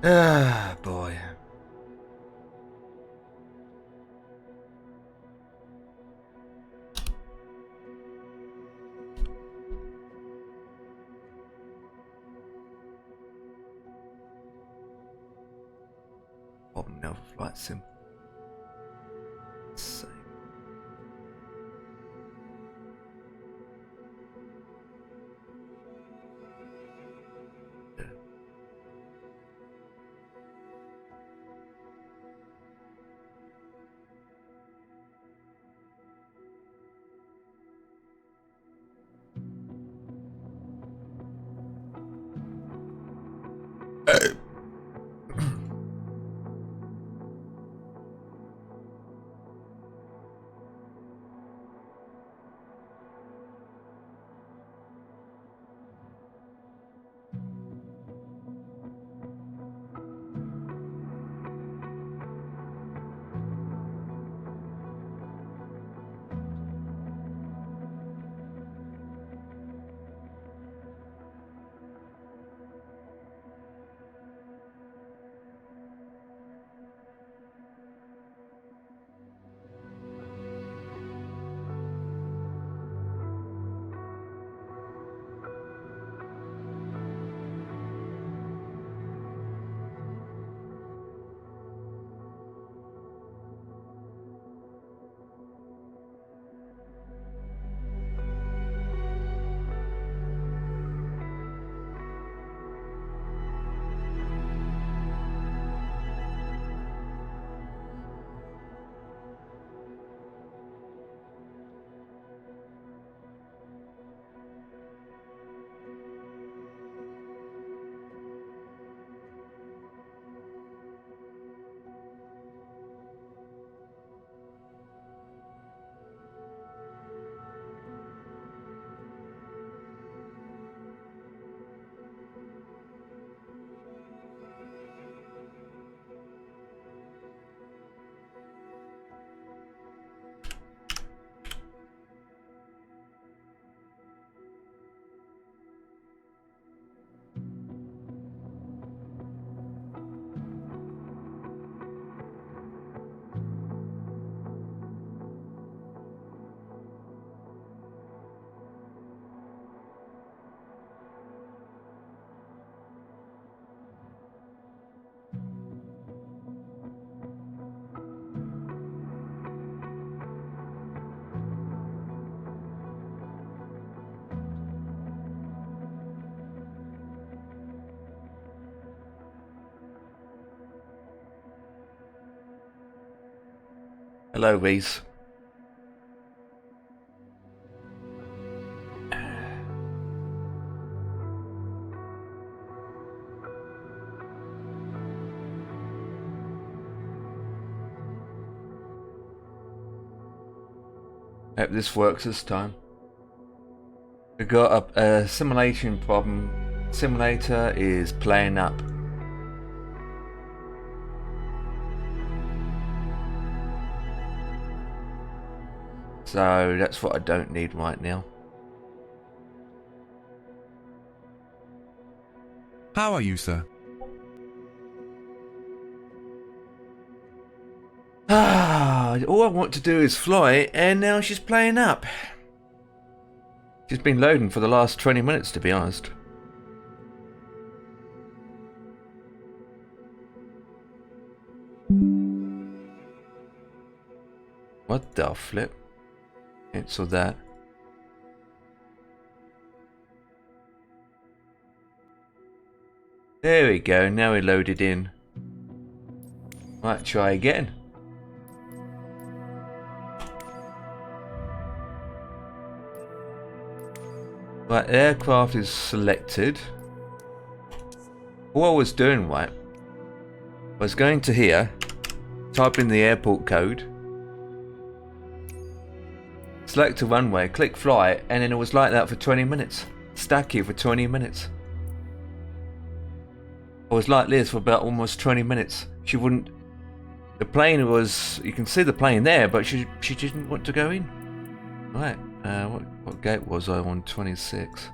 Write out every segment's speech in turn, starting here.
Ah, boy. Bottom now for flight sim. Same. Hello, Reese. Hope this works this time. We got a simulation problem. Simulator is playing up. So that's what I don't need right now. How are you, sir? All I want to do is fly, and now she's playing up. She's been loading for the last 20 minutes, to be honest. What the flip? Cancel that. There we go, now we're loaded in. Might try again. Right, aircraft is selected. All I was doing, right, was going to here, type in the airport code, select a runway, click fly, and then it was like that for 20 minutes. Stuck here for 20 minutes. I was like this for about almost 20 minutes. She wouldn't... The plane was... You can see the plane there, but she didn't want to go in. Right, what gate was I on? 26.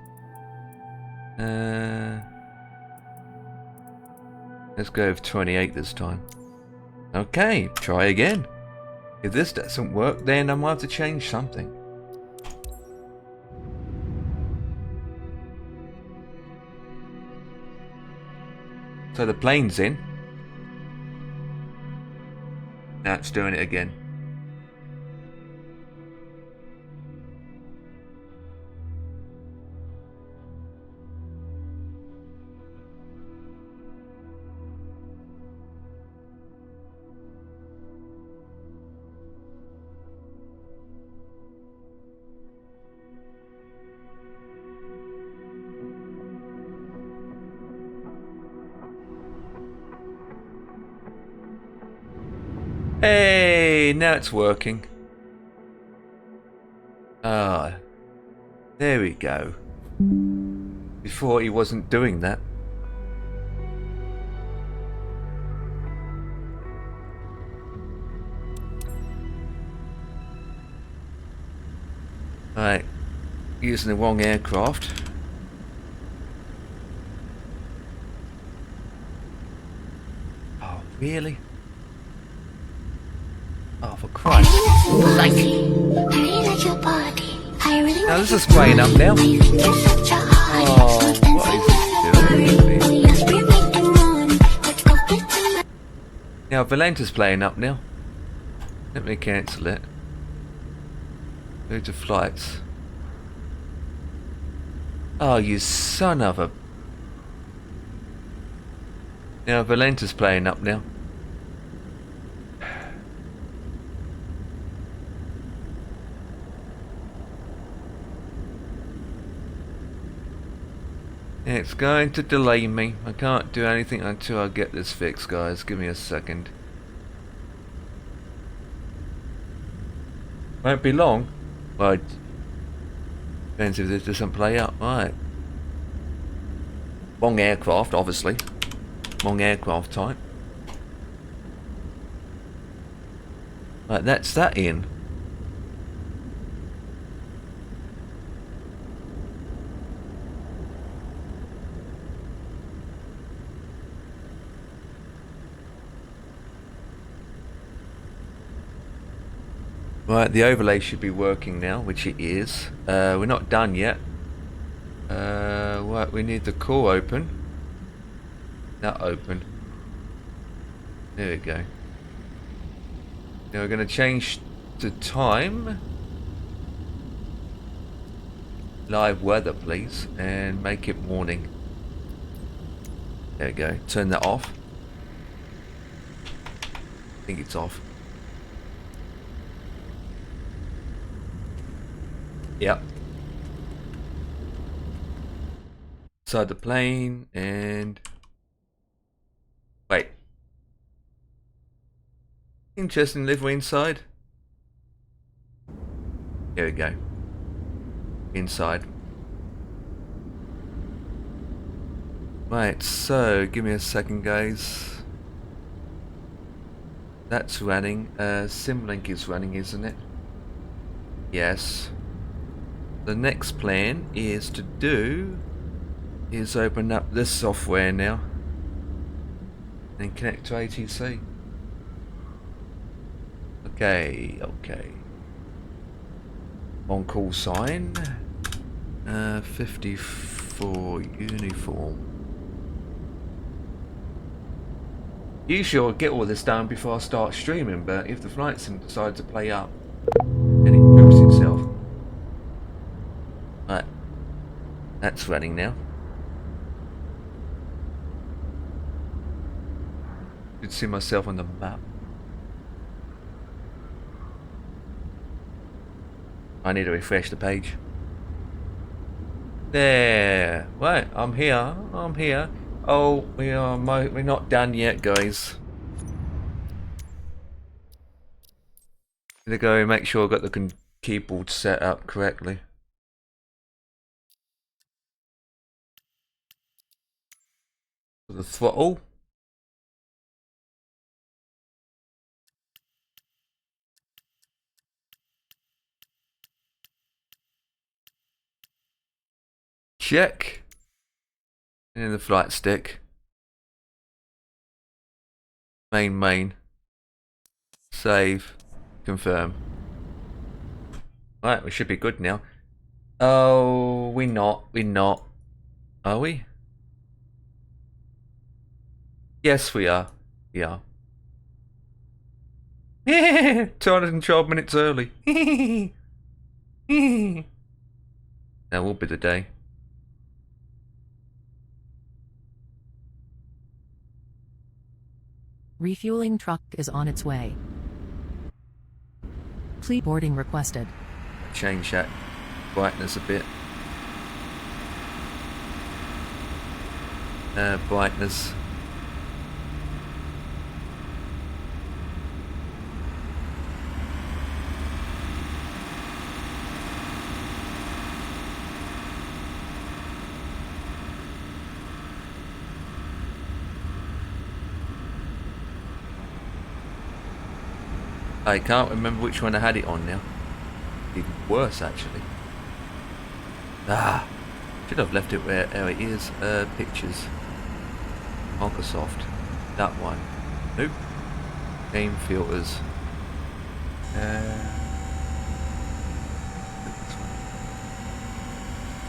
Let's go with 28 this time. Okay, try again. If this doesn't work, then I might have to change something. So the plane's in. Now it's doing it again. Hey, now it's working. Ah, there we go. Before he wasn't doing that. Right, using the wrong aircraft. Oh, really? Oh, for Christ. Now this is playing up now. Oh, what is he doing? Now Valenta's playing up now. Let me cancel it. Go to flights. Oh, you son of a... Now Valenta's playing up now. It's going to delay me. I can't do anything until I get this fixed, guys. Give me a second. Won't be long. Well, depends if this doesn't play up. Right. Wrong aircraft, obviously. Wrong aircraft type. Right, that's that in. Right, the overlay should be working now, which it is. We're not done yet. Right, we need the core open. Not open. There we go. Now we're going to change the time. Live weather, please, and make it morning. There we go. Turn that off. I think it's off. Yep. Inside the plane and... Wait. Interesting livery inside. There we go. Inside. Right, so give me a second, guys. That's running. Simlink is running, isn't it? Yes. The next plan is to do is open up this software now and connect to ATC. Okay, okay. On call sign 54 uniform. Usually I'll get all this done before I start streaming, but if the flight sim decides to play up, then it poops itself. Right, that's running now. Should see myself on the map. I need to refresh the page. There. Right, I'm here. I'm here. Oh, we're not done yet, guys. Gonna go and make sure I got the keyboard set up correctly. The throttle. Check. And then the flight stick. Main. Save. Confirm. Right, we should be good now. Oh, we're not. Are we? Yes, we are. We are. 212 minutes early. That will be the day. Refueling truck is on its way. Please boarding requested. Change that brightness a bit. Brightness. I can't remember which one I had it on now. Even worse, actually. Should have left it where it is. Pictures. Microsoft. That one. Nope. Game filters. This one.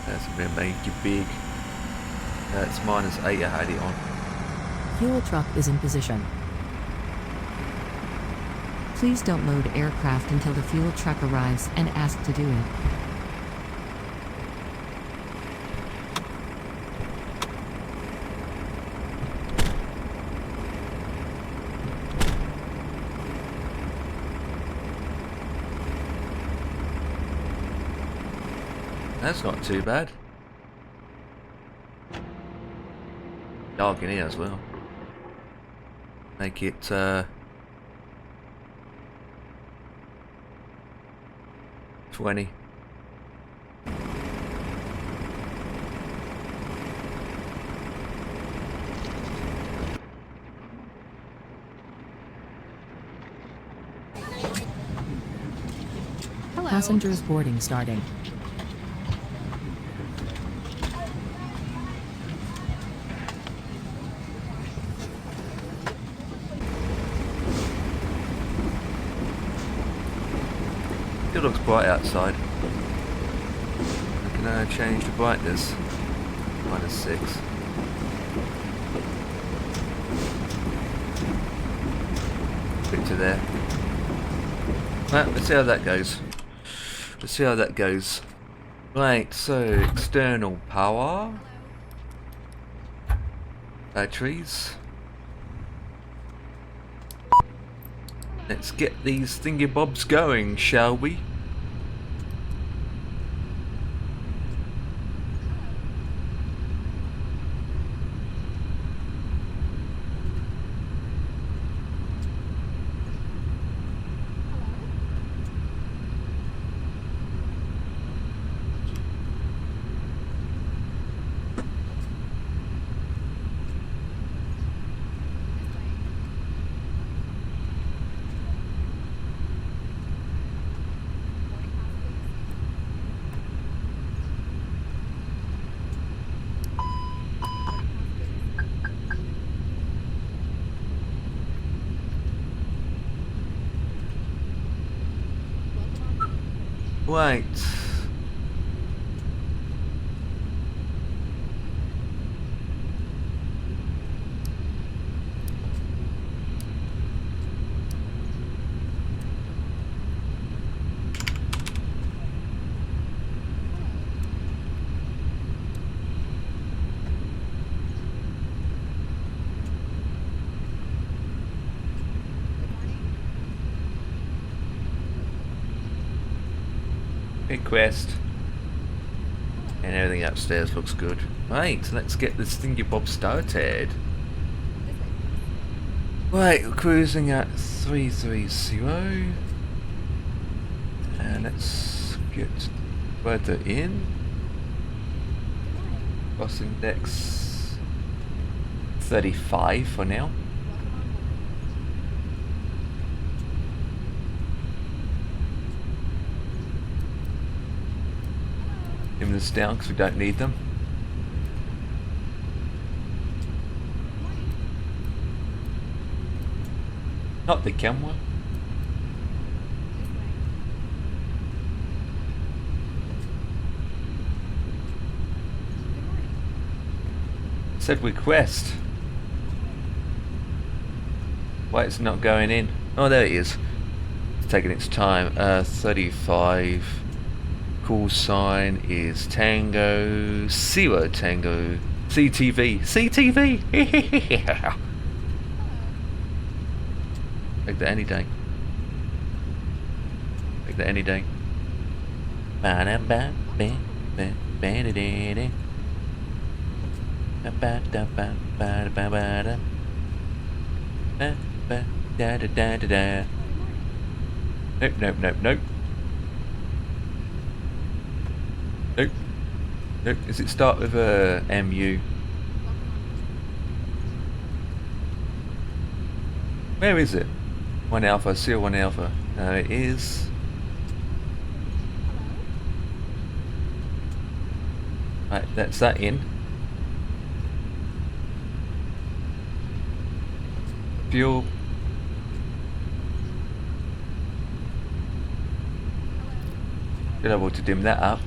That's going to make you big. It's -8 I had it on. Fuel truck is in position. Please don't load aircraft until the fuel truck arrives and ask to do it. That's not too bad. Dark in here as well. Make it 20. Hello. Passengers boarding starting. It looks bright outside. I can change the brightness. -6. Bit to there. Right, let's see how that goes. Right, so external power. Batteries. Let's get these thingy-bobs going, shall we? Right. Big quest. And everything upstairs looks good. Right, let's get this thingy-bob started. Right, we're cruising at 330. And let's get weather in. Bus index 35 for now. Dim this down because we don't need them. Not the camera. Said request. Why it's not going in? Oh, there it is. It's taking its time. 35. Call sign is Tango. Zero Tango. CTV. CTV! Take that any day. Take that any day. Nope, nope, nope, nope. Nope. Nope. Does it start with a MU? Where is it? 1 alpha, seal 1 alpha. No, it is. Right, that's that in. Fuel. Been able to dim that up.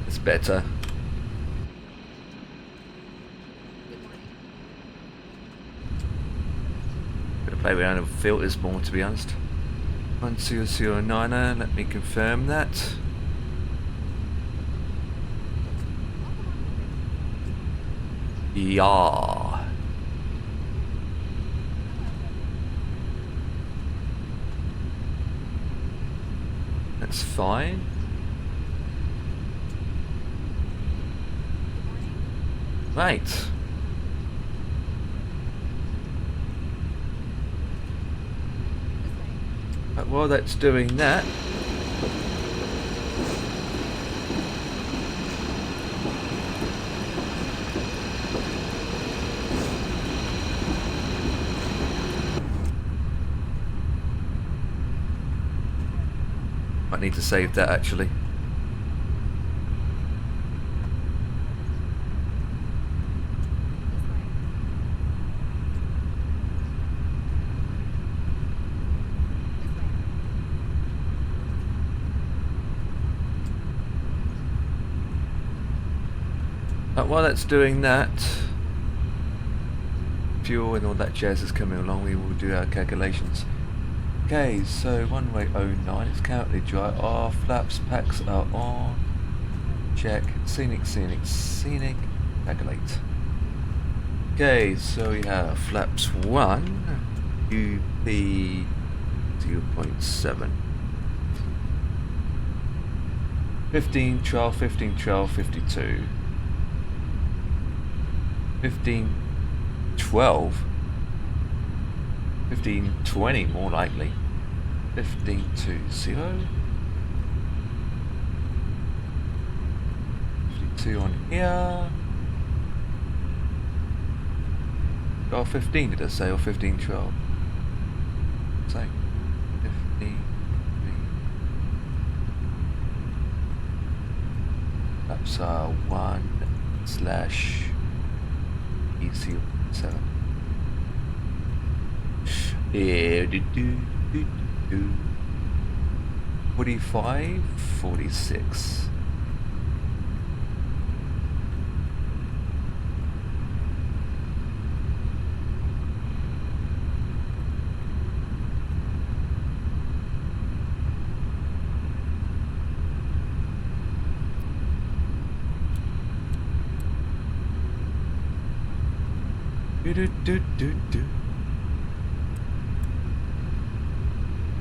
It's better. Gonna play around with filters more, to be honest. 1009er, let me confirm that. Yeah. That's fine. Right. But while that's doing that, might need to save that actually. But while that's doing that, fuel and all that jazz is coming along, we will do our calculations. Okay, so one-way 09 is currently dry. Our flaps packs are on. Check. Scenic, scenic, scenic. Calculate. Okay, so we have flaps 1, UP 0.7. 15, 12, 15, 12, 52. 15, 12. 15, 20 more likely. 15 to 0. 52 on here. Or 15 did I say, or 15, 12? Say 15. That's 1 slash E07. Yeah, 45, 46.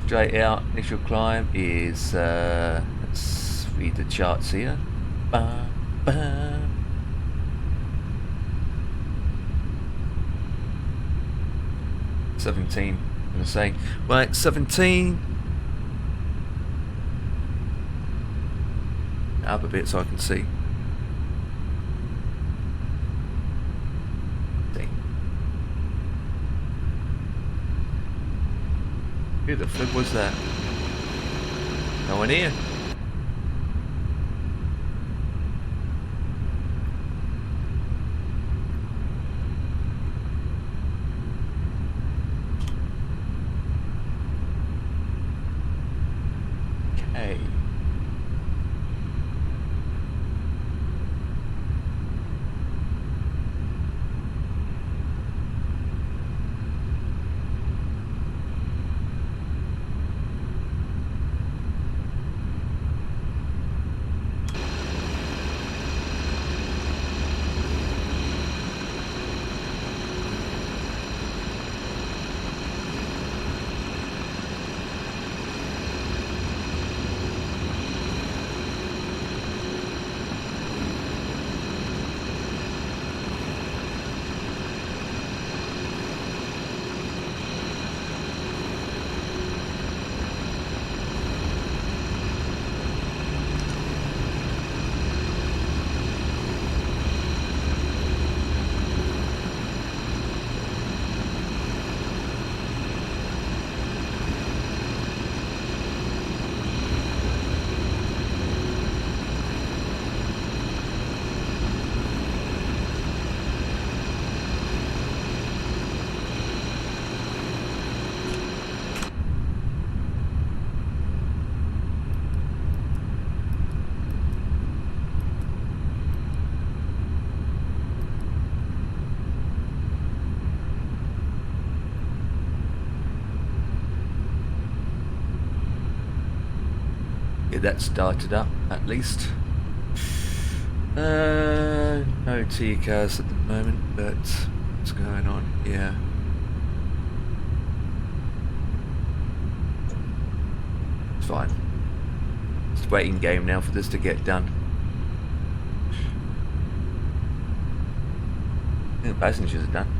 Straight out, initial climb is, let's read the charts here. Ba, ba. $17, I'm gonna say. Right, 17. Up a bit so I can see. Who the flip was that? No one here. Hey. Get that started up, at least. No T cars at the moment, but what's going on? Yeah. It's fine. It's a waiting game now for this to get done. I think the passengers are done.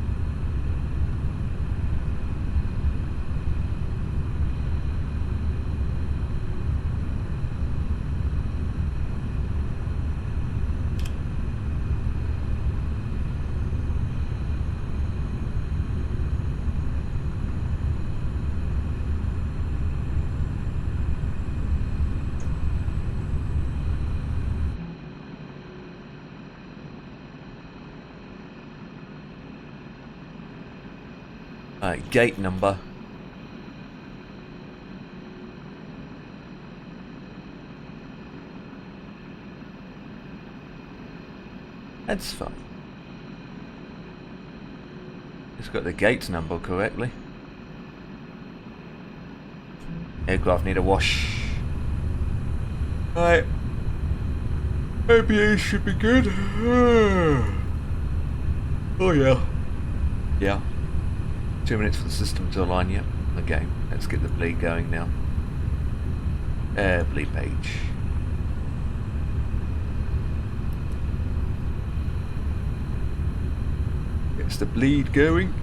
Right, gate number. That's fine. It's got the gate number correctly. Aircraft need a wash. Right. APA should be good. Oh yeah. Yeah. 2 minutes for the system to align, yep. Okay, let's get the bleed going now. Bleed page. Gets the bleed going.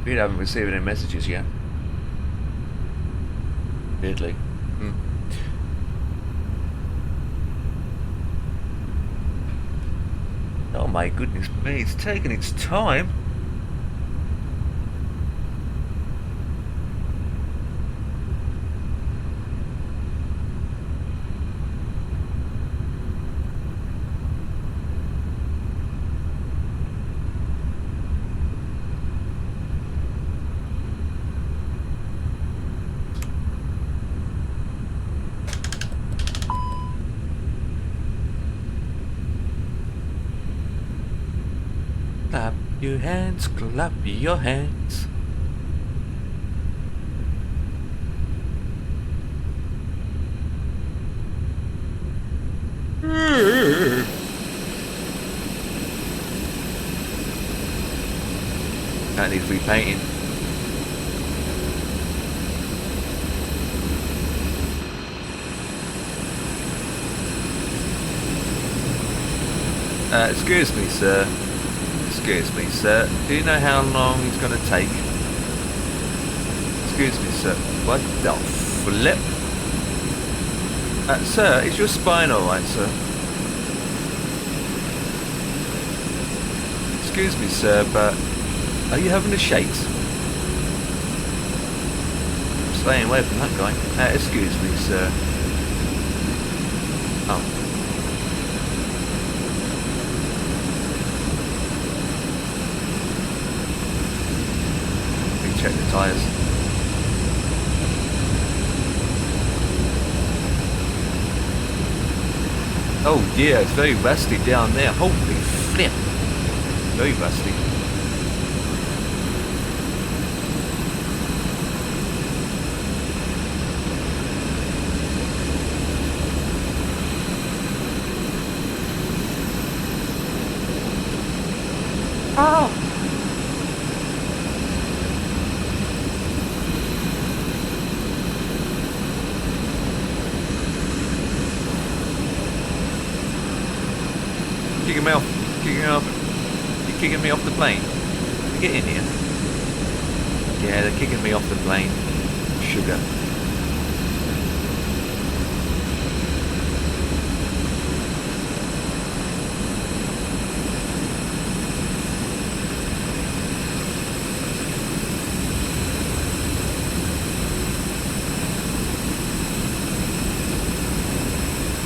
We haven't received any messages yet. Weirdly. Oh my goodness me, it's taking its time. Clap your hands, clap your hands. That needs repainting. Excuse me, sir. Excuse me, sir. Do you know how long it's going to take? Excuse me, sir. What the flip? Sir, is your spine alright, sir? Excuse me, sir, but are you having a shake? Staying away from that guy. Excuse me, sir. Oh. Oh dear, it's very rusty down there. Holy flip. Very rusty. Oh! Kicking me off. You're kicking me off the plane. Get in here. Yeah, they're kicking me off the plane. Sugar.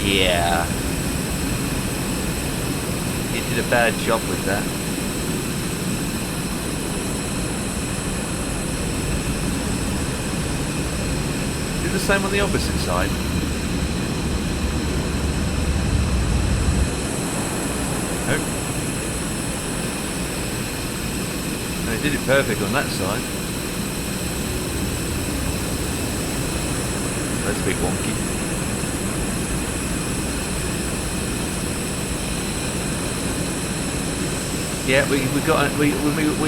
Yeah. You did a bad job with that. Do the same on the opposite side. Nope. No, you did it perfect on that side. That's a bit wonky. Yeah, we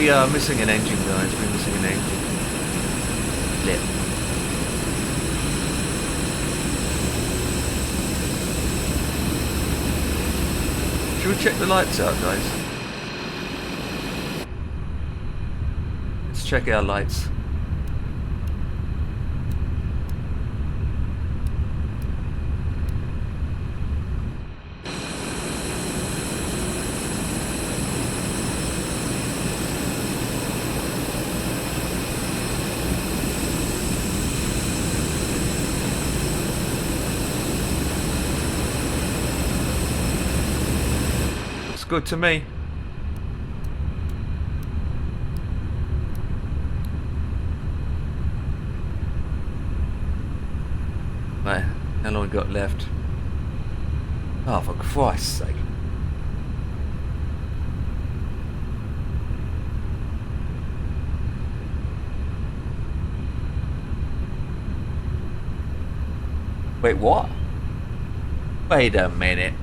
are missing an engine, guys. We're missing an engine. Lip. Should we check the lights out, guys? Let's check our lights. Good to me. Right, how long we got left? Oh, for Christ's sake. Wait, what? Wait a minute.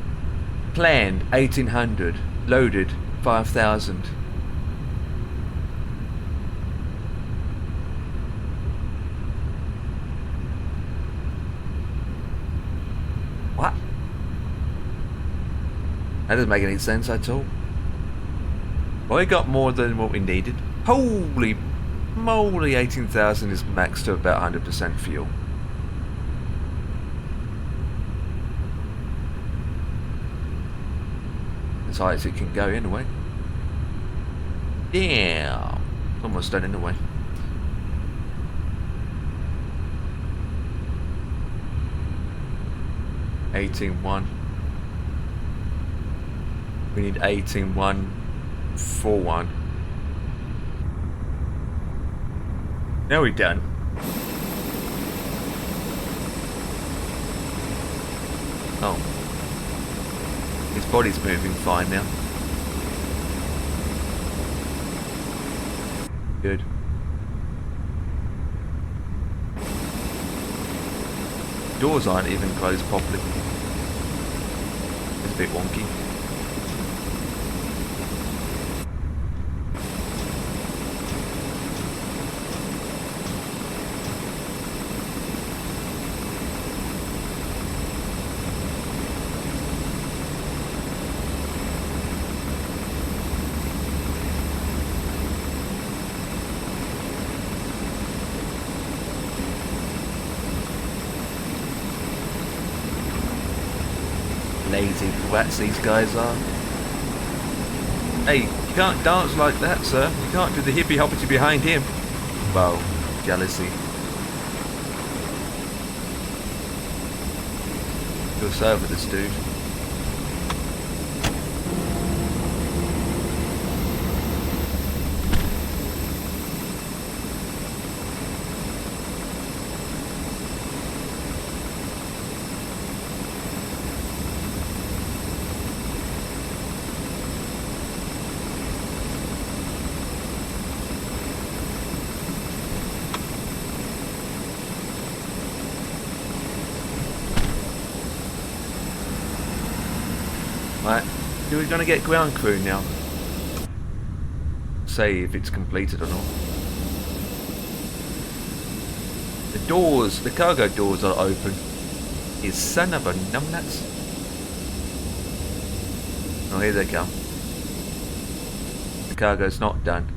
Planned 1800, loaded 5,000. What? That doesn't make any sense at all. Well, we got more than what we needed. Holy moly, 18,000 is maxed to about 100% fuel. As high as it can go anyway. Damn. Almost done anyway. $18,1. We need $18,141. Now we're done. Oh. His body's moving fine now. Good. Doors aren't even closed properly. It's a bit wonky. Lazy rats these guys are. Hey, you can't dance like that, sir. You can't do the hippie hoppity behind him. Wow, jealousy. Feel sorry for this dude. Right, we're gonna get ground crew now. Say if it's completed or not. The doors, the cargo doors are open. You son of a numbnuts. Oh, here they come. The cargo's not done.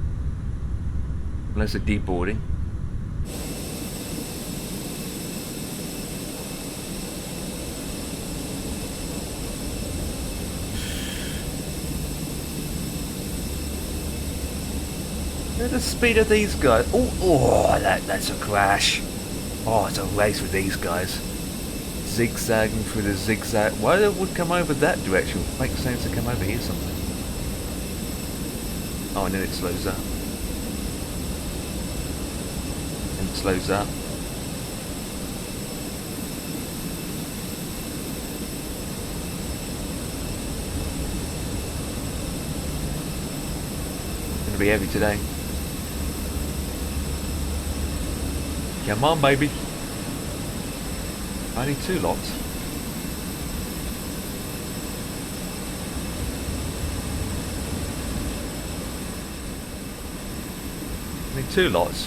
Unless they're deboarding. Look at the speed of these guys. Oh, that's a crash. Oh, it's a race with these guys. Zigzagging through the zigzag. Why they would come over that direction? Makes sense to come over here something. Oh, and then it slows up. And it slows up. Gonna be heavy today. Come on, baby. Only 2 lots. Only 2 lots.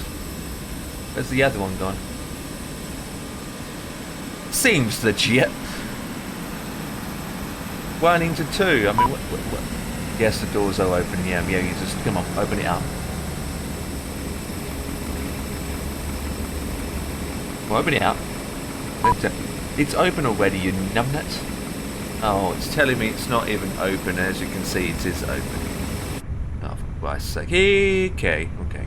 Where's the other one gone? Seems legit. 1 into 2. I mean, what? Yes, the doors are open. Yeah, you just come on, open it up. Well, open it up. It's open already, you numbnuts. Oh, it's telling me it's not even open. As you can see, it is open. Oh, for Christ's sake. Okay, okay.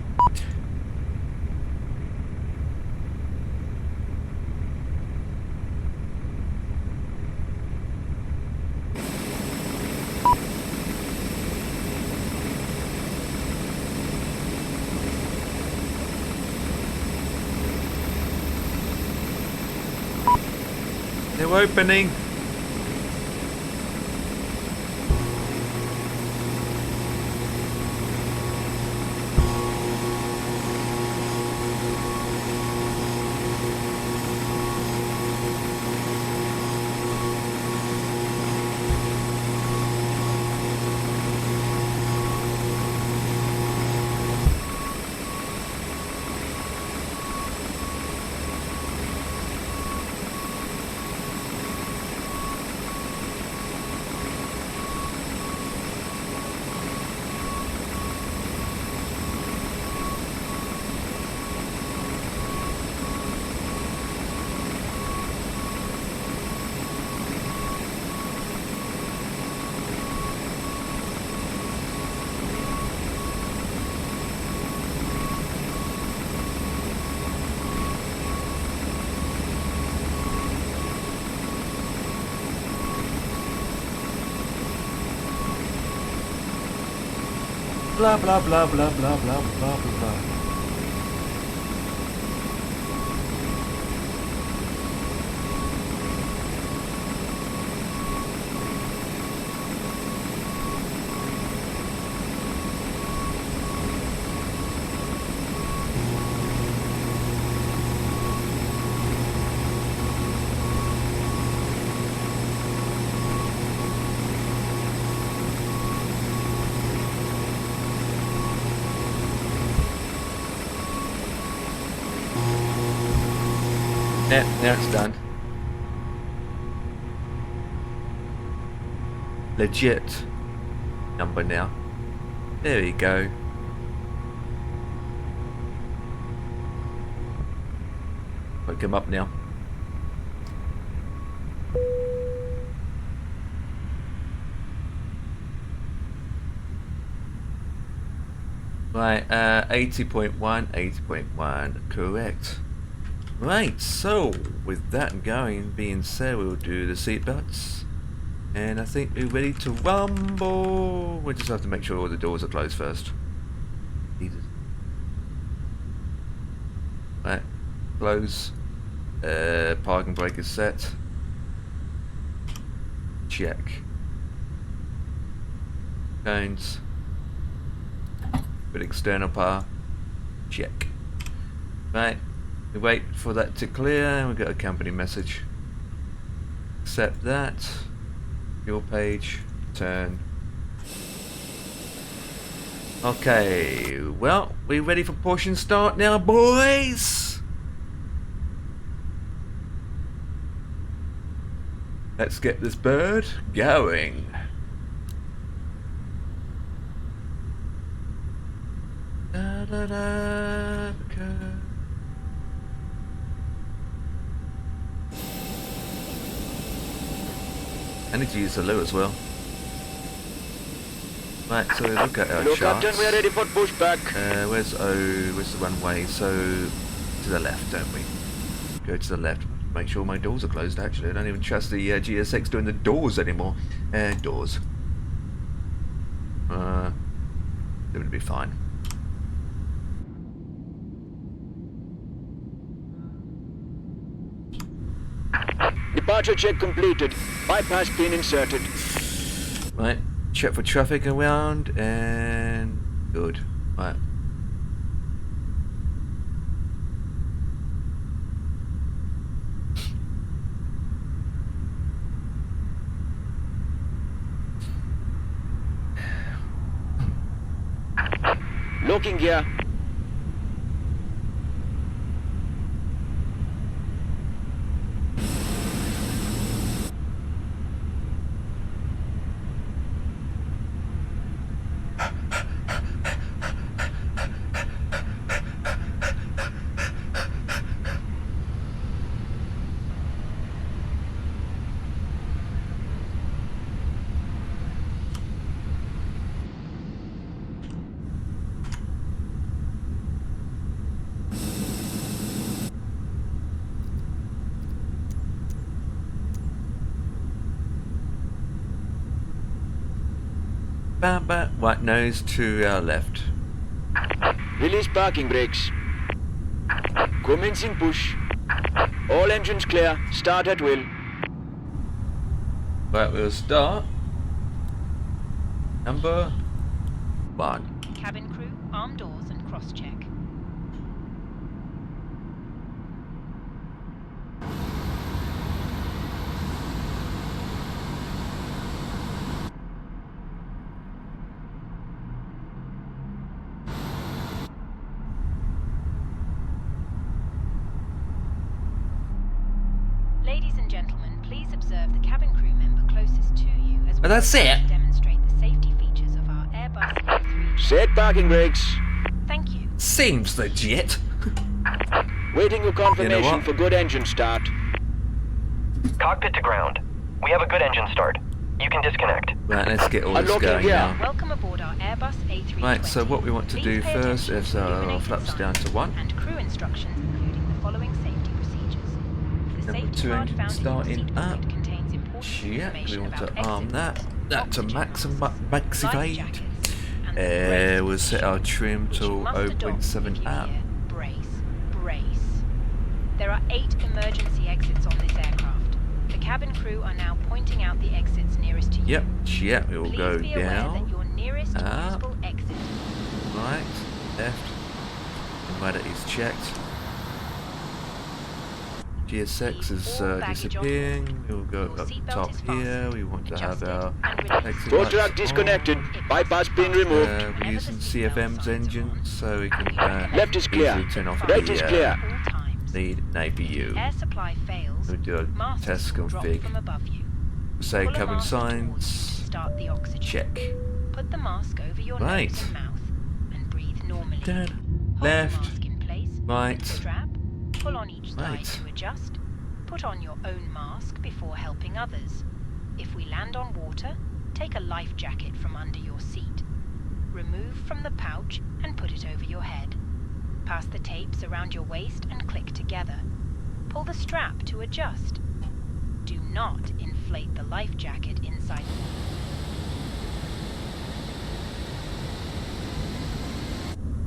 They're opening. Blah blah blah blah blah blah blah blah. Yeah, now it's done. Legit number now. There you go. Wake him up now. Right, 80.1, 80.1, correct. Right, so with that being said, we'll do the seatbelts. And I think we're ready to rumble. We just have to make sure all the doors are closed first. Right, close. Parking brake is set. Check. Cones. With external power. Check. Right. We wait for that to clear and we get a company message. Accept that. Your page. turn. Okay, well, we ready for push and start now, boys? Let's get this bird going. Da, da, da, I need to use the loo as well. Right, so look at our Hello, charts. Captain, we are ready for pushback. Where's the runway? So, to the left, don't we? Go to the left. Make sure my doors are closed, actually. I don't even trust the GSX doing the doors anymore. Doors. It would be fine. Departure check completed. Bypass pin inserted. Right, check for traffic around, and good. Right. Locking gear. Bam, bam. Right nose to our left. Release parking brakes. Commencing push. All engines clear. Start at will. Right, we'll start. Number 1. Cabin crew, arm doors and cross-check. Ladies and gentlemen, please observe the cabin crew member closest to you as we that's it. demonstrate the safety features of our Airbus A3. Set parking brakes. Thank you. Seems legit. Waiting your confirmation what? for good engine start. Cockpit to ground. We have a good engine start. You can disconnect. Right, let's get all this Unlocking going gear. now. Welcome aboard our Airbus A320. Right, so what we want to do Please pay first attention is to our illuminated flaps down to signs 1. and crew instructions, including the following safety procedures. The Number safety 2 card engine found in your starting seat up. pocket contains important Yeah, we information want about to arm exit that. routes, That to oxygen masks, life maximate. jackets, and the brace We'll set our trim which to you must adopt 0.7 if you up. hear brace, brace. There are 8 emergency exits on this aircraft. The cabin crew are now pointing out the exits nearest to you. Yep, it will Please go be aware that down. your nearest Up. usable exit Right, left. And right, it is checked. GSX is All baggage on disappearing. board. We'll go Your up seatbelt top is here. fastened, We want to have adjusted, our and released. exit Door lights track on. disconnected. Bypass pin removed. We're using CFM's engines, so we can Left is clear. easily turn off Right is the clear. All times. lead and APU. Air supply fails. We'll do a Masks test will drop config. from above you. Say Pull a cabin mask towards you signs. to start the oxygen. Check. Put the mask over your Right. nose and mouth and breathe normally. Dead. Hold Left. the mask in place. Right. Lift the strap. Pull on each side Right. to adjust. Put on your own mask before helping others. If we land on water, take a life jacket from under your seat. Remove from the pouch and put it over your head. Pass the tapes around your waist and click together. Pull the strap to adjust. Do not inflate the life jacket inside.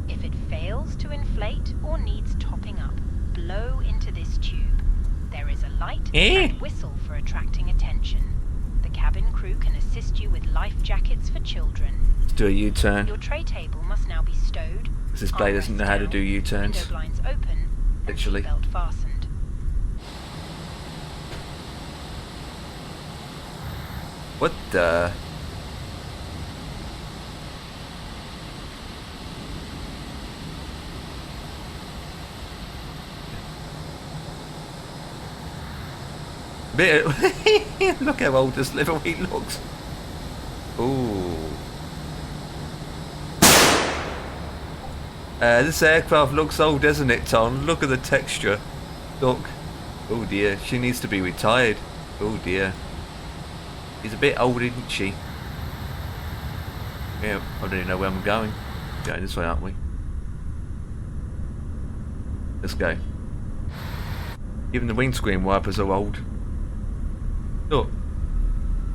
If it fails to inflate or needs topping up, blow into this tube. There is a light and whistle for attracting attention. The cabin crew can assist you with life jackets for children. Let's do a U-turn. Your tray table must now be stowed. This blade doesn't know how to do U-turns. Window blinds open. And Literally. seatbelt fastened. What the? Bit look how old this little he looks. Ooh. This aircraft looks old, doesn't it, Tom? Look at the texture. Look. Oh dear, she needs to be retired. Oh dear. She's a bit old, isn't she? Yeah, I don't even know where I'm going. Going this way, aren't we? Let's go. Even the windscreen wipers are old. Look.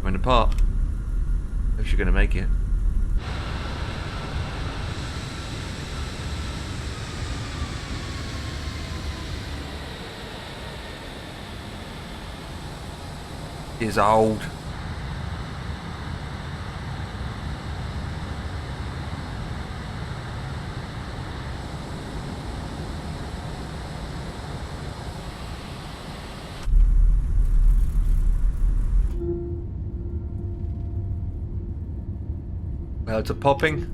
Going apart. Hope you're going to make it. Is old. Well, it's a popping.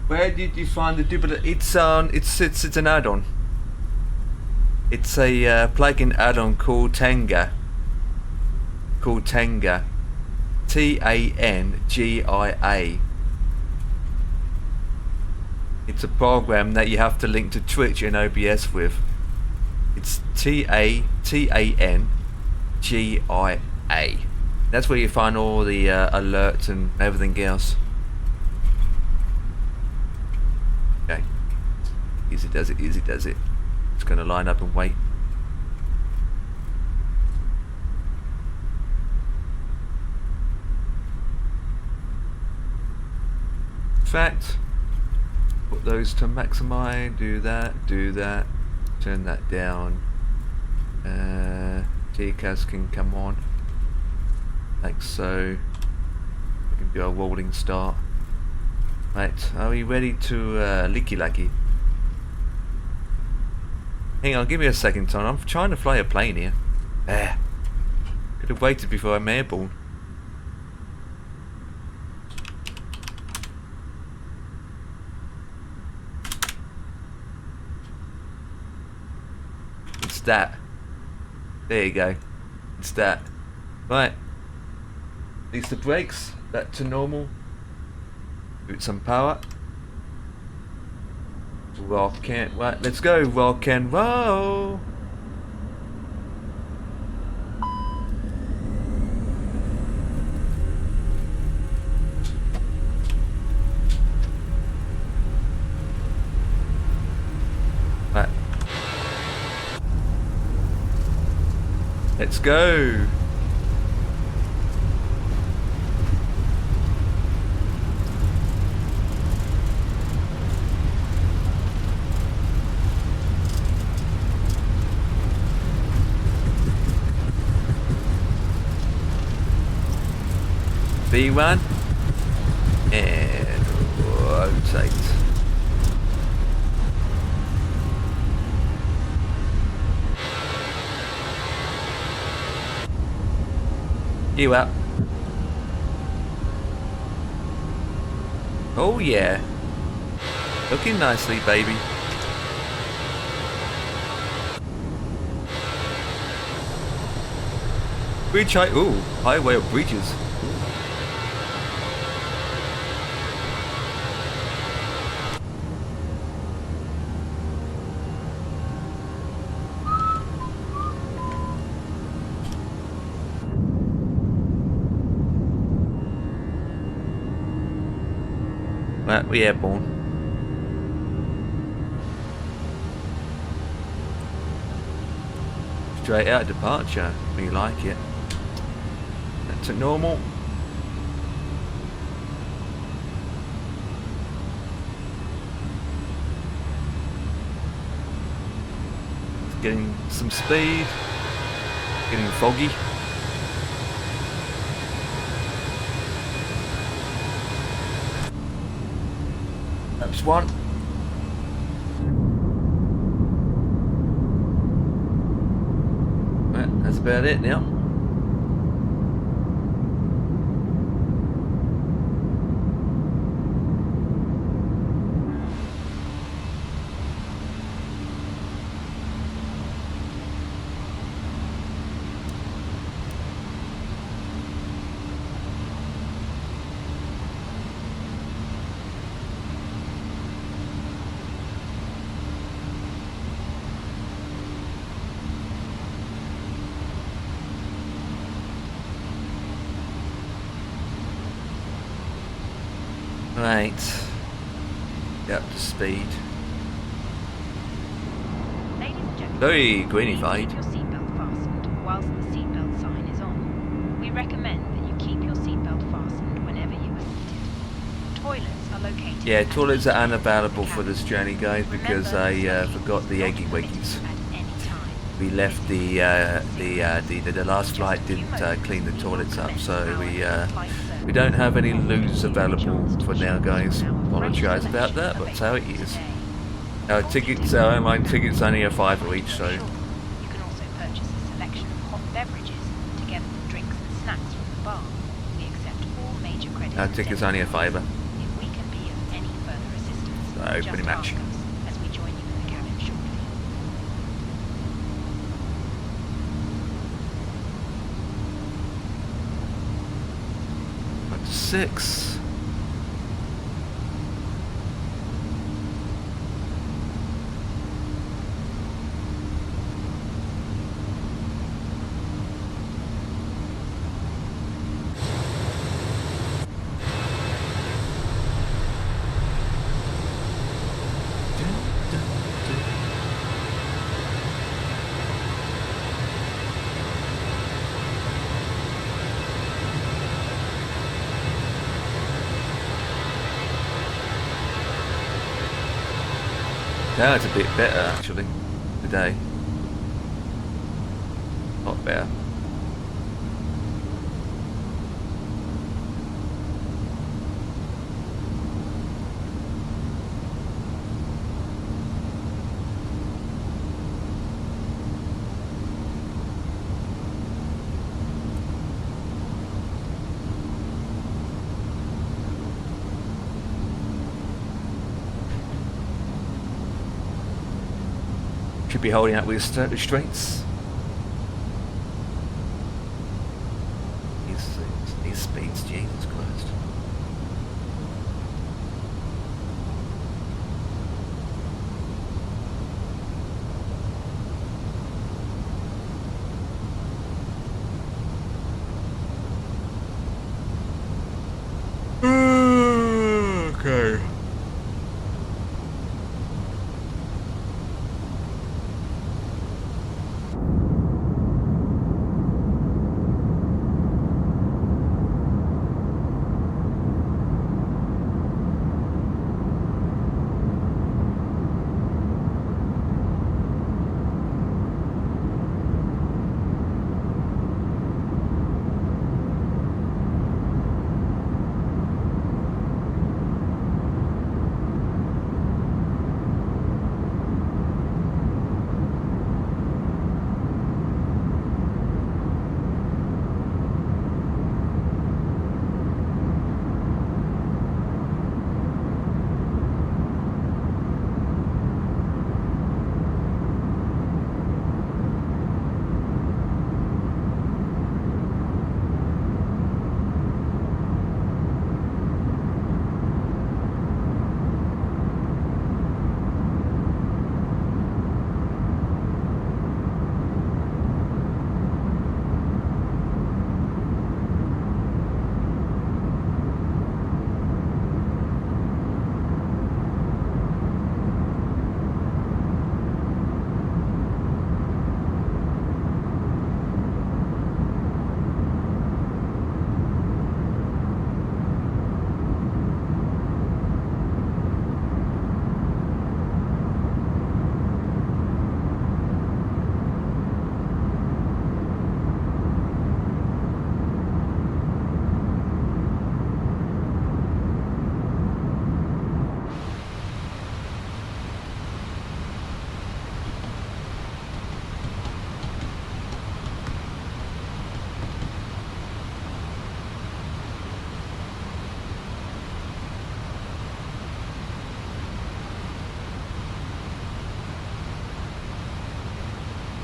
Where did you find the duplicate? It's an add-on. It's a plugin add-on called Tanga. Tangia. It's a program that you have to link to Twitch and OBS with. It's Tangia. That's where you find all the alerts and everything else. Okay. Easy does it, easy does it. Just gonna line up and wait. In fact, put those to maximize, do that, turn that down. TCAS can come on. Like so. We can do a rolling start. Right, are we ready to licky lacky? Hang on, give me a second, Tom. I'm trying to fly a plane here. Could have waited before I'm airborne. It's that. There you go. It's that. Right. Release the brakes. Back to normal. Put some power. Rock and right, let's go. Rock and roll. Right. Let's go. V1 and rotate. You up? Oh yeah, looking nicely, baby. Bridge height. Ooh, highway of bridges. Right, we airborne. Straight out departure. We like it. That's a normal. It's getting some speed. Getting foggy. That's one. Right, that's about it now. Right. Get up to speed. Ladies and gentlemen, Very please greenified. keep your seatbelt fastened whilst the seatbelt sign is on. We recommend that you keep your seatbelt fastened whenever you are seated. Toilets are located. Yeah, at toilets each are end of the unavailable for cabin. this journey, guys, because Remember, I smoking forgot is the not eggy permitted wiggies. at any time. We left This is the last In just flight a few didn't moments, clean the we will toilets up, commence so our in-flight we service. don't have any Offering loos you a available chance to for now, choose guys. from our fresh Apologise about selection that, but that's how it available is. today. Our Before we tickets, take our off, online now tickets, only a it's £5 time each, to so go ashore. You can also purchase a selection of hot beverages together with drinks and snacks from the bar. We accept all major credit our and ticket's debit only a cards. £5. If we can be of any further assistance, So, just pretty much. ask us as we join you in the cabin shortly. Up to 6. Now it's a bit better actually today. A lot better. Should be holding up with restraints. These speeds, Jesus Christ. Okay.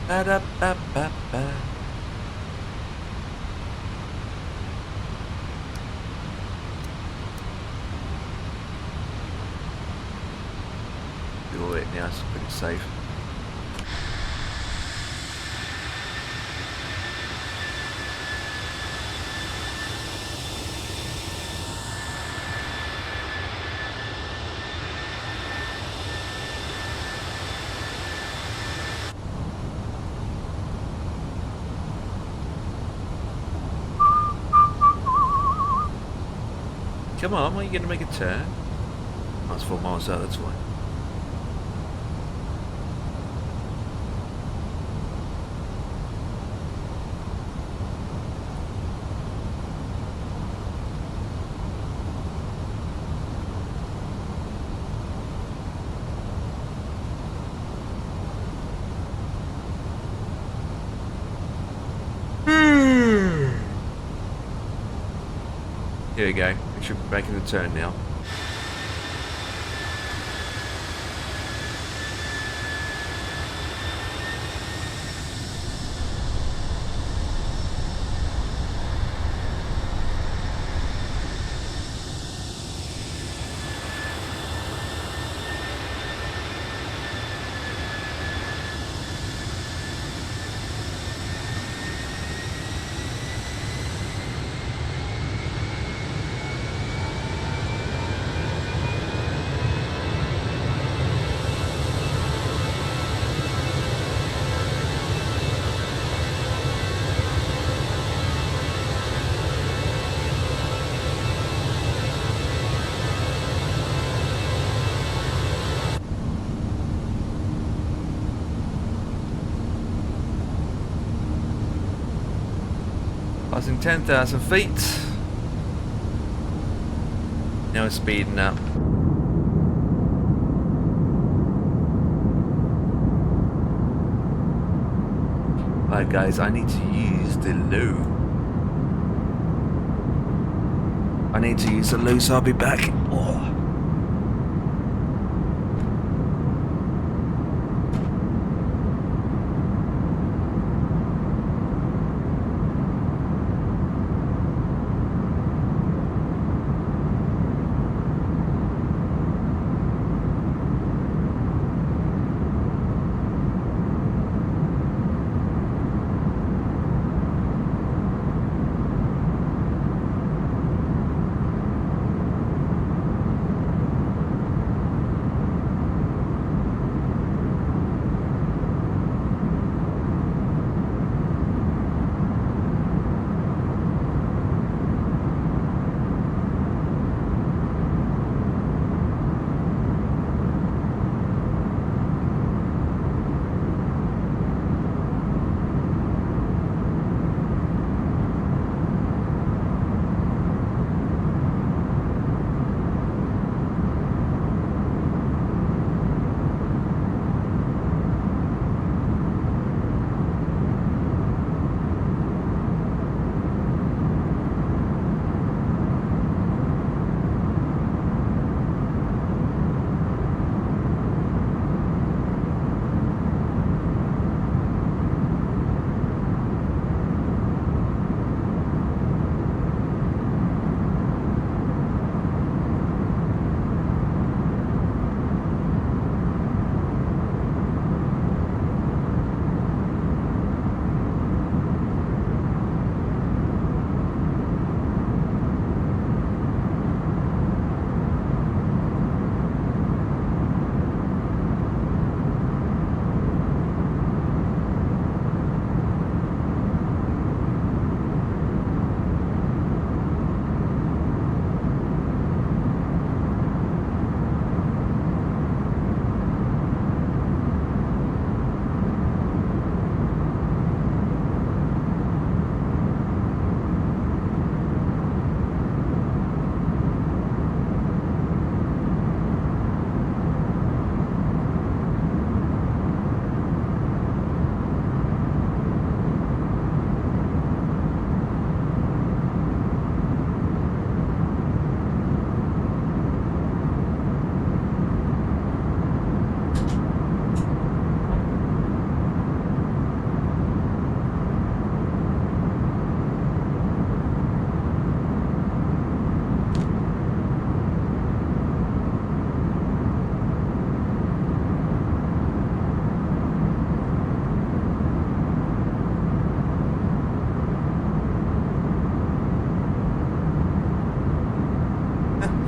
Ba-da-ba-ba-ba. Do it now, it's pretty safe. Come on, are you going to make a turn? That's 4 miles out, that's why. Here we go. We should be making the turn now. Passing 10,000 feet. Now we're speeding up. Right guys, I need to use the loo. I need to use the loo, so I'll be back. Oh.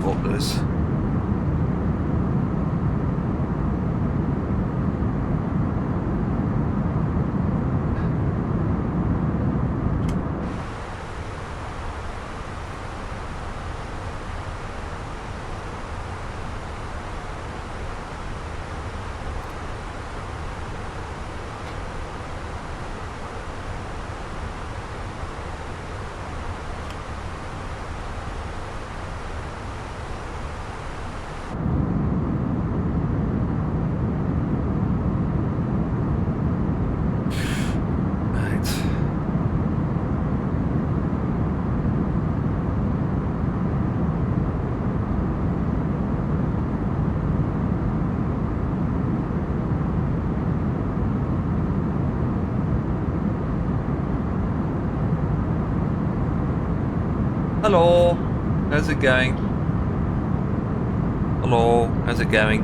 Thoughtless. Hello, how's it going? Hello, how's it going?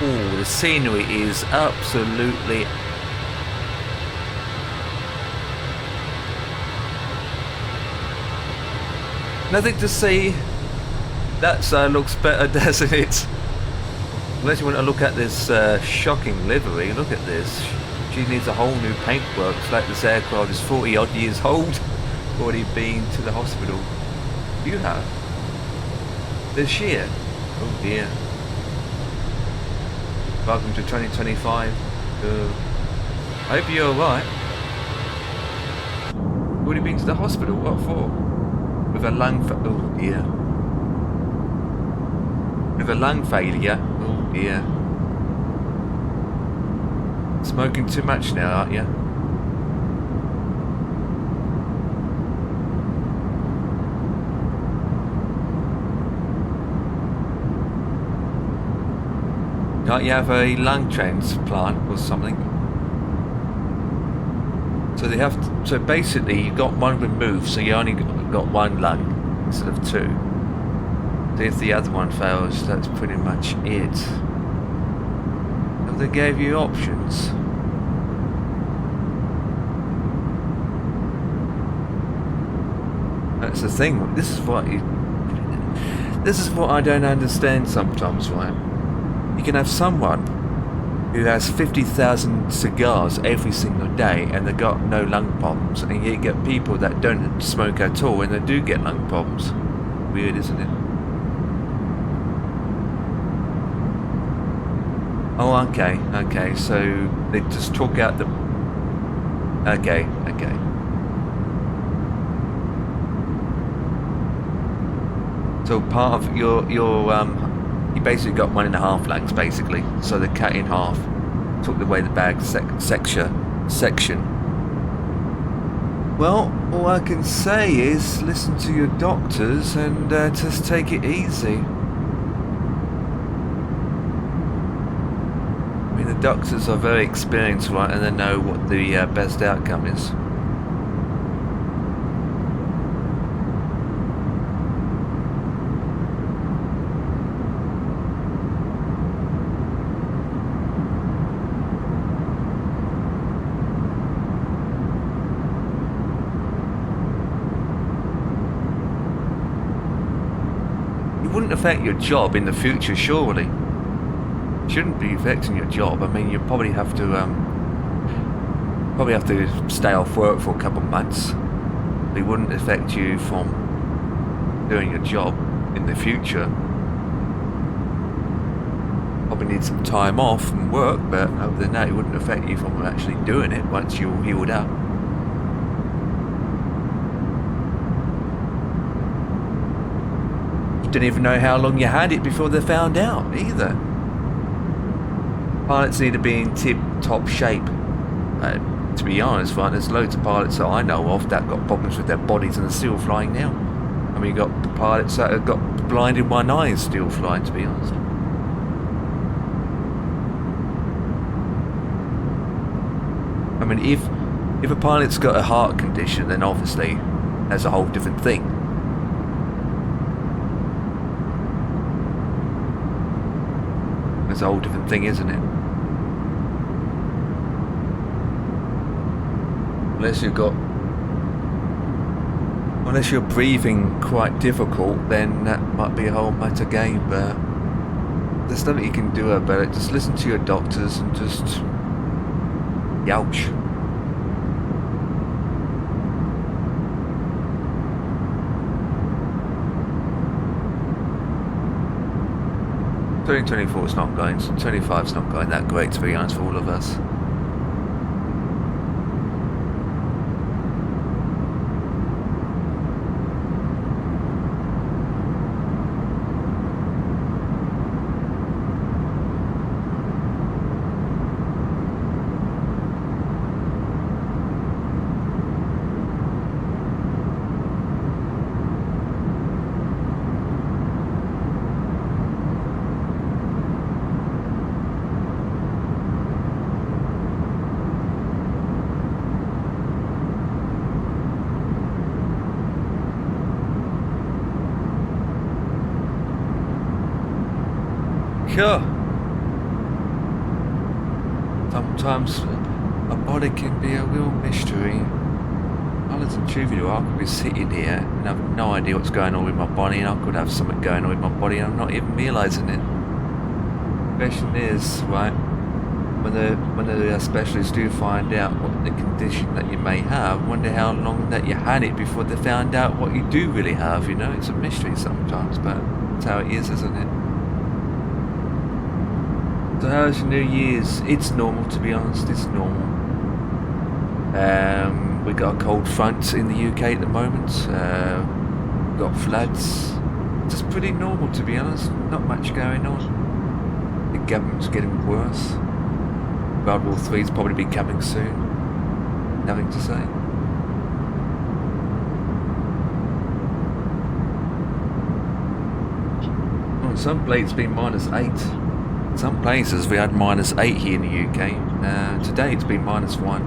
Oh, the scenery is absolutely... Nothing to see. That looks better, doesn't it? Unless you want to look at this shocking livery. Look at this. She needs a whole new paintwork. It's like this aircraft is 40 odd years old. Already been to the hospital. You have? This year? Oh dear. Welcome to 2025. I hope you're alright. Already been to the hospital? What for? With a lung oh dear. With a lung failure? Oh dear. Smoking too much now, aren't you? Can't you have a lung transplant or something? So they have to, so basically you got one removed, so you only got one lung instead of two. So if the other one fails, that's pretty much it. And they gave you options. That's the thing. This is what I don't understand sometimes, right? You can have someone who has 50,000 cigars every single day and they've got no lung problems, and you get people that don't smoke at all and they do get lung problems. Weird, isn't it? Oh, okay, so they just took out the... Okay. So part of your you basically got 1.5 lungs, basically. So they cut in half, took away the bag section. Well, all I can say is listen to your doctors and just take it easy. I mean, the doctors are very experienced, right, and they know what the best outcome is. Wouldn't affect your job in the future, surely. Shouldn't be affecting your job. I mean, you probably have to stay off work for a couple of months. It wouldn't affect you from doing your job in the future. Probably need some time off from work, but other than that, it wouldn't affect you from actually doing it once you're healed up. Didn't even know how long you had it before they found out either. Pilots need to be in tip-top shape. To be honest, right, there's loads of pilots that I know of that got problems with their bodies and are still flying now. I mean, you got the pilots that have got blind in one eye and still flying, to be honest. I mean, if a pilot's got a heart condition, then obviously that's a whole different thing. It's a whole different thing, isn't it? Unless you're breathing quite difficult, then that might be a whole matter game, but there's nothing you can do about it. Just listen to your doctors and just youch. So 2024 is not going, 25 is not going that great, to be honest, for all of us. Cool. Sometimes a body can be a real mystery. Honest and truthfully, I could be sitting here and have no idea what's going on with my body, and I could have something going on with my body and I'm not even realising it. The question is, right, when the specialists do find out what the condition that you may have, I wonder how long that you had it before they found out what you do really have, you know? It's a mystery sometimes, but that's how it is, isn't it? So how's your New Year's? It's normal, to be honest, it's normal. We got a cold front in the UK at the moment. Got floods. Just pretty normal, to be honest. Not much going on. The government's getting worse. World War III is probably be coming soon. Nothing to say. Oh, in some places it's been -8. Some places we had -8 here in the UK. Today it's been -1.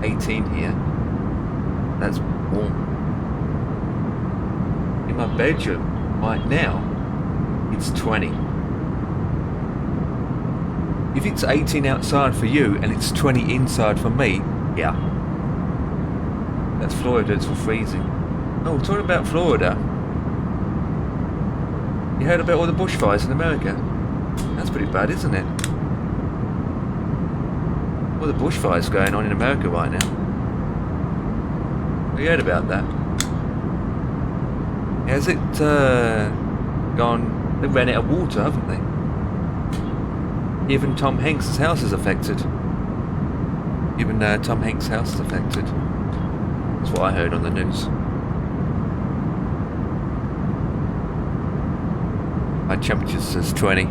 18 here. That's warm. In my bedroom right now, it's 20. If it's 18 outside for you and it's 20 inside for me, yeah. That's Florida, it's for freezing. Oh, talking about Florida. You heard about all the bushfires in America? That's pretty bad, isn't it? All the bushfires going on in America right now. Have you heard about that? Has it gone... They've ran out of water, haven't they? Even Tom Hanks' house is affected. Even Tom Hanks' house is affected. That's what I heard on the news. My temperature says 20.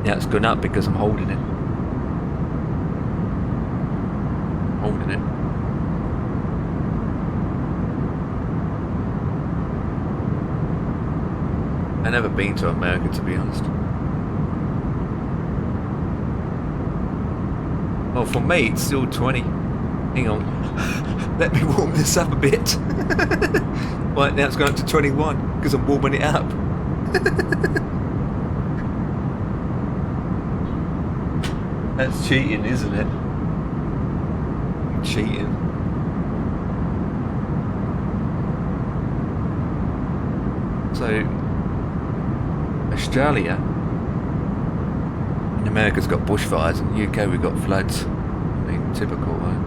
Yeah, it's gone up because I'm holding it. Holding it. I've never been to America, to be honest. Well, for me, it's still 20. Hang on. Let me warm this up a bit. Right, now it's gone up to 21 because I'm warming it up. That's cheating, isn't it? Cheating. So, Australia in America's got bushfires, and the UK we've got floods. I mean, typical, right?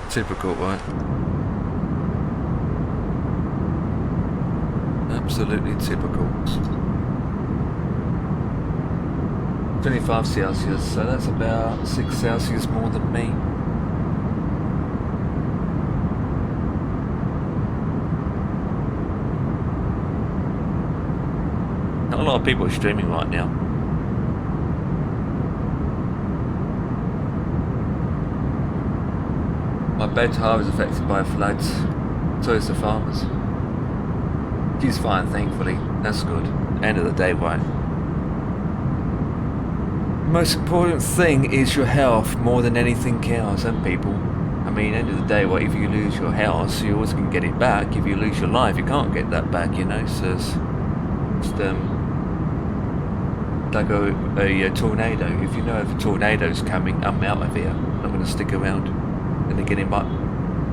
Typical, right? Absolutely typical. 25 Celsius, so that's about 6 Celsius more than me. Not a lot of people are streaming right now. My bed hive is affected by floods, so is the farmers. She's fine, thankfully. That's good. End of the day, right? The most important thing is your health more than anything else, and people. I mean, end of the day, right, if you lose your house, you always can get it back. If you lose your life, you can't get that back, you know? So it's just, like a tornado. If you know if a tornado's coming, I'm out of here. I'm not going to stick around. And again, it might,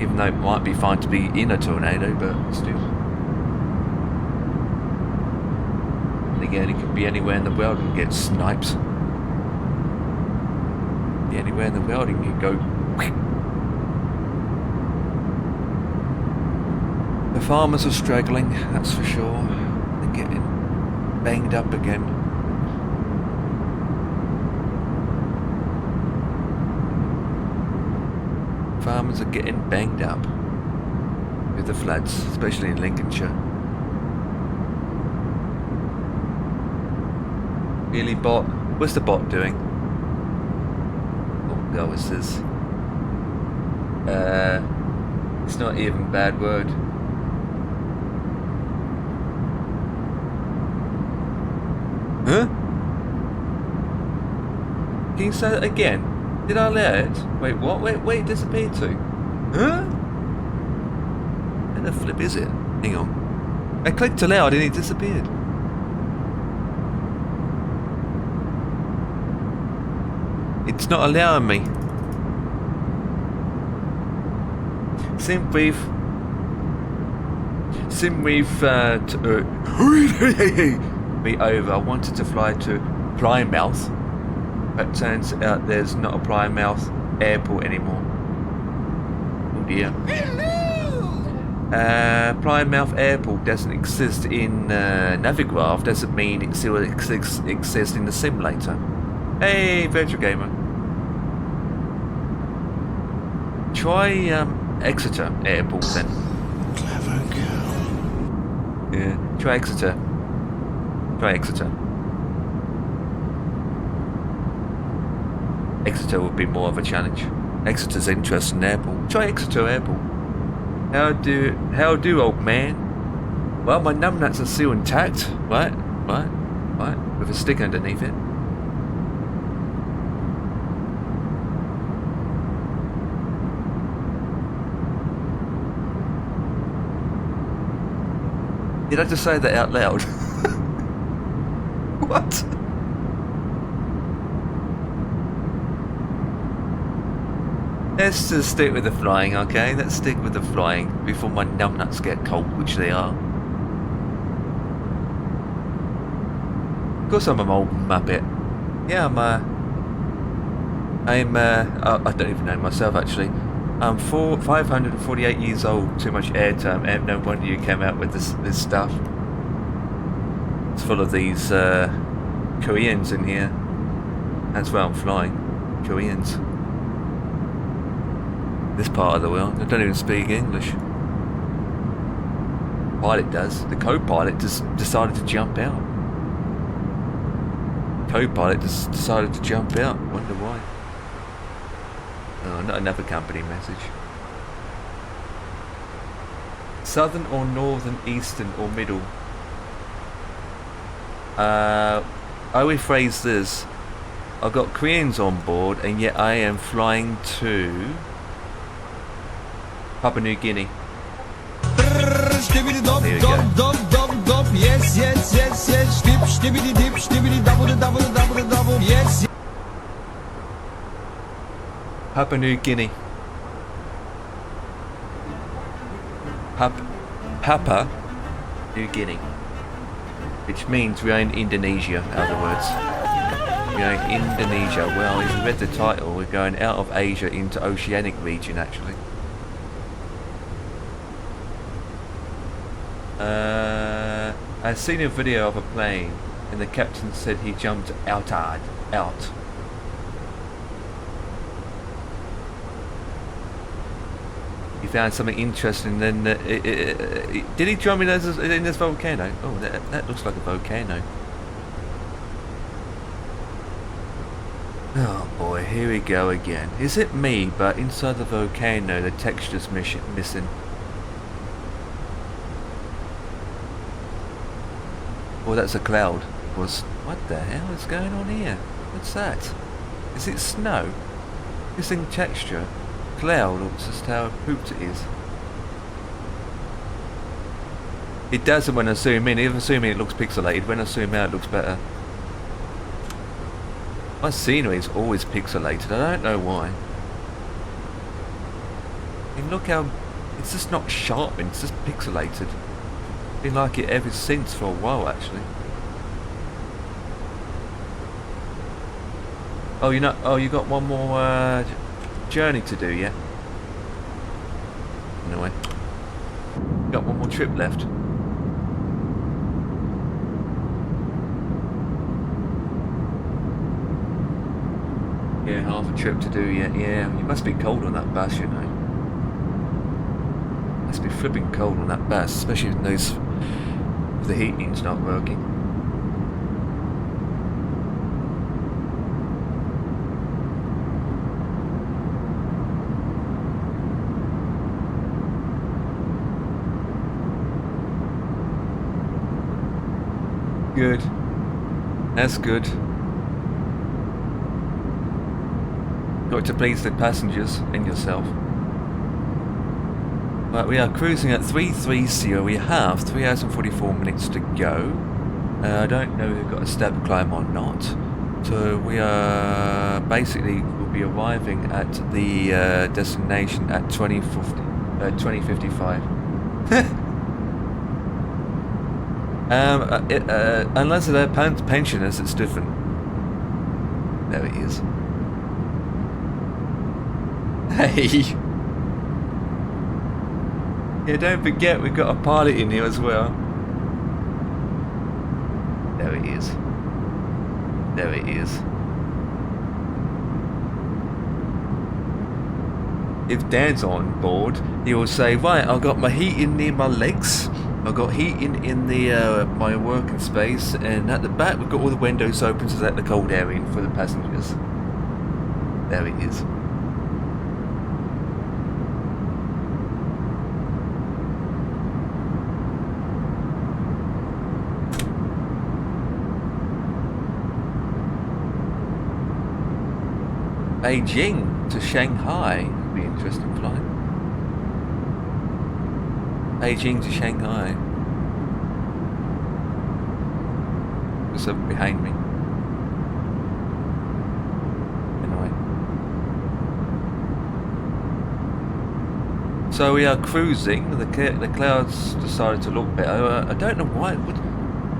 even though it might be fine to be in a tornado, but still. And again, it could be anywhere in the world and get sniped. Be anywhere in the world and you go. The farmers are struggling, that's for sure. They're getting banged up again. Farmers are getting banged up with the floods, especially in Lincolnshire. Really, bot? What's the bot doing? Oh god, what's this? It's not even a bad word. Huh? Can you say that again? Did I allow it? Wait, what? Wait, it disappeared to? Huh? Where the flip is it? Hang on. I clicked allow and it disappeared. It's not allowing me. Sim with me over. I wanted to fly to Plymouth, but turns out there's not a Plymouth airport anymore. Oh dear. Plymouth Airport doesn't exist in Navigraph. Doesn't mean it still exists in the simulator. Hey, Virtual Gamer. Try Exeter Airport then. Clever girl. Yeah, try Exeter. Try Exeter. Exeter would be more of a challenge. Exeter's interesting airport. Try Exeter Airport. How do, old man? Well, my numbnuts are still intact. Right, with a stick underneath it. Did I just say that out loud? What? Let's just stick with the flying, okay? Let's stick with the flying before my numbnuts get cold, which they are. Of course I'm an old muppet. Yeah, I don't even know myself actually. I'm 548 years old, too much airtime, and no wonder you came out with this stuff. It's full of these Koreans in here. That's where I'm flying. Koreans. This part of the world. I don't even speak English. Pilot does. The co-pilot just decided to jump out. Co-pilot just decided to jump out. Wonder why. Oh, not another company message. Southern or northern, eastern or middle? I rephrase this. I've got Koreans on board and yet I am flying to Papua New Guinea. There we go. Papua New Guinea. Papua New Guinea. Which means we are in Indonesia, in other words. We are in Indonesia. Well, if you read the title, we're going out of Asia into Oceanic region, actually. I've seen a video of a plane, and the captain said he jumped out. He found something interesting. Then did he jump in this volcano? Oh, that looks like a volcano. Oh boy, here we go again. Is it me? But inside the volcano, the texture's missing. Oh, that's a cloud. What the hell is going on here? What's that? Is it snow? Missing texture? Cloud, or just how pooped it is? It doesn't when I zoom in. Even zooming it looks pixelated. When I zoom out it looks better. My scenery is always pixelated. I don't know why. I mean, look how... It's just not sharpened. It's just pixelated. Been like it ever since for a while actually. Oh, you got one more journey to do, yeah? Anyway, got one more trip left. Yeah, half a trip to do yet. Yeah, you must be cold on that bus, you know. Must be flipping cold on that bus, especially with the heating's not working. Good. That's good. Got to please the passengers and yourself. Right, we are cruising at 330. We have 3 hours and 44 minutes to go. I don't know if we've got a step climb or not. So we are basically will be arriving at the destination at 2055. Unless they're pensioners, it's different. There it is. Hey! Yeah, don't forget we've got a pilot in here as well. There it is. There it is. If Dan's on board, he will say, right, I've got my heating near my legs. I've got heating in the my working space, and at the back we've got all the windows open to let the cold air in for the passengers. There it is. Beijing to Shanghai would be an interesting flight. Beijing to Shanghai. There's something behind me. Anyway. So we are cruising. The clouds decided to look better. I don't know why.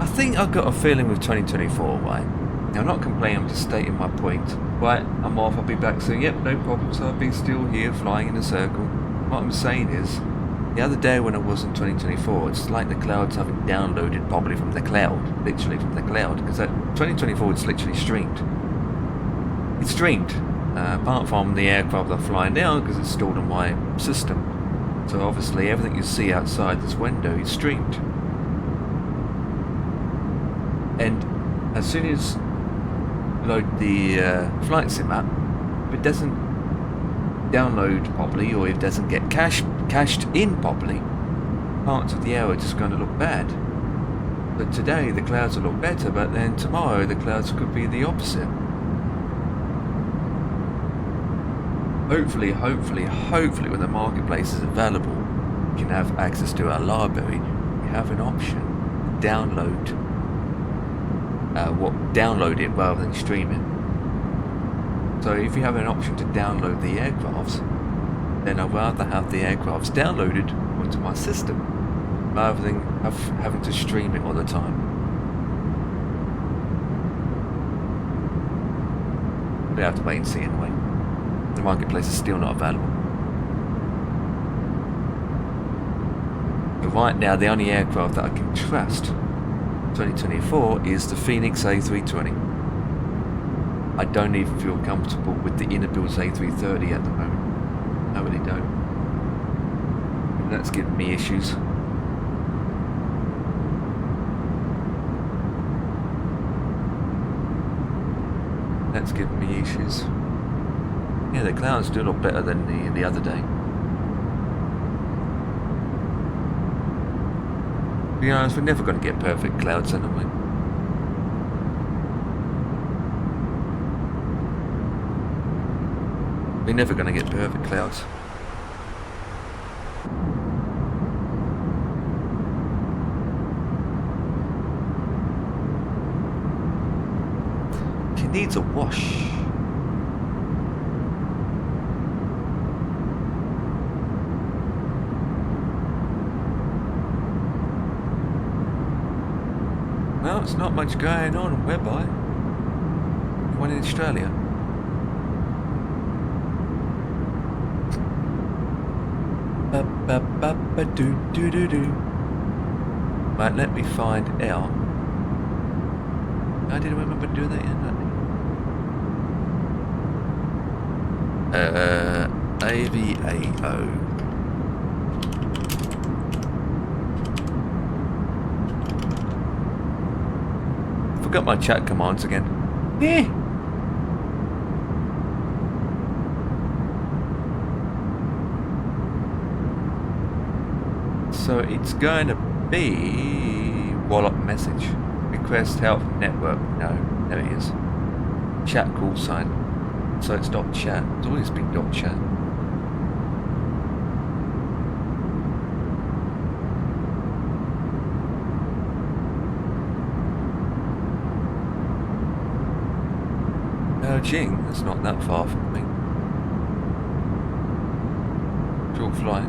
I think I've got a feeling with 2024, right? Now, I'm not complaining, I'm just stating my point. Right, I'm off, I'll be back soon. Yep, no problem, so I've been still here flying in a circle. What I'm saying is, the other day when I was in 2024, it's like the clouds haven't downloaded properly from the cloud. Literally from the cloud. Because at 2024, it's literally streamed. It's streamed. Apart from the aircraft that are flying down, because it's stored on my system. So obviously, everything you see outside this window is streamed. And as soon as load the flight sim app, if it doesn't download properly or if it doesn't get cached in properly, parts of the air are just going to look bad. But today the clouds will look better, but then tomorrow the clouds could be the opposite. Hopefully when the marketplace is available, we can have access to our library. We have an option to download it rather than stream it. So if you have an option to download the aircrafts, then I'd rather have the aircrafts downloaded onto my system rather than having to stream it all the time. We have to wait and see anyway. The marketplace is still not available. But right now the only aircraft that I can trust 2024 is the Phoenix A320. I don't even feel comfortable with the inner-built A330 at the moment. I really don't. And that's giving me issues. That's giving me issues. Yeah, the clouds do look better than the other day. To be honest, we're never going to get perfect clouds anyway. We're never going to get perfect clouds. She needs a wash. Well, it's not much going on whereby. One in Australia. Right, let me find out. I didn't remember doing that yet. AVAO. Forgot my chat commands again. Yeah. So it's going to be Wallop message. Request help from network. No, there it is. Chat call sign. So it's .chat. It's always been .chat. Jing, that's not that far from me. Short flight.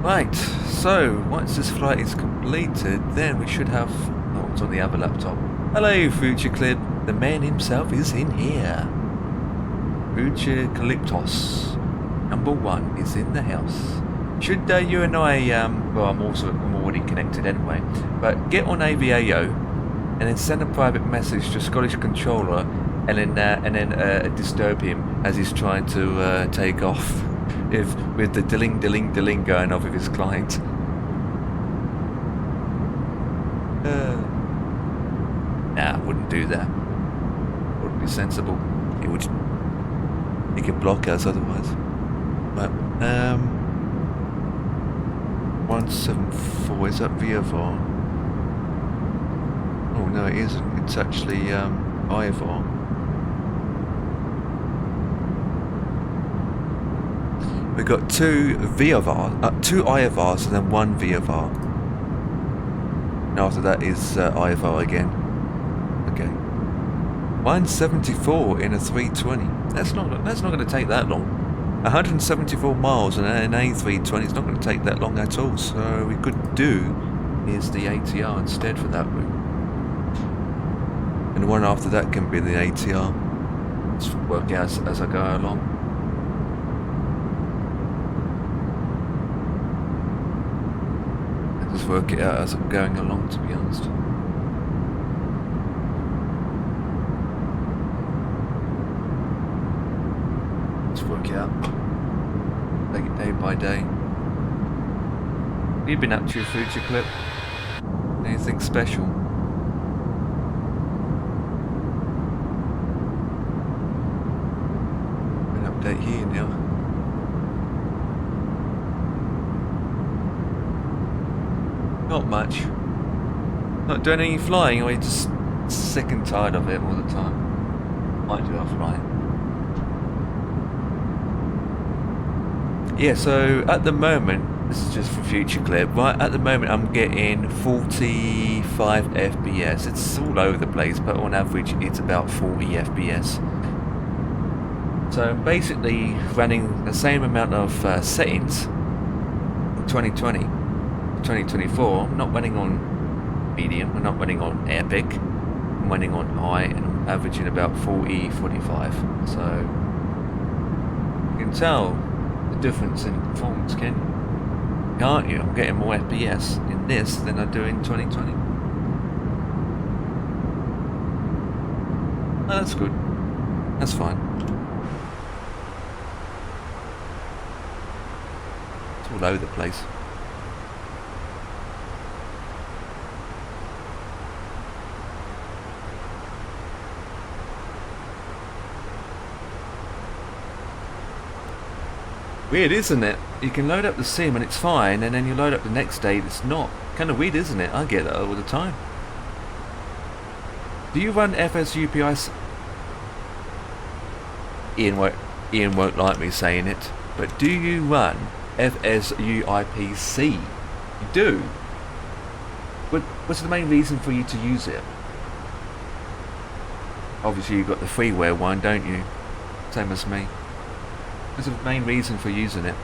Right, so once this flight is completed, then we should have... Oh, it's on the other laptop. Hello, Future Clip. The man himself is in here. Future Calyptos. Number 1 is in the house. Should you and I, well, I'm already connected anyway, but get on AVAO and then send a private message to Scottish controller and then disturb him as he's trying to take off with the dilling going off with his client. Nah, I wouldn't do that. Wouldn't be sensible. He could block us otherwise. But 174, is that VFR? Oh no, it isn't. It's actually IVAO. We've got two IVARs and then one VFR. And after that is IVAO again. Okay. 174 in a 320. That's not going to take that long. 174 miles and an A320 is not going to take that long at all, so we could do is the ATR instead for that route. And the one after that can be the ATR. Let's work out as I go along. I'll just work it out as I'm going along, to be honest. Work it out. Take it day by day. You've been up to your Future Clip? Anything special? An update here now. Not much. Not doing any flying, or you're just sick and tired of it all the time. Might do our flying. Yeah, so at the moment, this is just for Future Clip, right at the moment I'm getting 45 FPS. It's all over the place, but on average it's about 40 FPS. So I'm basically running the same amount of settings in 2020, 2024. I'm not running on medium, I'm not running on epic, I'm running on high, and I'm averaging about 40, 45. So you can tell the difference in performance, can't you? I'm getting more FPS in this than I do in 2020. Oh, that's good. That's fine. It's all over the place. Weird, isn't it? You can load up the sim and it's fine, and then you load up the next day it's not. Kind of weird, isn't it? I get that all the time. Do you run FSUPI? Ian won't like me saying it, but do you run FSUIPC? You do? What's the main reason for you to use it? Obviously you've got the freeware one, don't you? Same as me. What's the main reason for using it?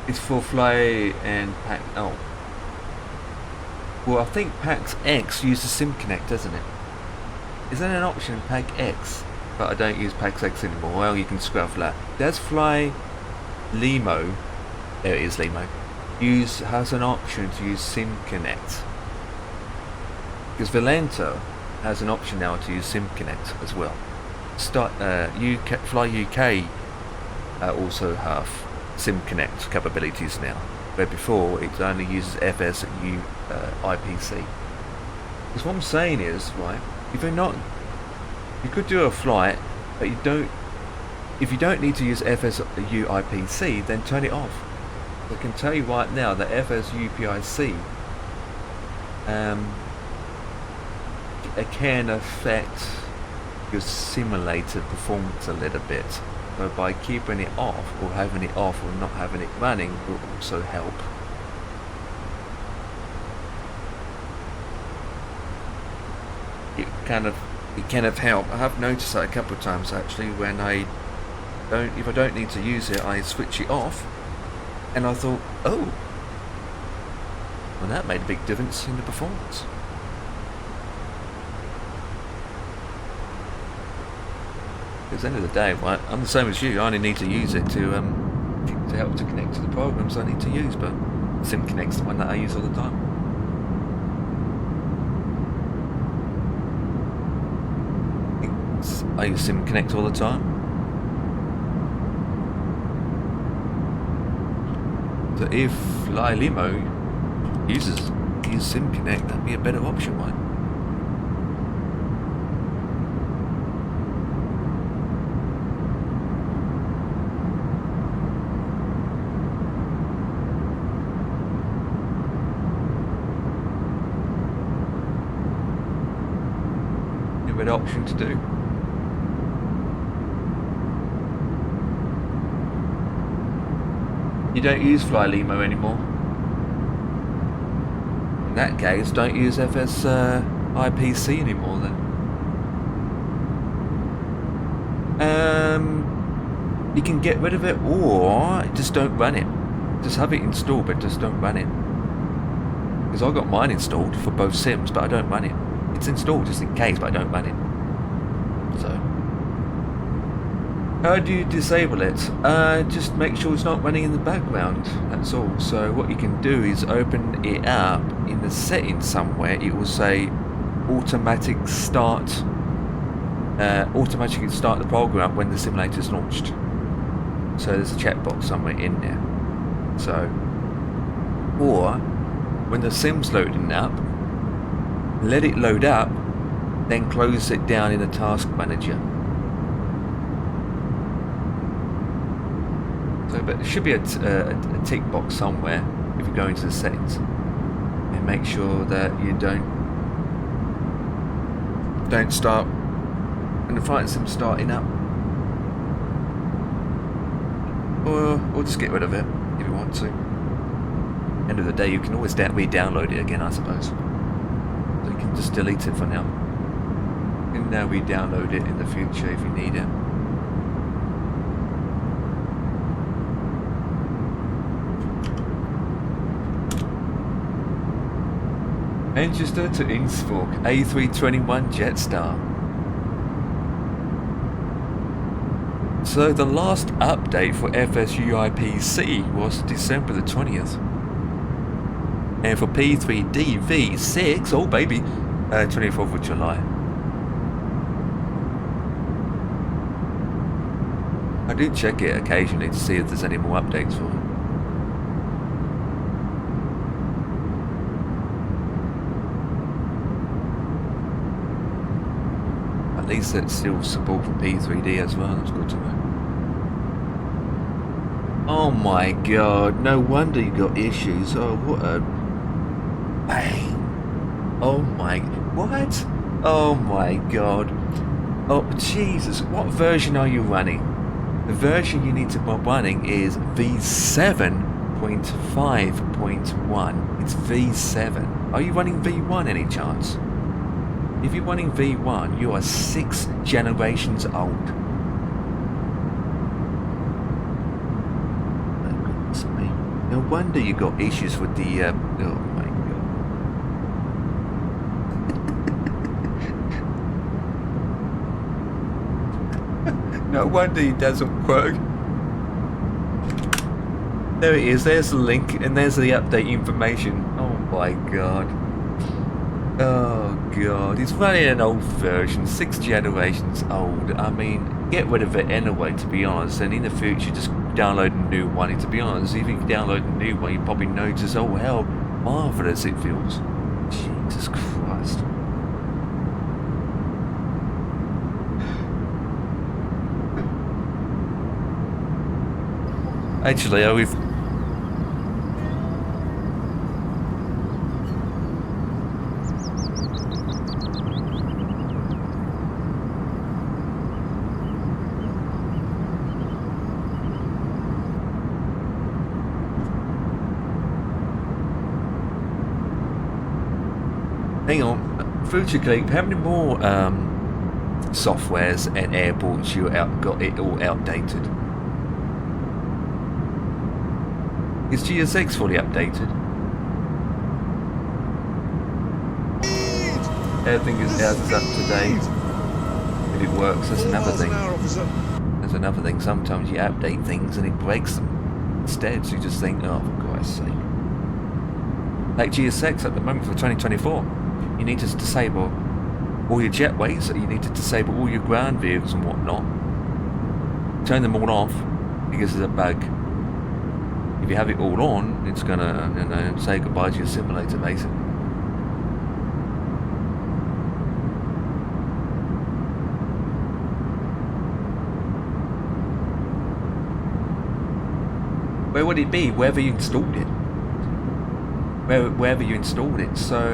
It's for fly and pack. Oh, well, I think PAX X uses Sim Connect, doesn't it? Is that an option in PAX X? But I don't use PAX X anymore. Well, you can scrap that. Does Fly Limo? There it is, Limo. Has an option to use Sim Connect. Because Valenta has an option now to use Sim Connect as well. Fly UK also have Sim Connect capabilities now, where before it only uses FSUIPC. Because what I'm saying is, right, if you're not, you could do a flight, but you don't, if you don't need to use FSU IPC, then turn it off. I can tell you right now that FSU PIC it can affect your simulator performance a little bit. So by keeping it off, or having it off, or not having it running will also help. It kind of help. I have noticed that a couple of times actually when if I don't need to use it, I switch it off, and I thought, oh, well that made a big difference in the performance. Because at the end of the day, right, I'm the same as you. I only need to use it to help to connect to the programs I need to use, but Sim Connect's the one that I use all the time. I use Sim Connect all the time. So if Fly Limo uses Sim Connect, that'd be a better option, right? A better option to do. You don't use Fly Limo anymore. In that case, don't use FS IPC anymore then. You can get rid of it, or just don't run it. Just have it installed, but just don't run it. Because I got mine installed for both Sims, but I don't run it. It's installed just in case, but I don't run it. So, how do you disable it? Just make sure it's not running in the background, that's all. So what you can do is open it up in the settings somewhere. It will say automatically start the program when the simulator is launched. So there's a checkbox somewhere in there. So, or when the sim's loading up, let it load up, then close it down in the task manager. So, but there should be a tick box somewhere if you go into the settings, and make sure that you don't start when the flight sim starting up, or just get rid of it if you want to. End of the day, you can always re-download it again, I suppose. So you can just delete it for now. You can now re-download it in the future if you need it. Manchester to Innsbruck, A321 Jetstar. So the last update for FSU IPC was December the 20th. And for P3D V6, oh baby, 24th of July. I do check it occasionally to see if there's any more updates for it. At least it's still support for P3D as well, that's good to know. Oh my god, no wonder you got issues. Oh, what a bang. Oh my, what? Oh my god. Oh Jesus, what version are you running? The version you need to be running is V7.5.1. It's V7. Are you running V1 any chance? If you're running V1, you are 6 generations old. My goodness me. No wonder you got issues with the, oh my god. No wonder it doesn't work. There it is, there's the link, and there's the update information. Oh my god. Oh god, it's running an old version, 6 generations old. I mean, get rid of it anyway, to be honest, and in the future just download a new one. And to be honest, if you download a new one, you probably notice, oh how marvellous it feels. Jesus Christ. Actually, we've... Hang on, Future Geek, how many more softwares and airports you got it all outdated? Is GSX fully updated? Everything is up to date. If it works, that's another thing. That's another thing. Sometimes you update things and it breaks them. Instead, so you just think, oh, for Christ's sake. Like GSX at the moment for 2024, you need to disable all your jetways, you need to disable all your ground vehicles and whatnot. Turn them all off because there's a bug. If you have it all on, it's gonna, you know, say goodbye to your simulator, basically. Where would it be? Wherever you installed it. Wherever you installed it. So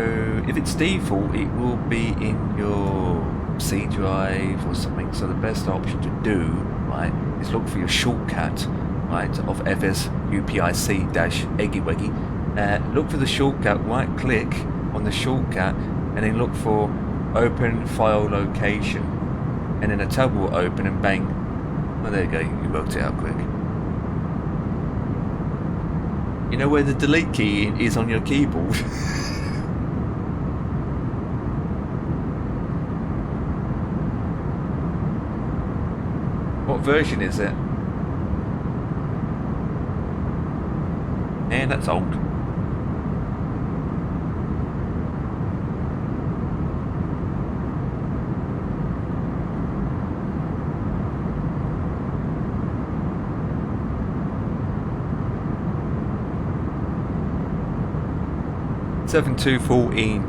if it's default, it will be in your C drive or something. So the best option to do, right, is look for your shortcut, right, of FS UPIC-EGGWEGGY. Look for the shortcut, right click on the shortcut, and then look for open file location, and then a tab will open and bang. Oh, there you go, you worked it out quick. You know where the delete key is on your keyboard? What version is it? Man, that's old. (7.2.14).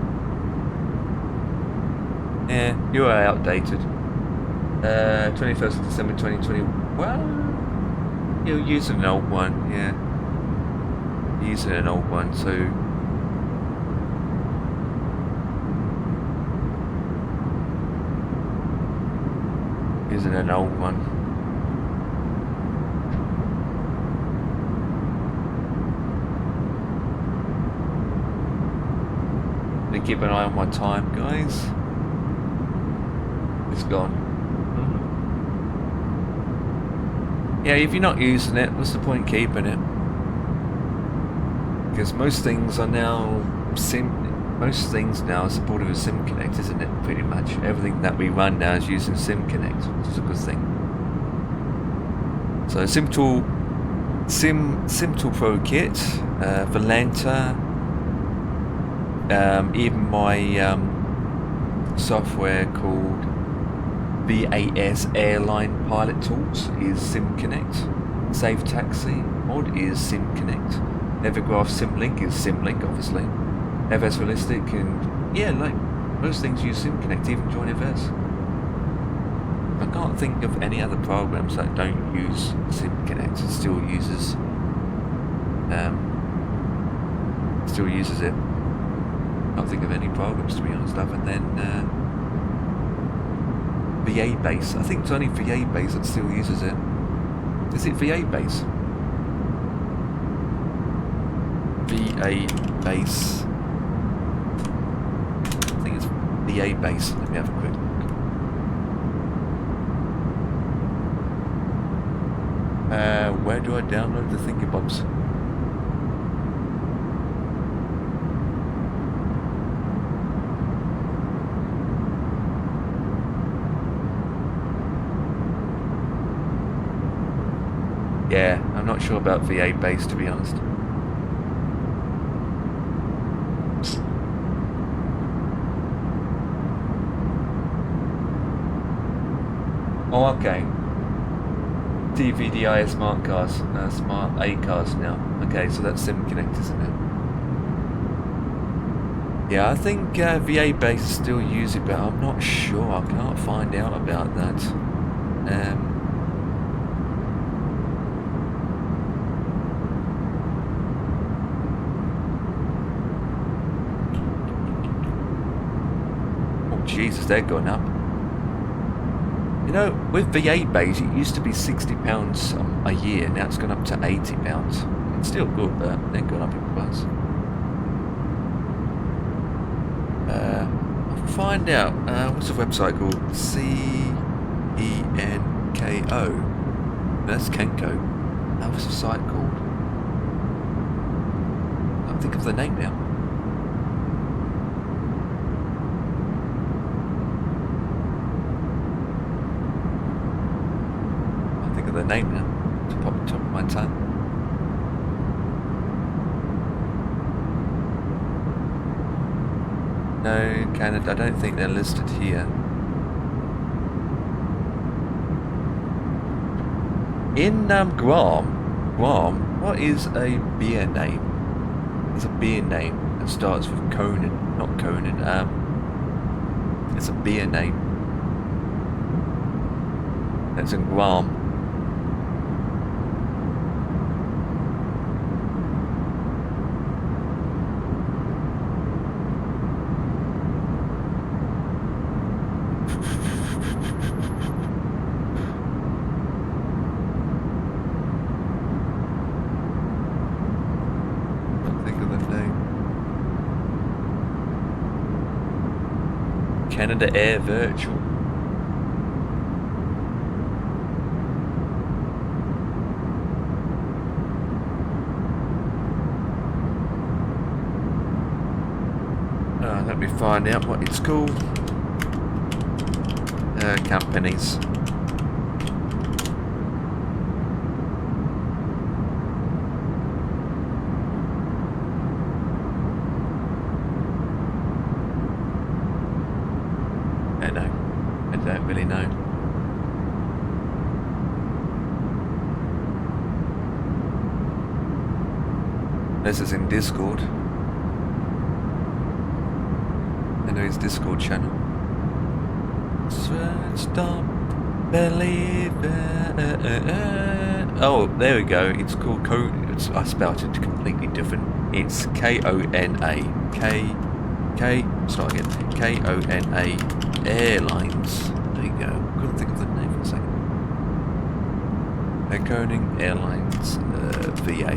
Yeah, you are outdated. 21st of December 2020. Well, you're using an old one, yeah. You're using an old one, so using an old one. Keep an eye on my time, guys. It's gone. Yeah, if you're not using it, what's the point keeping it? Because most things are now most things now are supported with SimConnect, isn't it? Pretty much everything that we run now is using SimConnect, which is a good thing. So SimTool Pro Kit, Valenta. Even my software called VAS Airline Pilot Tools is SimConnect. Safe Taxi mod is SimConnect. Evergraph SimLink is SimLink, obviously. FS Realistic, and yeah, like most things use SimConnect, even JoinFS. I can't think of any other programs that don't use SimConnect. It still uses it. Can't think of any programs, to be honest, other than VA Base. I think it's only VA Base that still uses it. Is it VA Base? VA Base. I think it's VA Base. Let me have a quick look. Where do I download the thingamabobs? Yeah, I'm not sure about VA Base, to be honest. Oh, okay. DVDI smart cars, smart A cars now. Okay, so that's SimConnect, isn't it? Yeah, I think VA Base still use it, but I'm not sure. I can't find out about that. Jesus, they're going up. You know, with V8 bays, it used to be £60 a year. Now it's gone up to £80. It's still good, but they're going up in price. I'll find out. What's the website called? CENKO. That's Kenko. What's the site called? I can't think of the name now. The name now to pop the top of my tongue. No, Canada, I don't think they're listed here. In Guam, what is a beer name? It's a beer name that starts with Conan, not Conan. It's a beer name. That's in Guam. Canada Air Virtual. Let me find out what it's called. Companies. I don't really know. This is in Discord. I know his Discord channel. Stop believing. Oh, there we go. It's called I spelled it completely different. It's Kona. Start again. Kona Airlines. There you go. Couldn't think of the name for a second. Oceanic Airlines VA.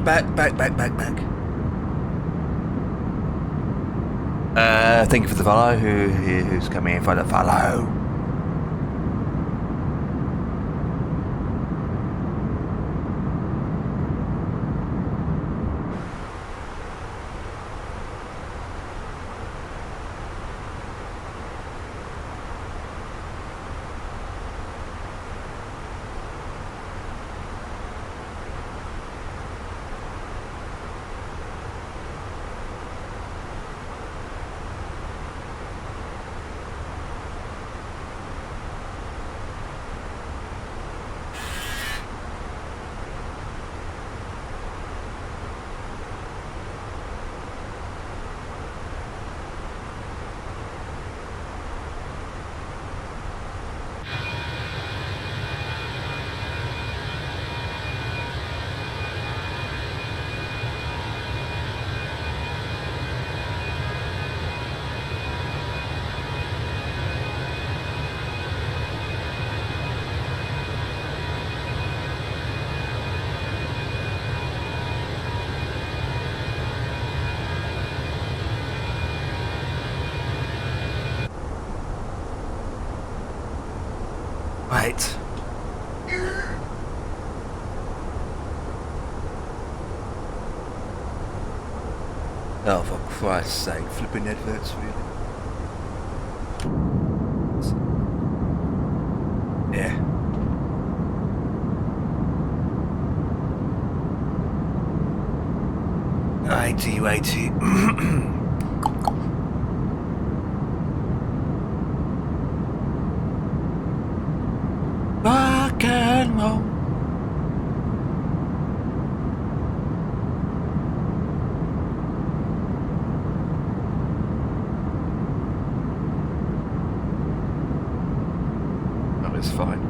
back. Thank you for the follow. Who's coming in for the follow? Right. Oh, for Christ's sake, flipping adverts, really? Yeah. Righty. Rock and roll. Oh, it's fine.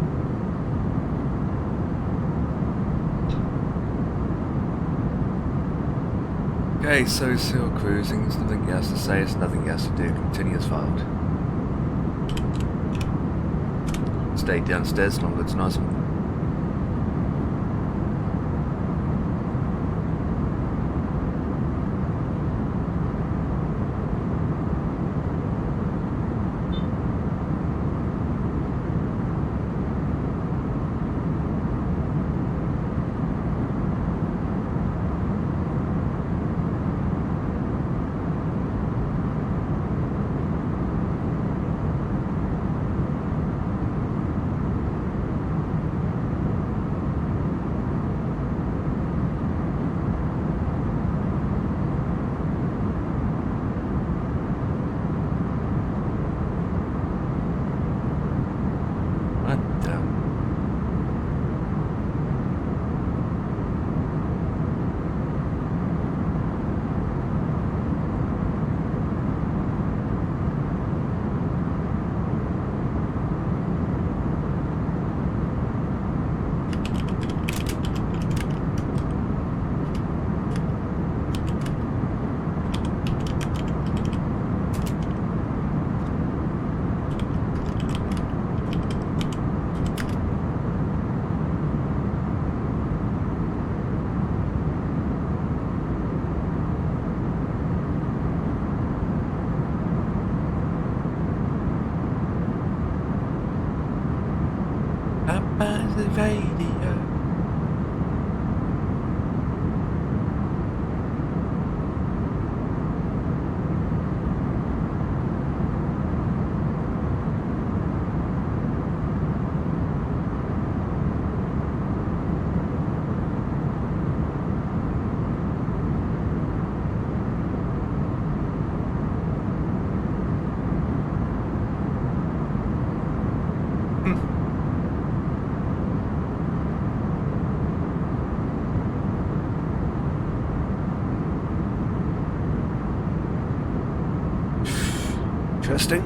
Okay, so still cruising. There's nothing else to say. There's nothing else to do. Continue as filed. Stay downstairs as long as it's nice and the radio. Interesting.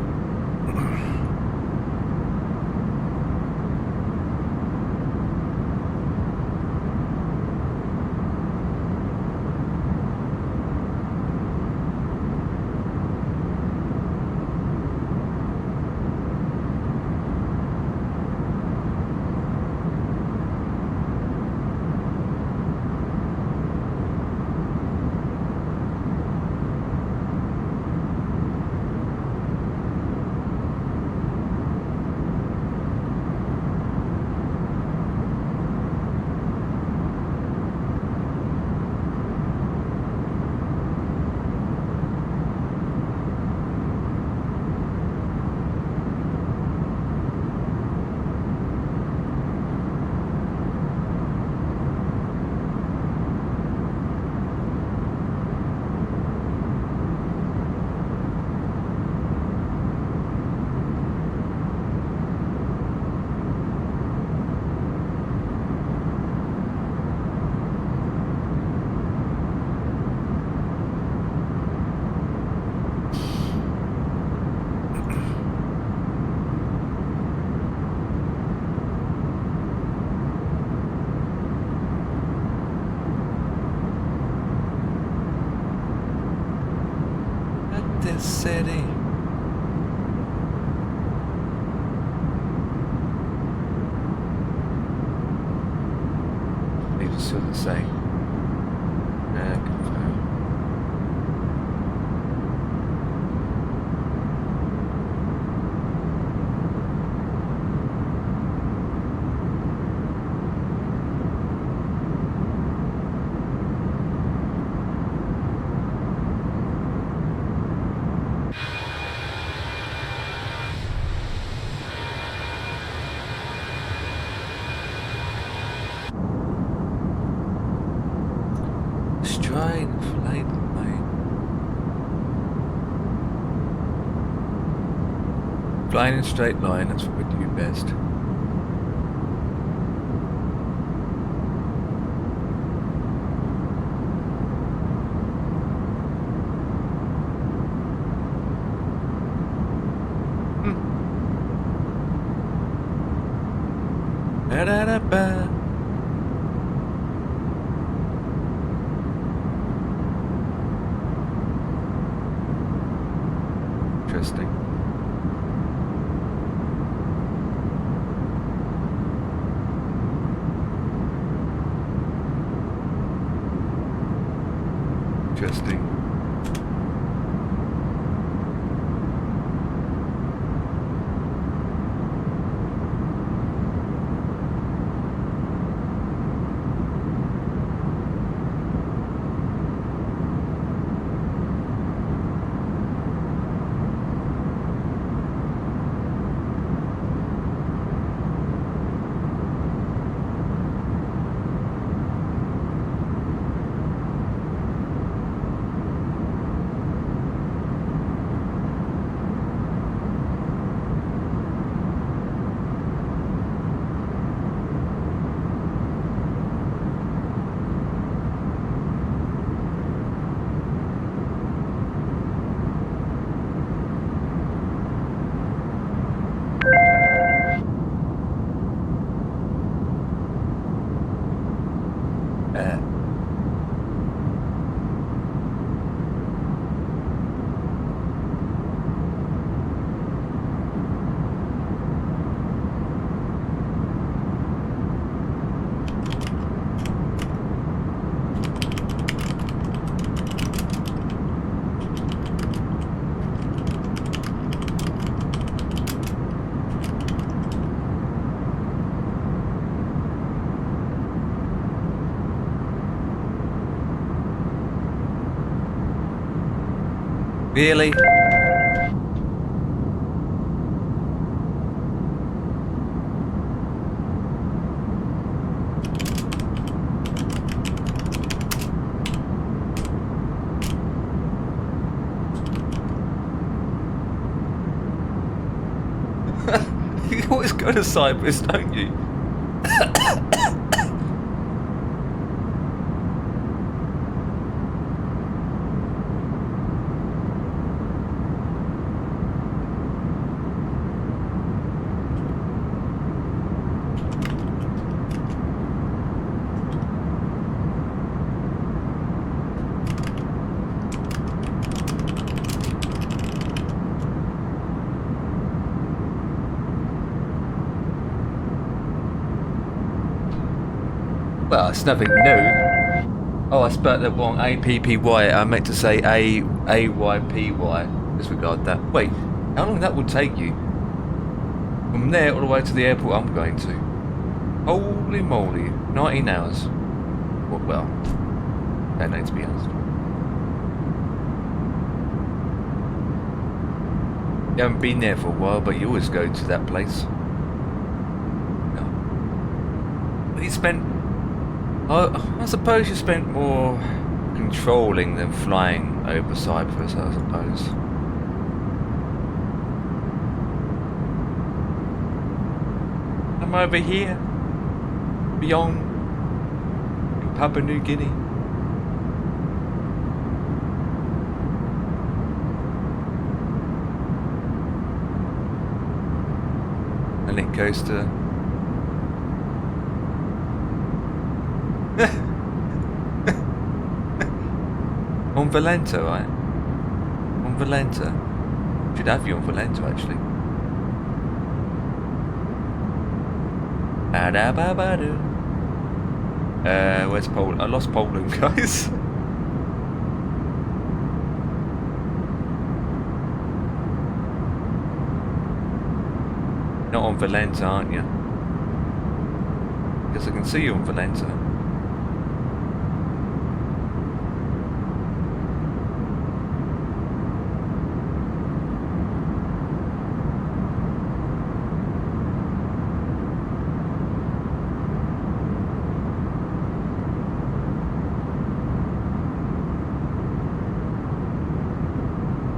this city. These are still the same. Confirm. Stride flight line. Flying in a straight line, that's what we do best. Da-da-da-ba. Interesting. Interesting. Really? You always go to Cyprus, don't you? Well, it's nothing new. Oh, I spelled that wrong. APPY. I meant to say AYPY. Disregard that. Wait, how long that will take you? From there all the way to the airport I'm going to. Holy moly. 19 hours. Well, that needs to be honest. You haven't been there for a while, but you always go to that place. No. You spent... I suppose you spent more controlling than flying over Cyprus, I suppose. I'm over here, beyond, in Papua New Guinea. And it goes to... on Valento, right? On Valenta. Should have you on Valenta actually. Where's Poland? I lost Poland, guys. Not on Valenta, aren't you? Because I can see you on Valenta.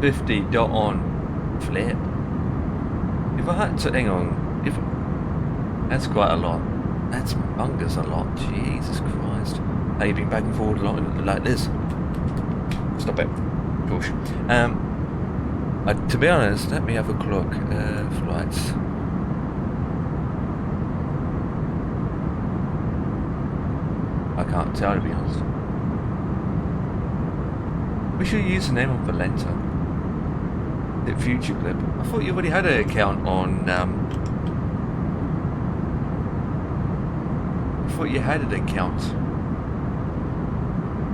$50 on flip. If I had to, hang on, if that's quite a lot. That's humongous a lot. Jesus Christ. Have you been back and forward a lot like this? Stop it. Gosh. To be honest, let me have a look. Flights. I can't tell, to be honest. We should use the name on Valenta. The future clip. I thought you already had an account on. I thought you had an account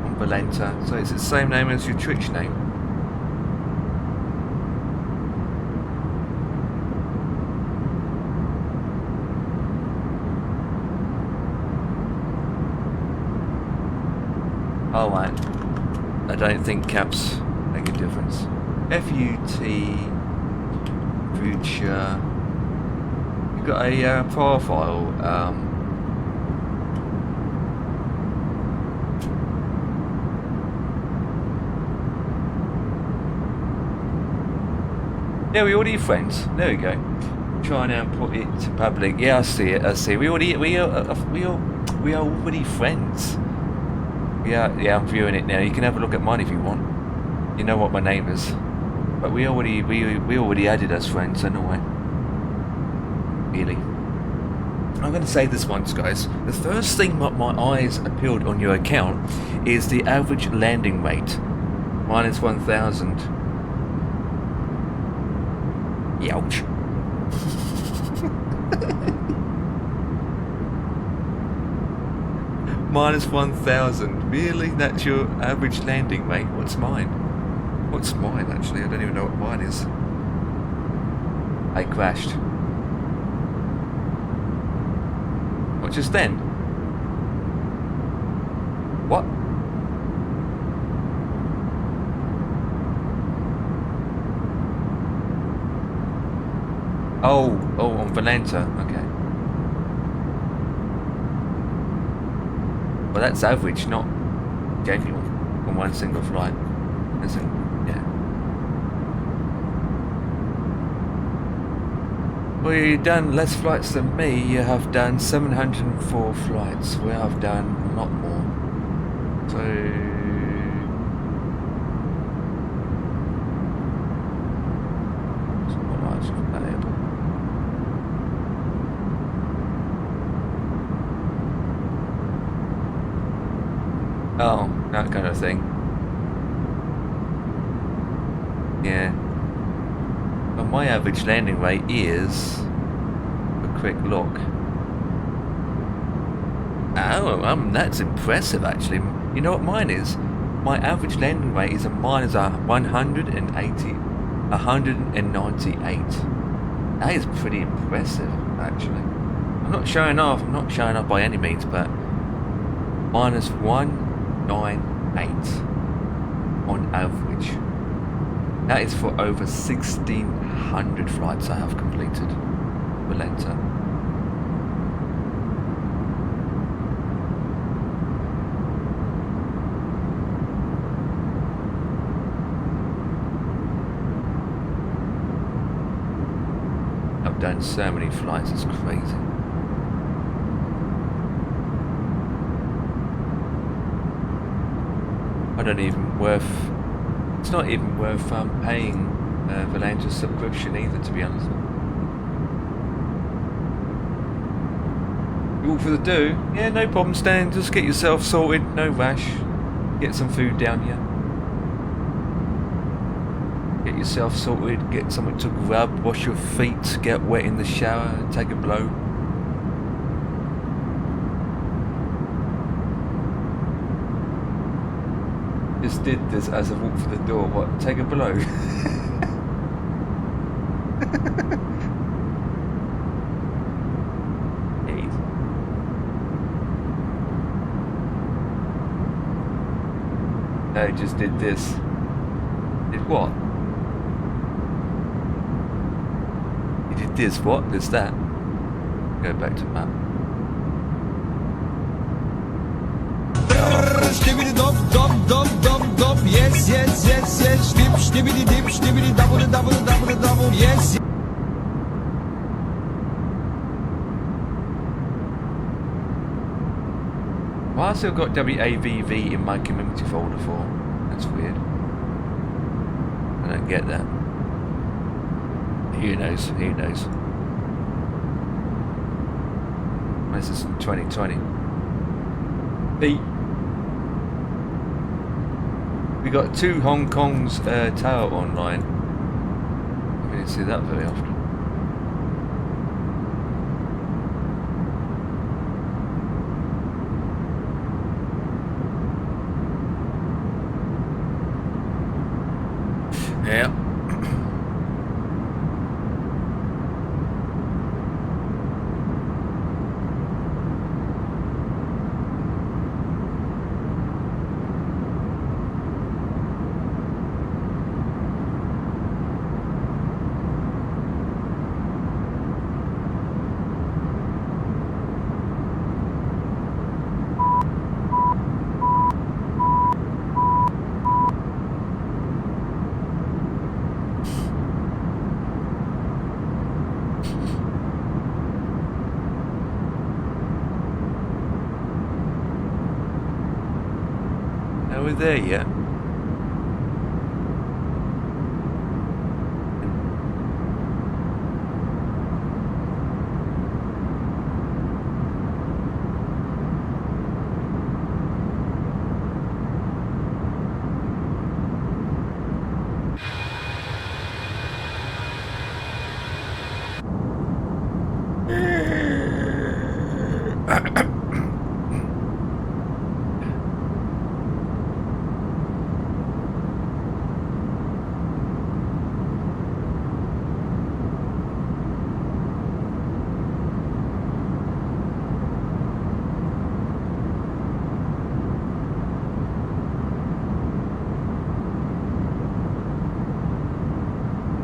on Valenta, so it's the same name as your Twitch name. Oh, right. I don't think caps make a difference. FUT future. You've got a profile. Yeah, we already friends. There we go. Try now and put it to public. Yeah, I see it. I see. We are already friends. Yeah, I'm viewing it now. You can have a look at mine if you want. You know what my name is. But we already added as friends anyway. Really. I'm going to say this once, guys. The first thing that my eyes appealed on your account is the average landing rate. Minus 1,000. Youch. Minus 1,000. Really? That's your average landing rate? What's mine? What's mine, actually? I don't even know what mine is. I crashed. What, just then? What? Oh, on Valenta. Okay. Well, that's average, not genuine on one single flight. Isn't? Yeah. Well, you've done less flights than me. You have done 704 flights, where I've done a lot more. So... it's not much of that. Oh, that kind of thing. Yeah. But my average landing rate is a quick look. Oh, that's impressive actually. You know what mine is? My average landing rate is a minus 198. That is pretty impressive actually. I'm not showing off by any means, but minus 198 on average. That is for over 1,600 flights I have completed. Valenta. I've done so many flights, it's crazy. It's not even worth paying Valenta's subscription either, to be honest. You all for the do? Yeah, no problem, Stan. Just get yourself sorted, no rush. Get some food down here. get yourself sorted, get something to rub, wash your feet, get wet in the shower, take a blow. Just did this as I walked through the door. What? Take a blow? Jeez. I just did this. Did what? You did this, what? There's that. Go back to map. Stibbidi dop dop dop dop dop, yes yes yes yes, stibbidi dip stibbidi double double double double, yes. Why have I still got WAVV in my community folder for? That's weird. I don't get that. Who knows? Who knows? This is 2020. Pete. We got 2 Hong Kong's tower online. We didn't see that very often. Yeah. Are we there yet?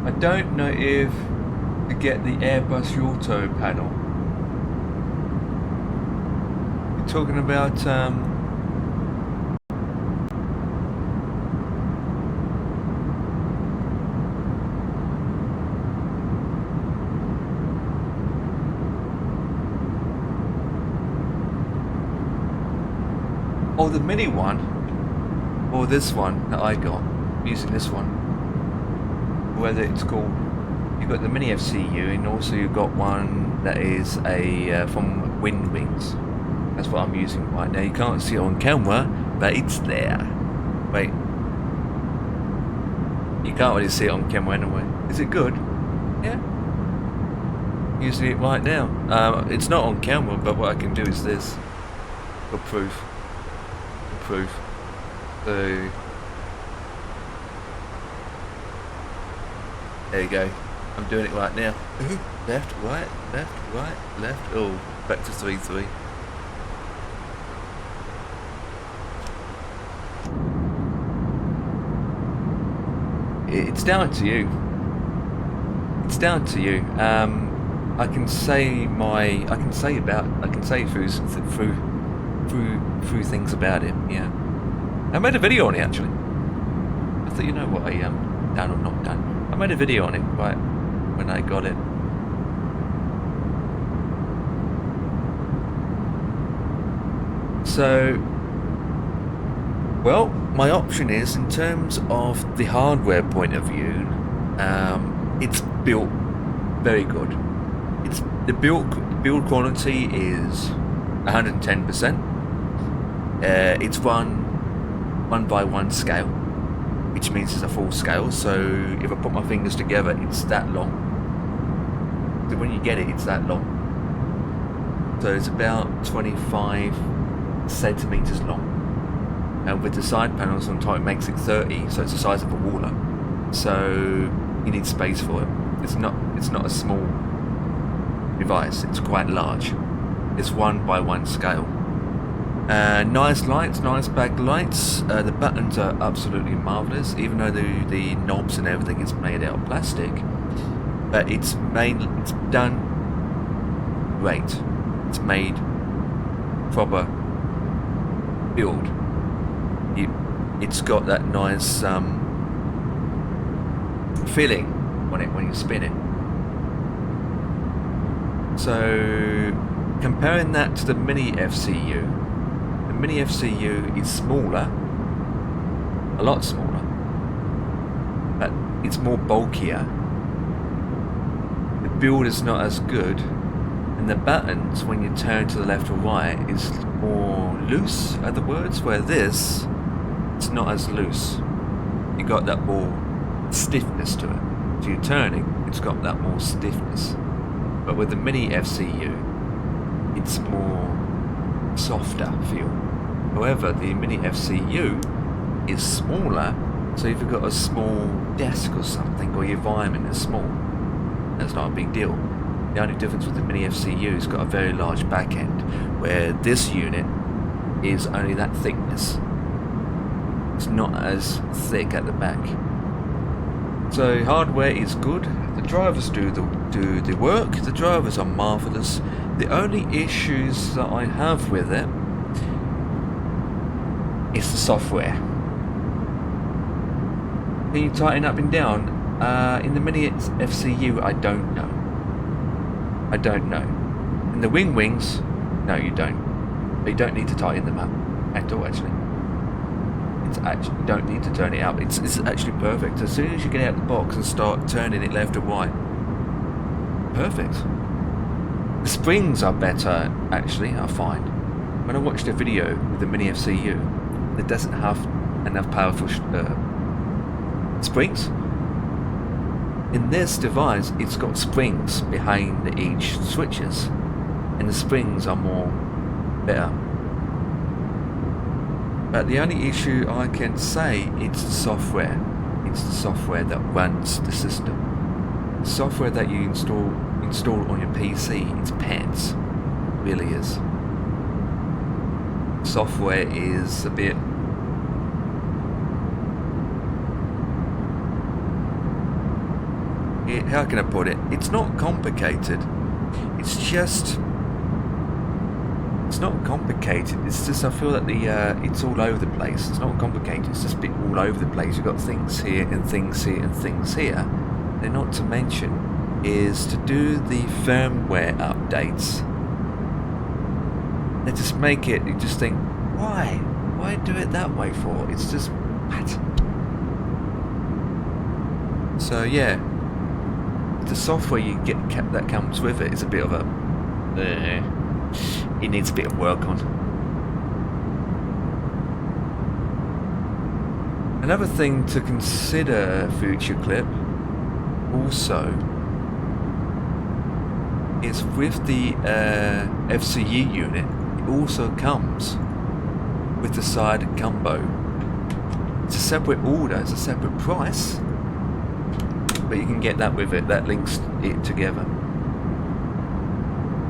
I don't know if to get the Airbus Auto panel. You're talking about oh, the mini one, or this one that I got, using this one. Whether it's called, you've got the mini FCU and also you've got one that is a from Wind Wings. That's what I'm using right now. You can't see it on camera, but it's there. Wait, you can't really see it on camera anyway. Is it good? Yeah, using it right now. It's not on camera, but what I can do is this for proof. So there you go. I'm doing it right now. Left, right, left. Oh, back to 3-3. It's down to you. It's down to you. I can say through things about it. Yeah. I made a video on it actually. I thought, you know what, I done or not done. I made a video on it right when I got it. So, well, my option is, in terms of the hardware point of view, it's built very good. It's the build quality is 110%. It's one by one scale. which means it's a full scale. So if I put my fingers together, it's that long. So when you get it, it's that long. So it's about 25 centimeters long. And with the side panels on top, it makes it 30, so it's the size of a waller. So you need space for it. It's not a small device. It's quite large. It's 1:1 scale. Nice lights, nice backlights. The buttons are absolutely marvelous, even though the knobs and everything is made out of plastic. But it's done great. It's made proper build. It's got that nice feeling when you spin it. So comparing that to the Mini FCU, the Mini FCU is smaller, a lot smaller, but it's more bulkier. The build is not as good, and the buttons when you turn to the left or right is more loose, are the words, where this, it's not as loose. You got that more stiffness to it. So you're turning, it's got that more stiffness. But with the Mini FCU, it's more softer feel. However, the Mini FCU is smaller, so if you've got a small desk or something, or your environment is small, that's not a big deal. The only difference with the Mini FCU is got a very large back end, where this unit is only that thickness. It's not as thick at the back. So hardware is good. The drivers do the work. The drivers are marvelous. The only issues that I have with it is the software. Can you tighten up and down? In the Mini FCU, I don't know. I don't know. In the wings, no, you don't. You don't need to tighten them up at all, actually. It's actually, you don't need to turn it up. It's actually perfect. As soon as you get out of the box and start turning it left or right, perfect. The springs are better, actually, I find. When I watched a video with the Mini FCU, it doesn't have enough powerful springs. In this device, it's got springs behind each switches, and the springs are more better. But the only issue I can say, it's the software. It's the software that runs the system. The software that you install on your PC, it's pants. It really is. Software is a bit... how can I put it? It's not complicated. It's just... it's not complicated. It's just I feel that it's all over the place. It's not complicated. It's just a bit all over the place. You've got things here and things here and things here. And not to mention is to do the firmware updates. They just make it. You just think, why? Why do it that way for? It's just what? So yeah, the software you get that comes with it is a bit of a. It needs a bit of work on. Another thing to consider, future clip, also, is with the FCE unit, it also comes with the side combo. It's a separate order, it's a separate price, but you can get that with it, that links it together.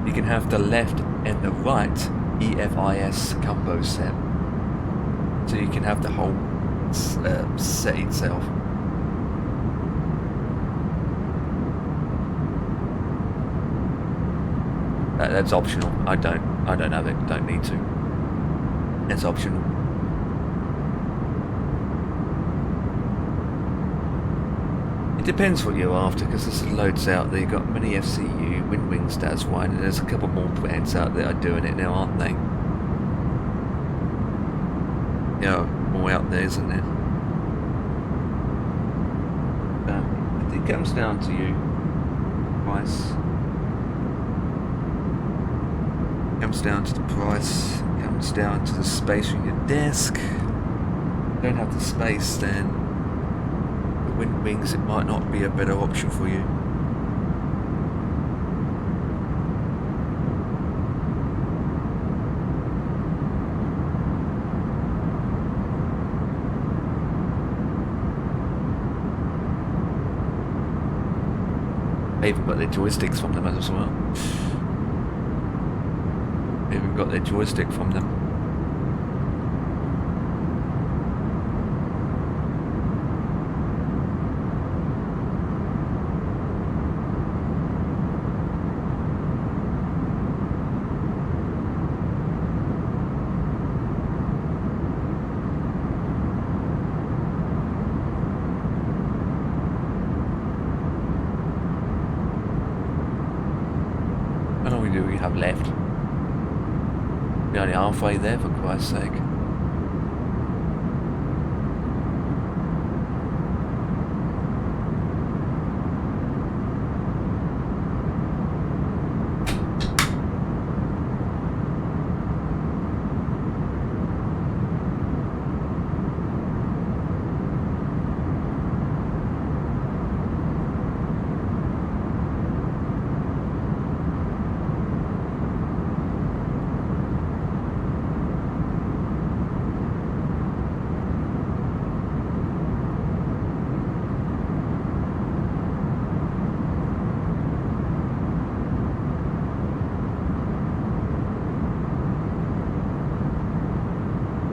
You can have the left and the right EFIS combo set, so you can have the whole set itself. That's optional. I don't have it. Don't need to. It's optional. It depends what you're after, because there's loads out there. You've got Mini FCU, Wings does one, and there's a couple more brands out there are doing it now, aren't they? Yeah, more out there, isn't there? It comes down to you. Price. Comes down to the price. Comes down to the space on your desk. Don't have the space, then wind wings, it might not be a better option for you. They even got their joysticks from them as well. They even got their joystick from them. We have left. We're only halfway there, for Christ's sake.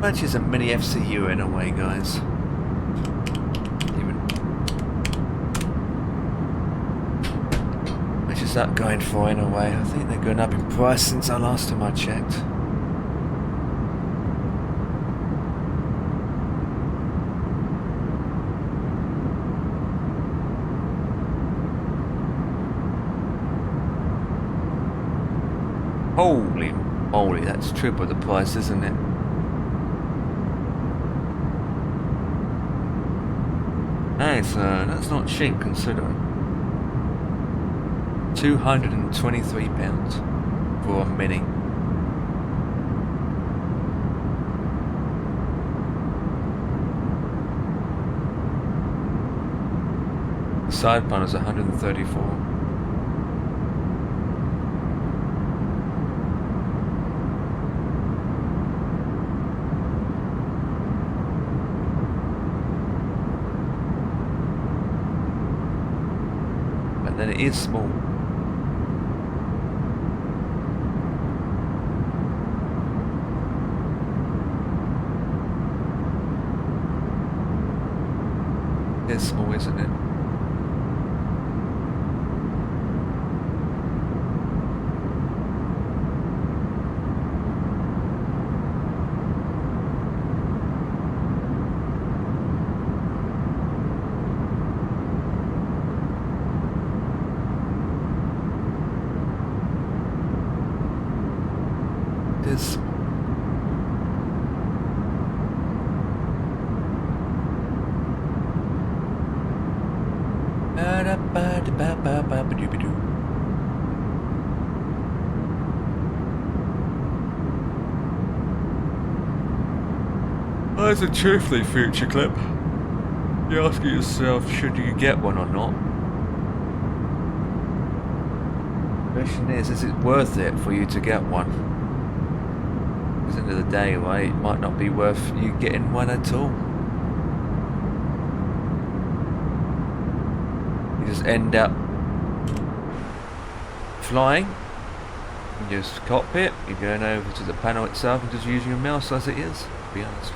Much is a mini FCU in a way, guys. Which is that going for in a way? I think they're going up in price since the last time I checked. Holy moly, that's triple the price, isn't it? Hey, so that's not cheap considering. £223 for a mini. The side panel is 134. Then it is small. It's small, isn't it? Is as a truthfully future clip, you're asking yourself, should you get one or not? The question is it worth it for you to get one? At the end of the day, right, it might not be worth you getting one at all. You just end up flying in your cockpit, you're going over to the panel itself and just using your mouse as it is, to be honest.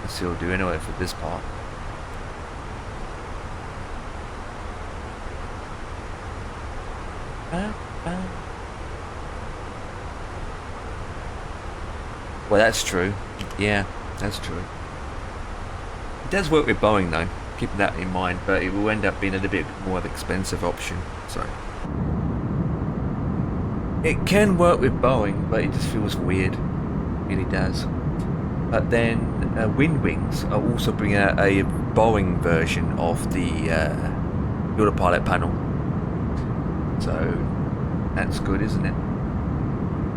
That's what I'll do anyway for this part. Well, that's true. Yeah, that's true. It does work with Boeing though, keep that in mind, but it will end up being a little bit more of an expensive option. So it can work with Boeing, but it just feels weird. It really does. But then Wind Wings are also bringing out a Boeing version of the autopilot panel. So that's good, isn't it?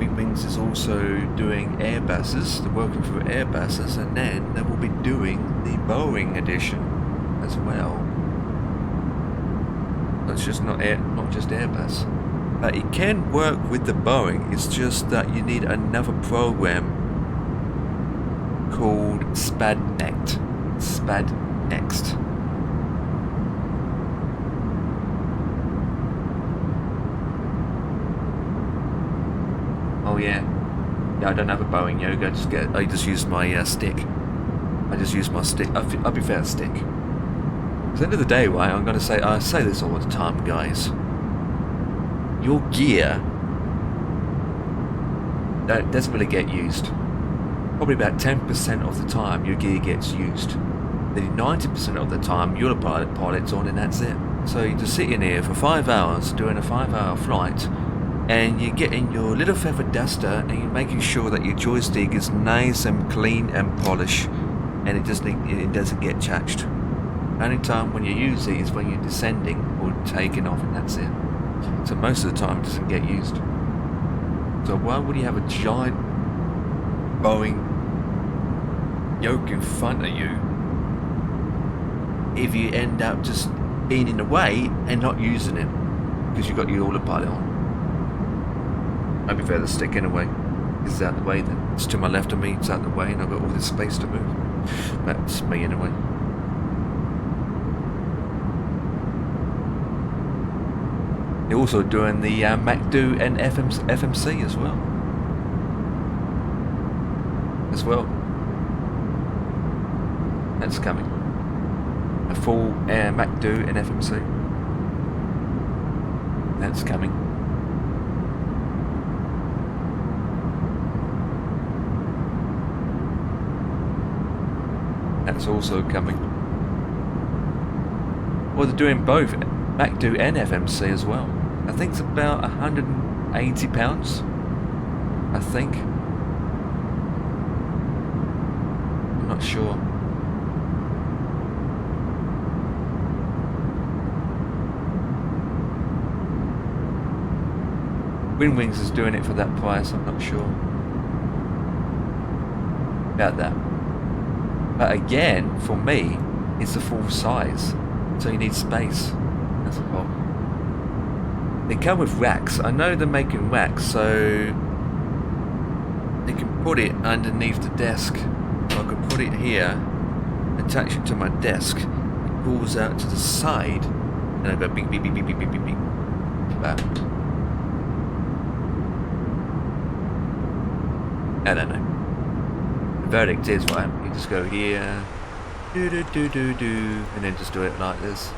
Wings is also doing Airbuses. They're working through Airbuses, and then they will be doing the Boeing edition as well. So it's just not just Airbus, but it can work with the Boeing. It's just that you need another program called SPADNext. SPADNext. Oh yeah, I don't have a Boeing Yoga. I just use my stick. I just use my stick. I prefer a stick. At the end of the day, right, I'm gonna say, I say this all the time, guys. Your gear doesn't really get used. Probably about 10% of the time your gear gets used. Then 90% of the time you're a pilot's on, and that's it. So you're just sitting here for 5 hours doing a 5-hour flight, and you're getting your little feather duster and you're making sure that your joystick is nice and clean and polished, and it doesn't get charged. The only time when you use it is when you're descending or taking off, and that's it. So most of the time it doesn't get used. So why would you have a giant Boeing yoke in front of you if you end up just being in the way and not using it because you've got your autopilot on? I prefer the stick anyway. It's out the way then. It's to my left of me, it's out the way, and I've got all this space to move. That's me anyway. They're also doing the MACD and FMC as well. That's coming. A full MACD and FMC. That's coming. That's also coming. Well, they're doing both MACD and FMC as well. I think it's about £180. I think. I'm not sure. Wings is doing it for that price. I'm not sure about that. But again, for me, it's the full size, so you need space. That's the problem. They come with racks. I know they're making racks, so they can put it underneath the desk. So I could put it here, attach it to my desk. It pulls out to the side, and I go beep beep beep beep beep beep beep beep. But I don't know. The verdict is, right, you just go here, do, and then just do it like this.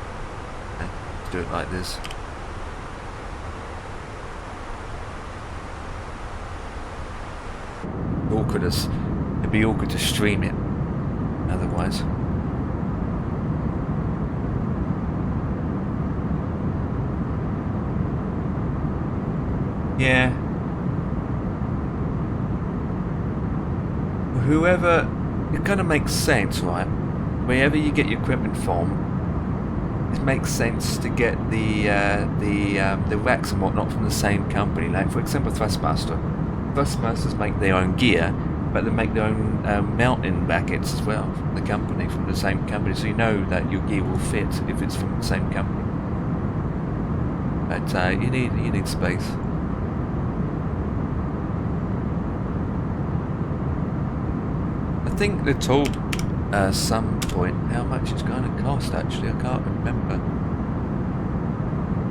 Okay, just do it like this. It'd be awkward to stream it otherwise. Yeah. Whoever, it kind of makes sense, right? Wherever you get your equipment from, it makes sense to get the racks and whatnot from the same company. Like for example, Thrustmasters make their own gear, but they make their own mounting brackets as well from the company, from the same company, so you know that your gear will fit if it's from the same company. But you need space. I think they told some point how much it's going to cost. Actually, I can't remember.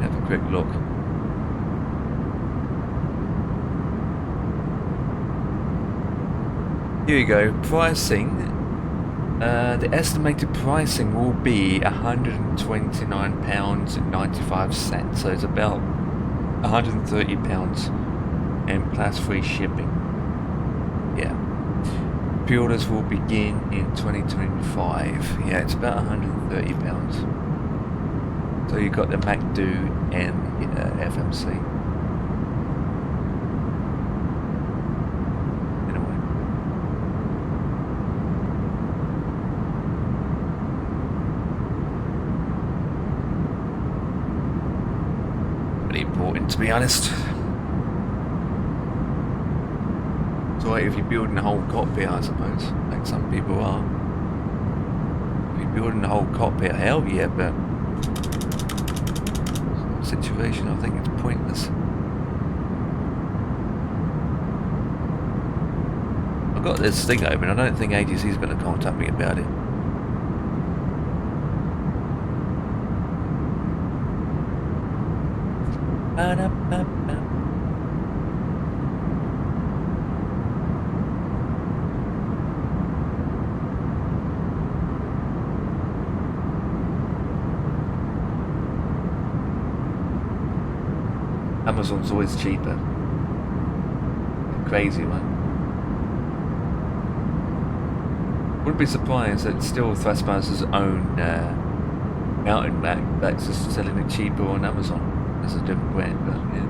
Have a quick look. Here you go. Pricing. The estimated pricing will be £129.95. So it's about £130 and plus free shipping. Yeah. Pre-orders will begin in 2025. Yeah, it's about £130. So you've got the MACD and FMC. Anyway. Pretty important, to be honest. So if you're building the whole cockpit, I suppose, like some people are. If you're building the whole cockpit, hell yeah, but situation, I think it's pointless. I've got this thing open. I don't think ATC is going to contact me about it. Ba-da-ba-ba. Amazon's always cheaper. Crazy one. Wouldn't be surprised that still Thrustmaster's own mountain Mac that's just selling it cheaper on Amazon. That's a different brand, but yeah.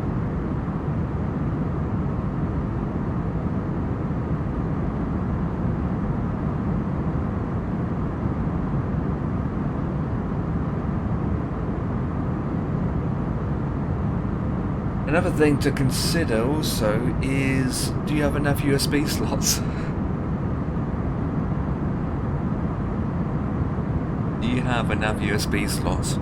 Another thing to consider also is, do you have enough USB slots? Do you have enough USB slots?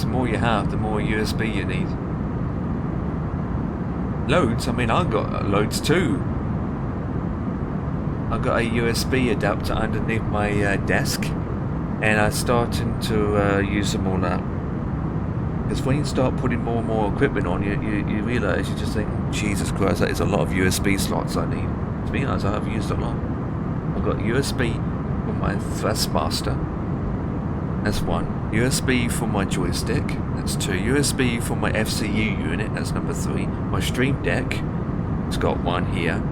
The more you have, the more USB you need. Loads? I mean, I've got loads too. I've got a USB adapter underneath my desk, and I'm starting to use them all up. Because when you start putting more and more equipment on, you realise, you just think, Jesus Christ, that is a lot of USB slots I need. To be honest, I have used a lot. I've got USB for my Thrustmaster, that's one. USB for my joystick, that's two. USB for my FCU unit, that's number three. My Stream Deck, it's got one here.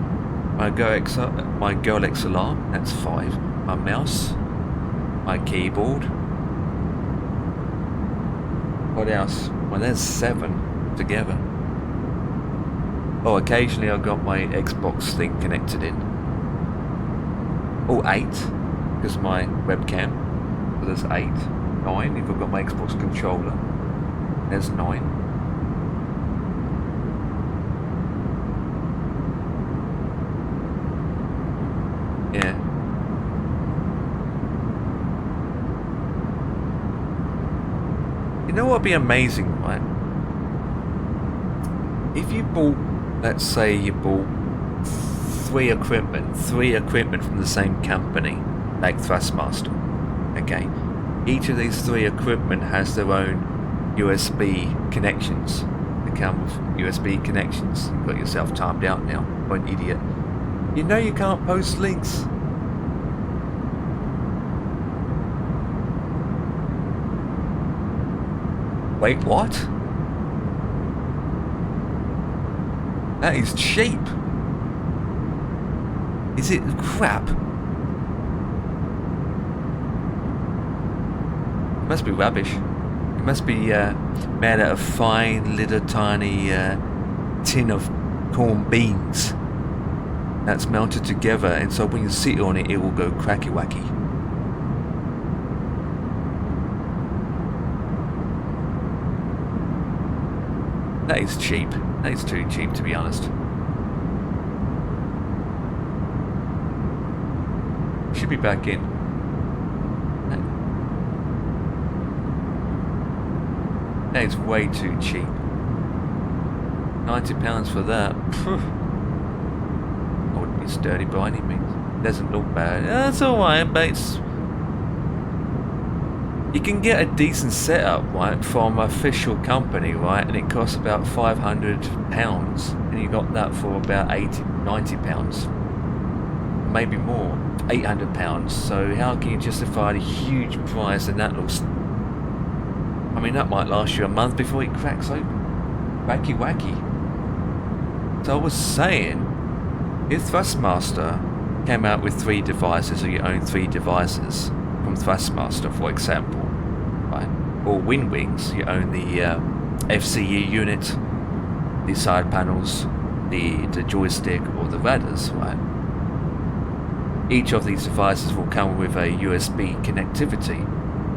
My Girl XLR, that's 5. My mouse, my keyboard. What else? Well, there's 7 together. Oh, occasionally I've got my Xbox thing connected in. Oh, 8, because my webcam. So there's 8. 9 if I've got my Xbox controller. There's 9. Yeah. You know what would be amazing, right? If you bought, let's say you bought 3 equipment from the same company, like Thrustmaster. Okay. Each of these 3 equipment has their own USB connections. They come with USB connections. You've got yourself timed out now. What an idiot. You know you can't post links. Wait, what? That is cheap. Is it crap? It must be rubbish. It must be made out of fine little tiny tin of corned beans. That's melted together, and so when you sit on it, it will go cracky wacky. That is cheap. That is too cheap, to be honest. Should be back in. That is way too cheap. £90 for that. I wouldn't be sturdy by any means. Doesn't look bad. That's alright, but it's... You can get a decent setup, right, from an official company, right, and it costs about £500, and you got that for about £90, maybe more, £800. So how can you justify the huge price? And that looks, I mean, that might last you a month before it cracks open. Wacky wacky. So I was saying, if Thrustmaster came out with 3 devices, or you own 3 devices from Thrustmaster, for example, right? Or Wings, you own the FCU unit, the side panels, the joystick, or the rudders, right? Each of these devices will come with a USB connectivity.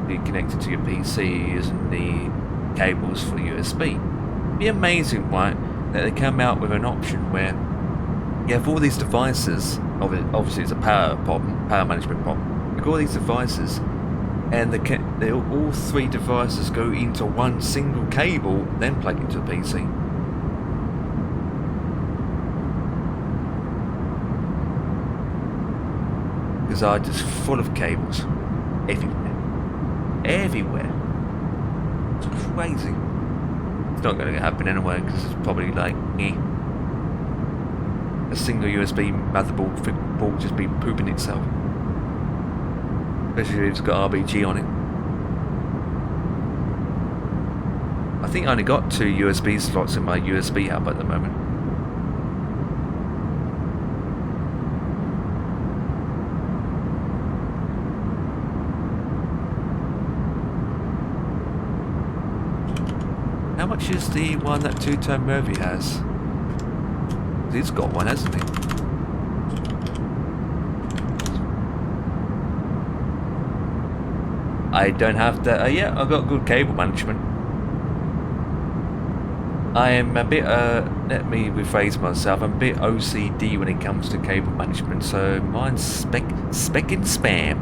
be connected to your PC isn't the cables for USB. It'd be amazing, right, that they come out with an option where you have all these devices. Obviously, it's a power problem, power management problem. You've got all these devices, and all three devices go into one single cable, then plug into a PC. Because are just full of cables everywhere. Everywhere. It's crazy. It's not going to happen anyway because it's probably like a single USB motherboard will just be pooping itself. Especially if it's got RBG on it. I think I only got 2 USB slots in my USB hub at the moment. How much is the one that two-tone Murphy has? He's got one, hasn't he? I don't have to. Yeah, I've got good cable management. I am a bit. Let me rephrase myself. I'm a bit OCD when it comes to cable management. So mine's spec and spam.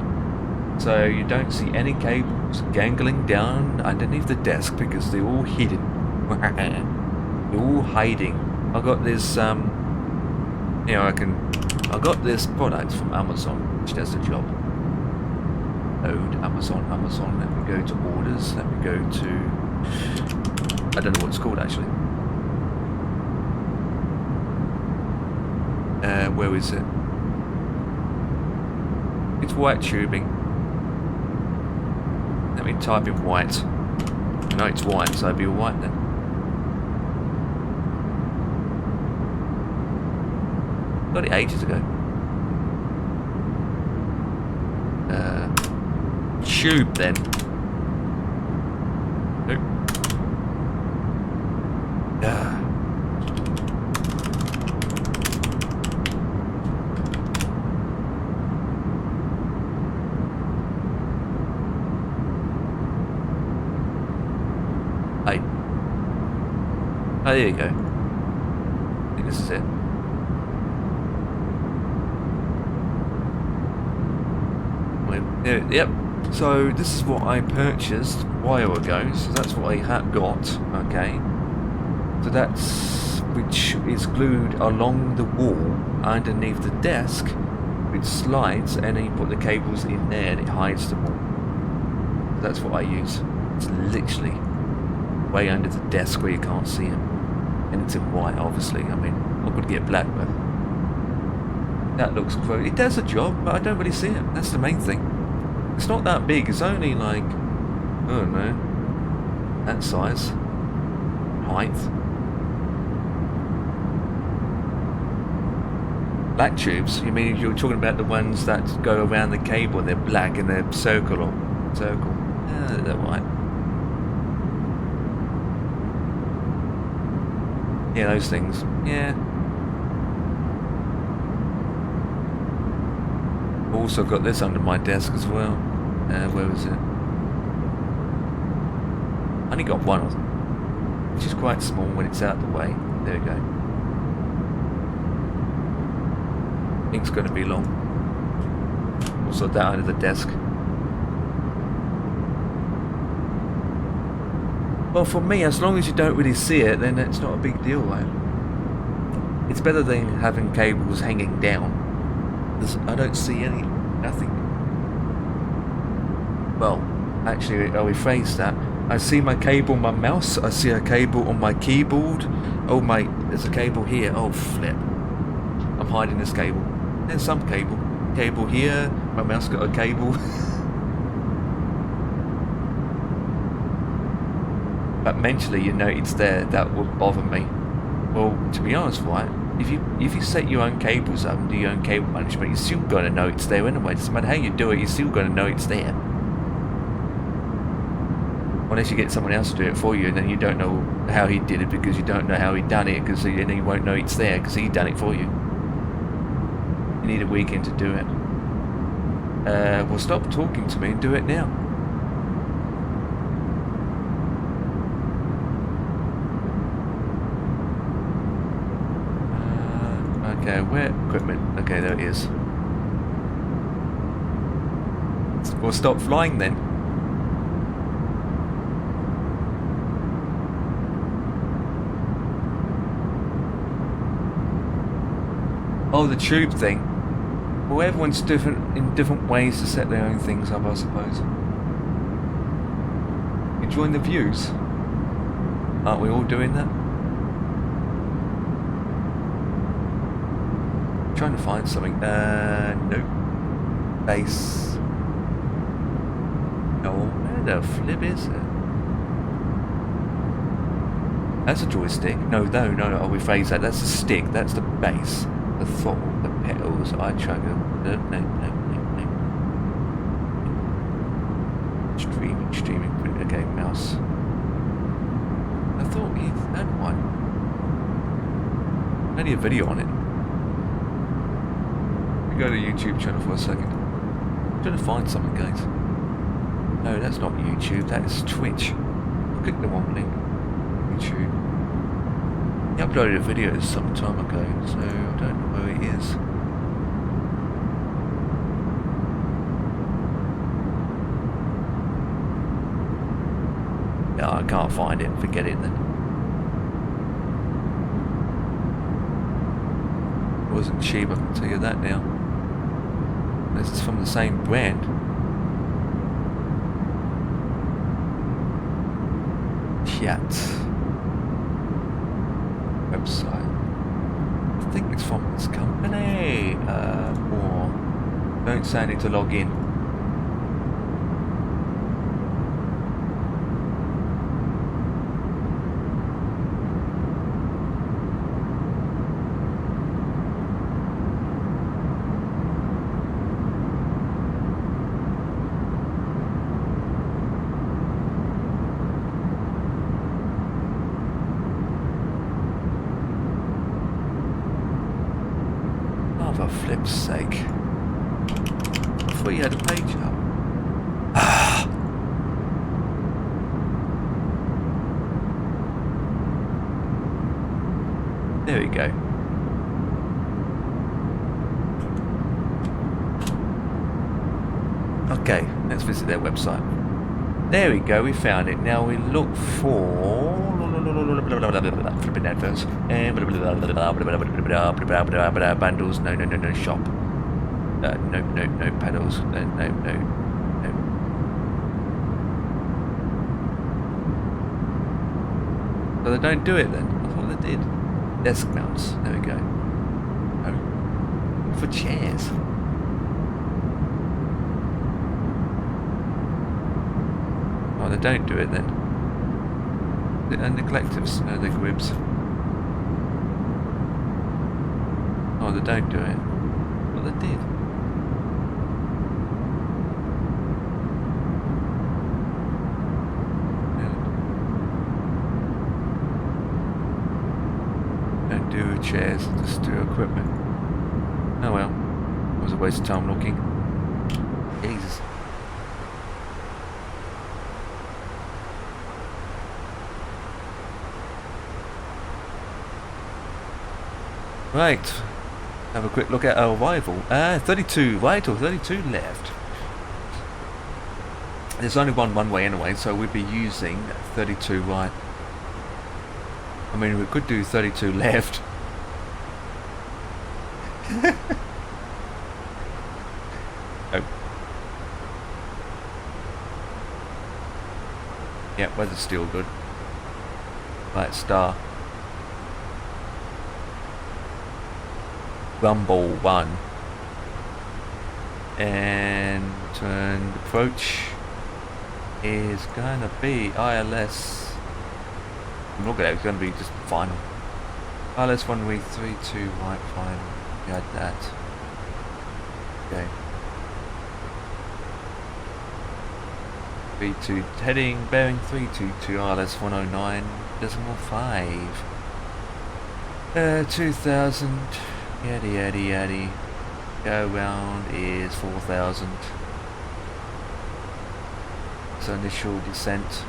So you don't see any cables gangling down underneath the desk because they're all hidden. They're all hiding. I got this. You know, I got this product from Amazon, which does the job. Load Amazon. Let me go to orders. Let me go to. I don't know what it's called actually. Where is it? It's white tubing. Let me type in white. No, it's white, so it'd be all white then. Got it ages ago. Tube then. Nope. Hey. Oh, there you go. I think this is it. Yep. So this is what I purchased a while ago. So that's what I had got. Okay. So that's which is glued along the wall underneath the desk, which slides, and then you put the cables in there, and it hides them all. So that's what I use. It's literally way under the desk where you can't see it, and it's in white, obviously. I mean, I could get black, but that looks great. It does a job, but I don't really see it. That's the main thing. It's not that big, it's only like, I don't know, that size, height. Black tubes, you mean you're talking about the ones that go around the cable and they're black and they're circle or circle? Yeah, they're white. Yeah, those things, yeah. Also got this under my desk as well. Where is it? I only got one of them, which is quite small when it's out the way. There we go. Ink's going to be long. Also that under the desk. Well, for me, as long as you don't really see it, then it's not a big deal, right? It's better than having cables hanging down. I don't see nothing. Well, actually, I'll rephrase that. I see my cable on my mouse. I see a cable on my keyboard. Oh my, there's a cable here. Oh flip. I'm hiding this cable. There's some cable. Cable here. My mouse got a cable. But mentally, you know it's there. That would bother me. Well, to be honest, right? If you set your own cables up and do your own cable management, you're still gonna know it's there anyway. It doesn't matter how you do it, you're still gonna know it's there. Unless you get someone else to do it for you, and then you don't know how he did it because you don't know how he done it, because then you won't know it's there because he done it for you. You need a weekend to do it. Well, stop talking to me and do it now. Okay, where equipment? Okay, there it is. We'll stop flying then. Oh, the tube thing. Well, everyone's different in different ways to set their own things up, I suppose. Enjoying the views? Aren't we all doing that? Trying to find something. Nope. Base. No, where the flip is it? That's a joystick. No. Oh, we phrase that. That's a stick. That's the base. The throttle. The pedals. I trigger. No. Streaming. Okay, mouse. I thought we had one. Only a video on it. Go to the YouTube channel for a second. I'm trying to find something, guys. No, that's not YouTube, that is Twitch. I clicked the wrong link. YouTube. He uploaded a video some time ago, so I don't know where it is. Yeah, I can't find it. Forget it then. It wasn't cheap, I can tell you that now. This is from the same brand. Chat. Website. I think it's from this company. Or don't say I need to log in. For flip's sake. I thought you had a page up. There we go. Okay, let's visit their website. There we go, we found it. Now we look for flipping adverts and bundles. No, shop. No, pedals. No. So they don't do it then. I thought they did. Desk mounts. There we go. No. For chairs. Oh, they don't do it then. And the collectives, no, the grips. Oh, they don't do it. Well, they did. Don't do chairs, just do equipment. Oh well, it was a waste of time looking. Jesus. Right, have a quick look at our rival. 32 right or 32 left. There's only one way anyway, so we'd be using 32 right. I mean, we could do 32 left. Oh. Yeah, weather's still good. Right, star. Rumble 1 and approach is gonna be ILS. Look at it, it's gonna be just final. ILS 1V32 right final. We had that. Okay. V2 heading bearing 322 ILS 109.5. 2000. Yaddy. Go round is 4,000. So initial descent.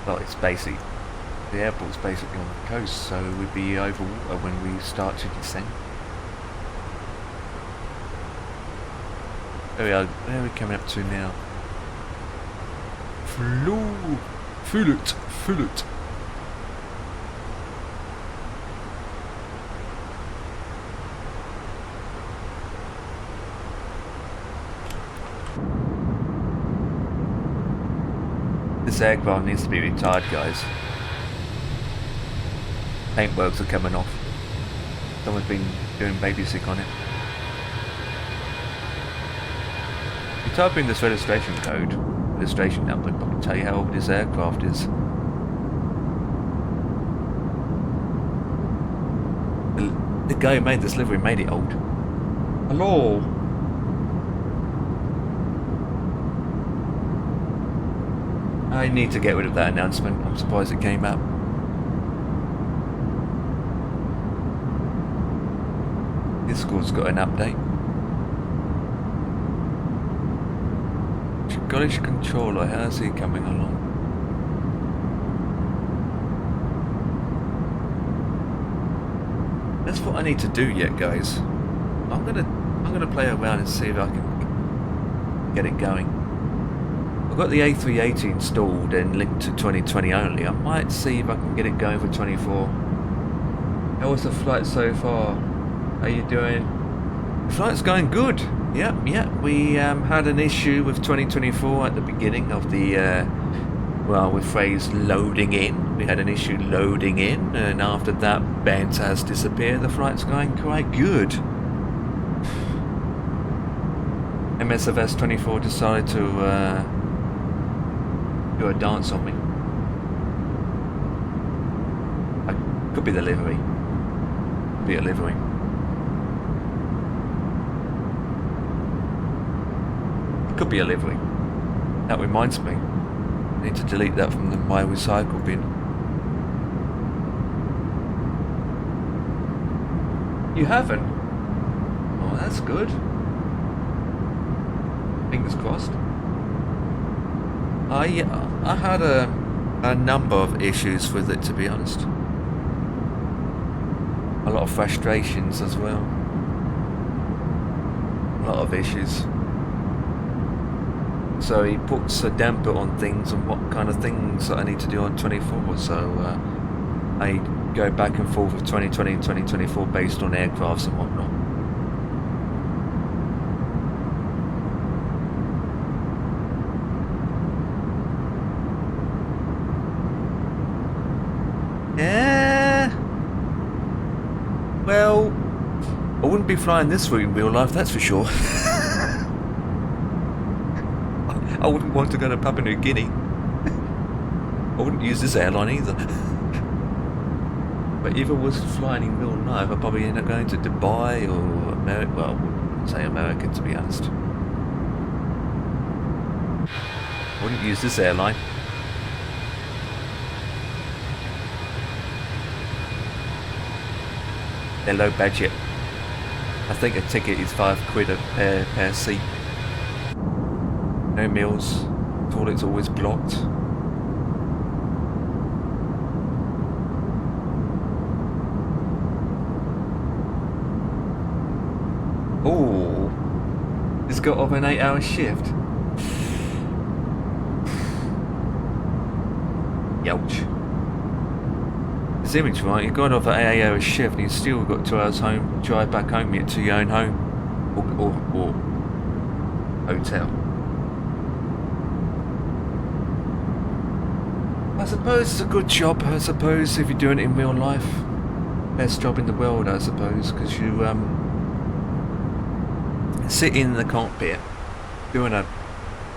Well, it's basic. The airport's basically on the coast, so we'd be over water when we start to descend. There we are. Where are we coming up to now? Feel it. This aircraft needs to be retired, guys. Paintworks are coming off. Someone's been doing babysick on it. If you type in this registration code, registration number, it'll probably tell you how old this aircraft is. The guy who made this livery made it old. Hello. I need to get rid of that announcement. I'm surprised it came up. Discord's got an update. Scottish controller, how's he coming along? That's what I need to do yet, guys. I'm gonna play around and see if I can get it going. I've got the A380 installed and linked to 2020 only. I might see if I can get it going for 24. How was the flight so far? How you doing? The flight's going good. Yep. We had an issue with 2024 at the beginning of the, well, with phrase loading in. We had an issue loading in, and after that, bent has disappeared. The flight's going quite good. MSFS 24 decided to do a dance on me. Could be the livery. Could be a livery. Could be a livery. That reminds me. I need to delete that from my recycle bin. You haven't? Oh, that's good. Fingers crossed. I had a number of issues with it, to be honest. A lot of frustrations as well. A lot of issues. So he puts a damper on things and what kind of things that I need to do on 24. So I go back and forth with 2020 and 2024 based on aircrafts and whatnot. Yeah. Well, I wouldn't be flying this route in real life, that's for sure. I wouldn't want to go to Papua New Guinea. I wouldn't use this airline either. But if I was flying in real life, I'd probably end up going to Dubai or America. Well, I wouldn't say America, to be honest. I wouldn't use this airline. They're low budget. I think a ticket is £5 per seat. No meals, toilet's always blocked. Oh, it's got off an 8-hour shift. Youch. This image, right? You got off an 8-hour shift and you still got 2 hours home, drive back home yet to your own home. Or hotel. I suppose it's a good job, I suppose, if you're doing it in real life. Best job in the world, I suppose, because you sit in the cockpit doing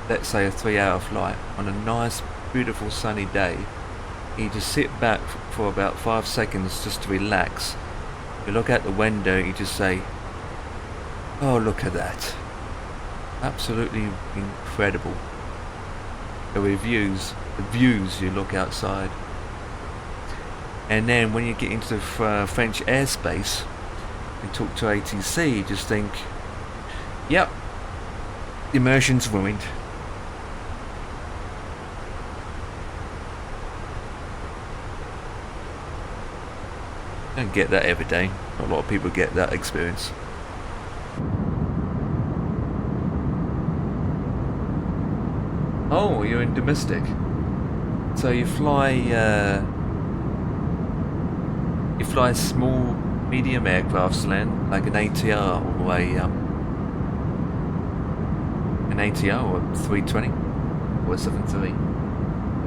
let's say a 3-hour flight on a nice, beautiful sunny day. You just sit back for about 5 seconds just to relax. You look out the window, you just say, oh, look at that. Absolutely incredible. The views you look outside. And then when you get into French airspace and talk to ATC, you just think, yep, the immersion's ruined. Don't get that every day. Not a lot of people get that experience. Oh, you're in domestic. So you fly small, medium aircrafts, Len, like an ATR or an ATR or 320 or 73.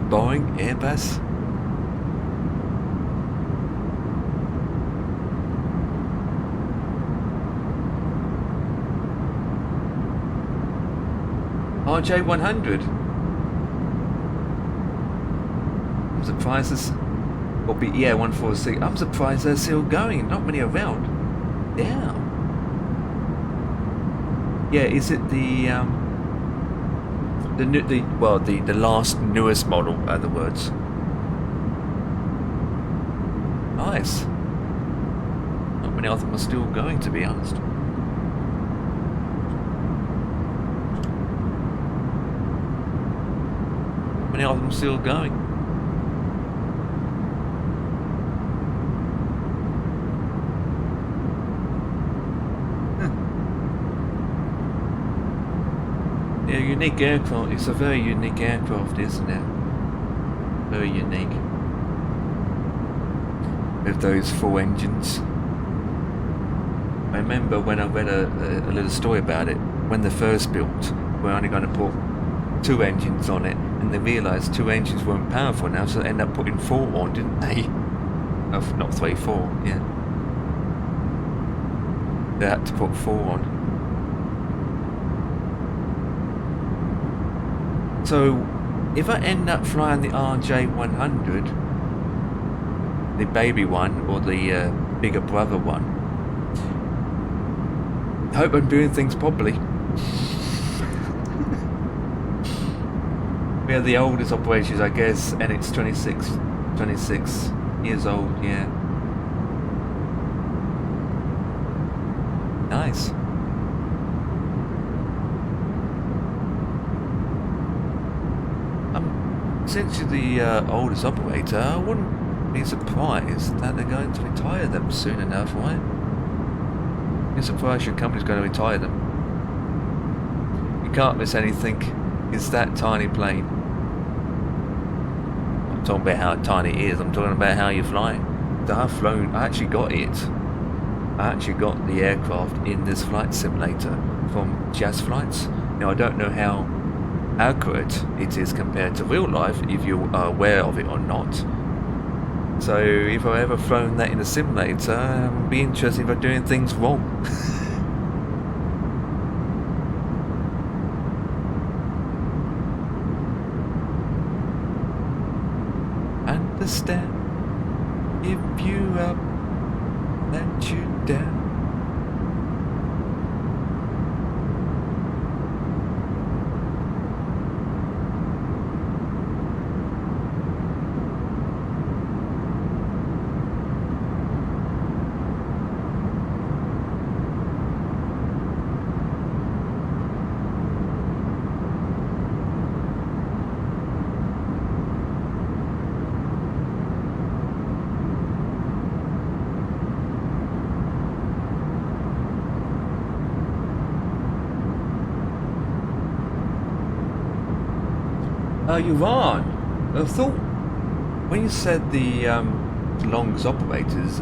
Boeing, Airbus. RJ100. I'm surprised this, or be, yeah, 146. I'm surprised they're still going. Not many around. Yeah. Yeah, is it the last newest model? In other words. Nice. Not many of them are still going, to be honest. Many of them still going. Yeah, unique aircraft. It's a very unique aircraft, isn't it? Very unique. With those 4 engines. I remember when I read a little story about it. When they first built, we're only going to put 2 engines on it, and they realised 2 engines weren't powerful now, so they ended up putting 4 on, didn't they? Oh, not 3, 4, yeah. They had to put 4 on. So, if I end up flying the RJ100, the baby one, or the bigger brother one, I hope I'm doing things properly. We are the oldest operations, I guess, and it's 26 years old, yeah. Nice. Since you're the oldest operator, I wouldn't be surprised that they're going to retire them soon enough, right? You're surprised your company's going to retire them. You can't miss anything. It's that tiny plane. I'm talking about how tiny it is. I'm talking about how you're flying. I actually got it. I actually got the aircraft in this flight simulator from Jazz Flights. Now, I don't know how accurate it is compared to real life, if you are aware of it or not. So if I've ever flown that in a simulator, I'd be interested if I'm doing things wrong. Understand if you up, let you down. Iran. I thought when you said the longest operators,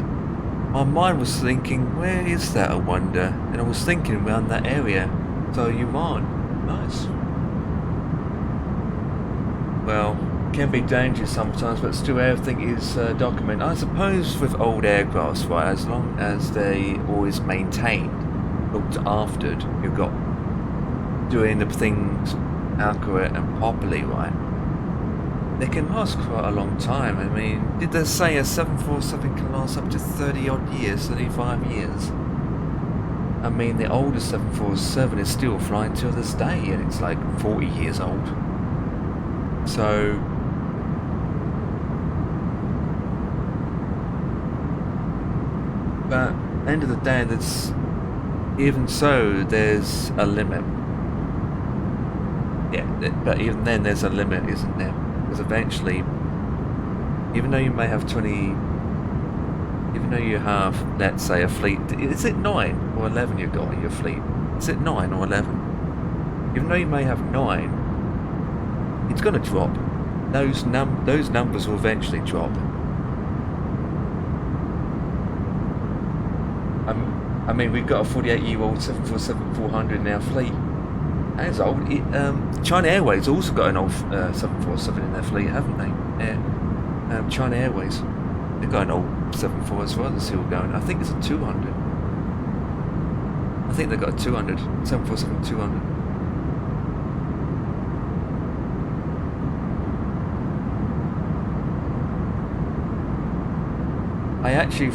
my mind was thinking, where is that, I wonder? And I was thinking around that area. So Iran, nice. Well, can be dangerous sometimes, but still everything is documented. I suppose with old aircrafts, right, as long as they always maintained, looked after, you've got doing the things accurate and properly, right, they can last quite a long time. I mean, did they say a 747 can last up to 30 odd years, 35 years? I mean, the oldest 747 is still flying till this day, and it's like 40 years old. So but end of the day, that's even so, there's a limit. Yeah, but even then there's a limit, isn't there? Because eventually, even though you may have 20 though you have, let's say, a fleet, is it 9 or 11 you've got in your fleet? Is it 9 or 11? Even though you may have 9, it's going to drop. Those numbers will eventually drop. I mean, we've got a 48-year-old 747-400 in our fleet. That's old. China Airways also got an old 747 in their fleet, haven't they? Yeah. China Airways. They've got an old 74 as well that's still going. I think it's a 200. I think they've got a 200. 747-200. I actually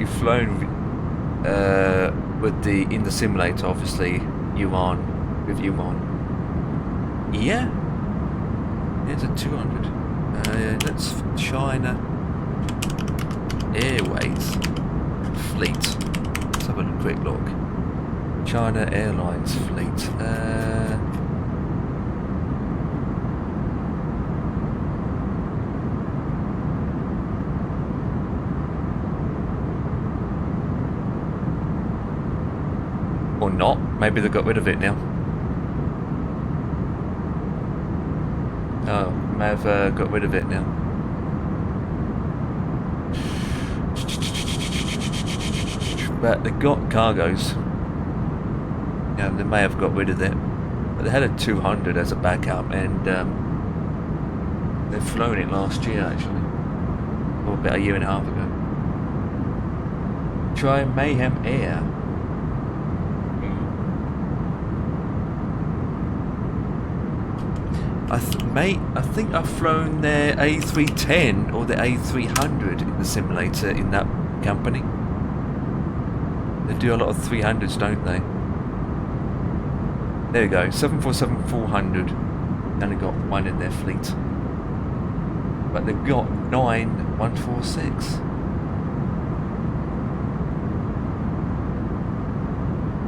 flown with in the simulator, obviously, with Yuan. Yeah, it's a 200. That's China Airways fleet. Let's have a quick look. China Airlines fleet. Or not. Maybe they got rid of it now. Oh, may have got rid of it now. But they got cargoes. Yeah, they may have got rid of it. But they had a 200 as a backup, and they've flown it last year actually. Or about a year and a half ago. Try Mayhem Air. I think I've flown their A310 or the A300 in the simulator in that company. They do a lot of 300s, don't they? There you go, 747-400. Only got one in their fleet. But they've got 9 146.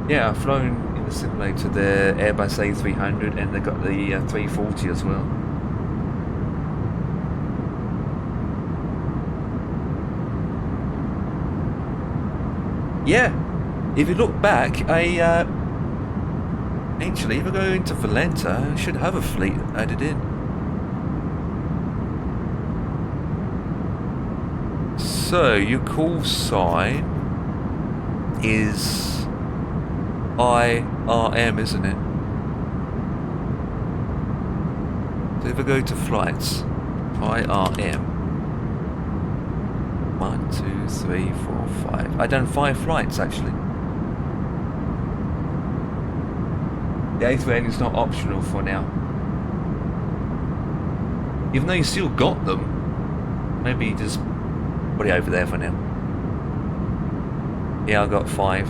Yeah, I've flown in the simulator the Airbus A300, and they've got the 340 as well. Yeah, if you look back, actually, if I go into Valenta, I should have a fleet added in. So, your call sign is IRM, isn't it? So if I go to flights, IRM. 1, 2, 3, 4, 5. I've done 5 flights actually. The A380 is not optional for now. Even though you still got them, maybe you just put it over there for now. Yeah, I got 5.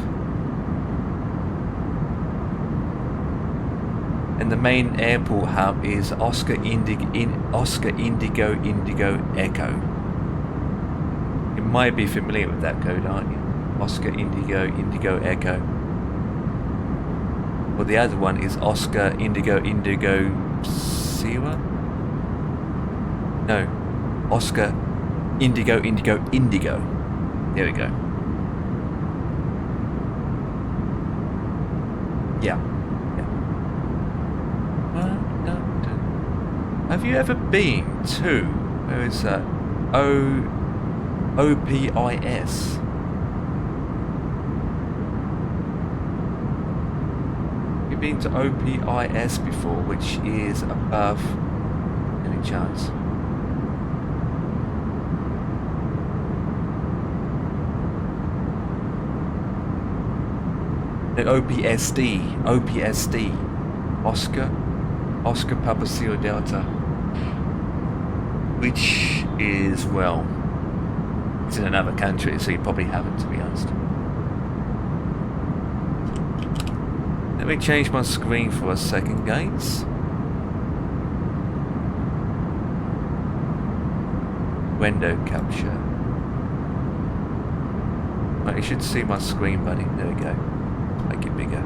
And the main airport hub is Oscar Indigo Echo. You might be familiar with that code, aren't you? Oscar Indigo Echo. Well, the other one is Oscar Indigo Sierra? No. Oscar Indigo. There we go. Yeah. Have you ever been to, where is that? OPIS? You've been to OPIS before, which is above any chance? No, OPSD, Oscar Papa Sierra Delta, which is, well, it's in another country, so you probably haven't, to be honest. Let me change my screen for a second, guys. Window capture. Right, you should see my screen, buddy. There we go. Make it bigger.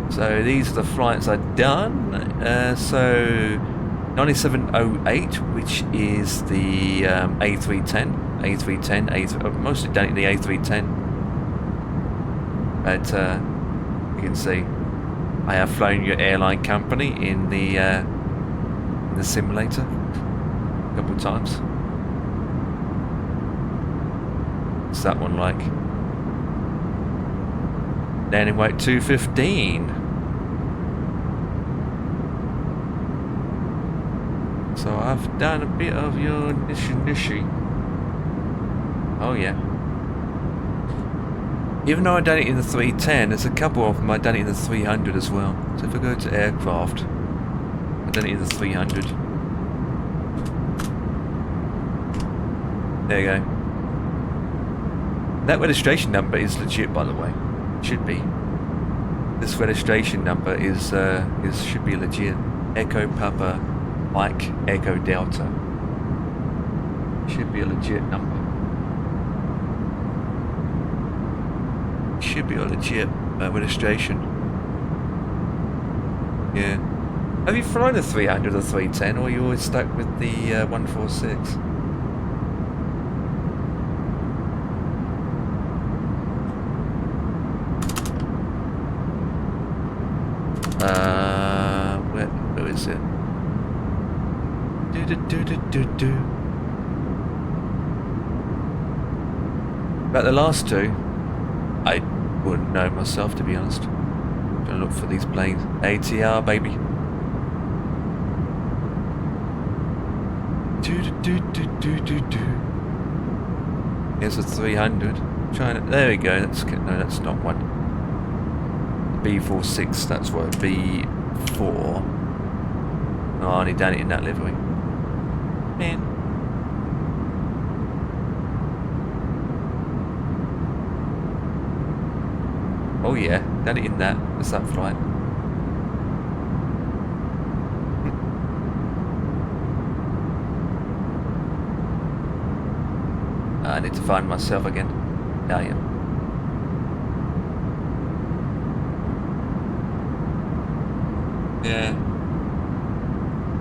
So these are the flights I've done. So 9708, which is the A310, mostly done in the A310. But you can see I have flown your airline company in the simulator a couple of times. What's that one like? Landing weight 215. So I've done a bit of your nishi. Oh yeah. Even though I've done it in the 310, there's a couple of them I've done it in the 300 as well. So if I go to aircraft, I've done it in the 300. There you go. That registration number is legit, by the way. It should be. This registration number should be legit. Echo Papa Mike Echo Delta. Should be a legit number. Should be a legit registration. Yeah. Have you flown the 300 or 310, or are you always stuck with the 146? Where is it? About the last two, I wouldn't know myself, to be honest. Gonna look for these planes. ATR, baby. Here's a 300. Trying to, there we go. No, that's not one. B46. That's what B4. Oh, I only done it in that livery. Man. Oh yeah, done it in that. What's that flight? I need to find myself again. Yeah, I am. Yeah.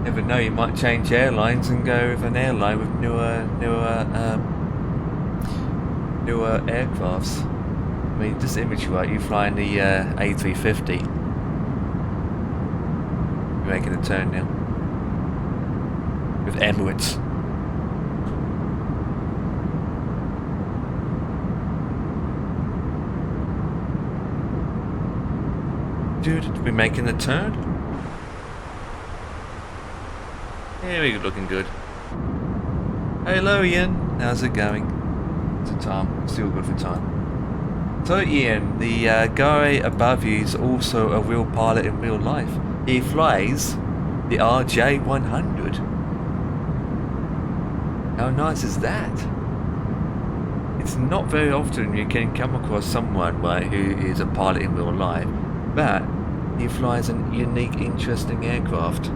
Never know, you might change airlines and go with an airline with newer aircrafts. I mean, just image right, you flying the A350. You're making a turn now. With Emirates. Dude, we're making the turn? Yeah, we're looking good. Hello Ian, how's it going? It's a Tom, still good for time. So Ian, the guy above you is also a real pilot in real life. He flies the RJ100. How nice is that? It's not very often you can come across someone, right, who is a pilot in real life, but he flies a unique, interesting aircraft.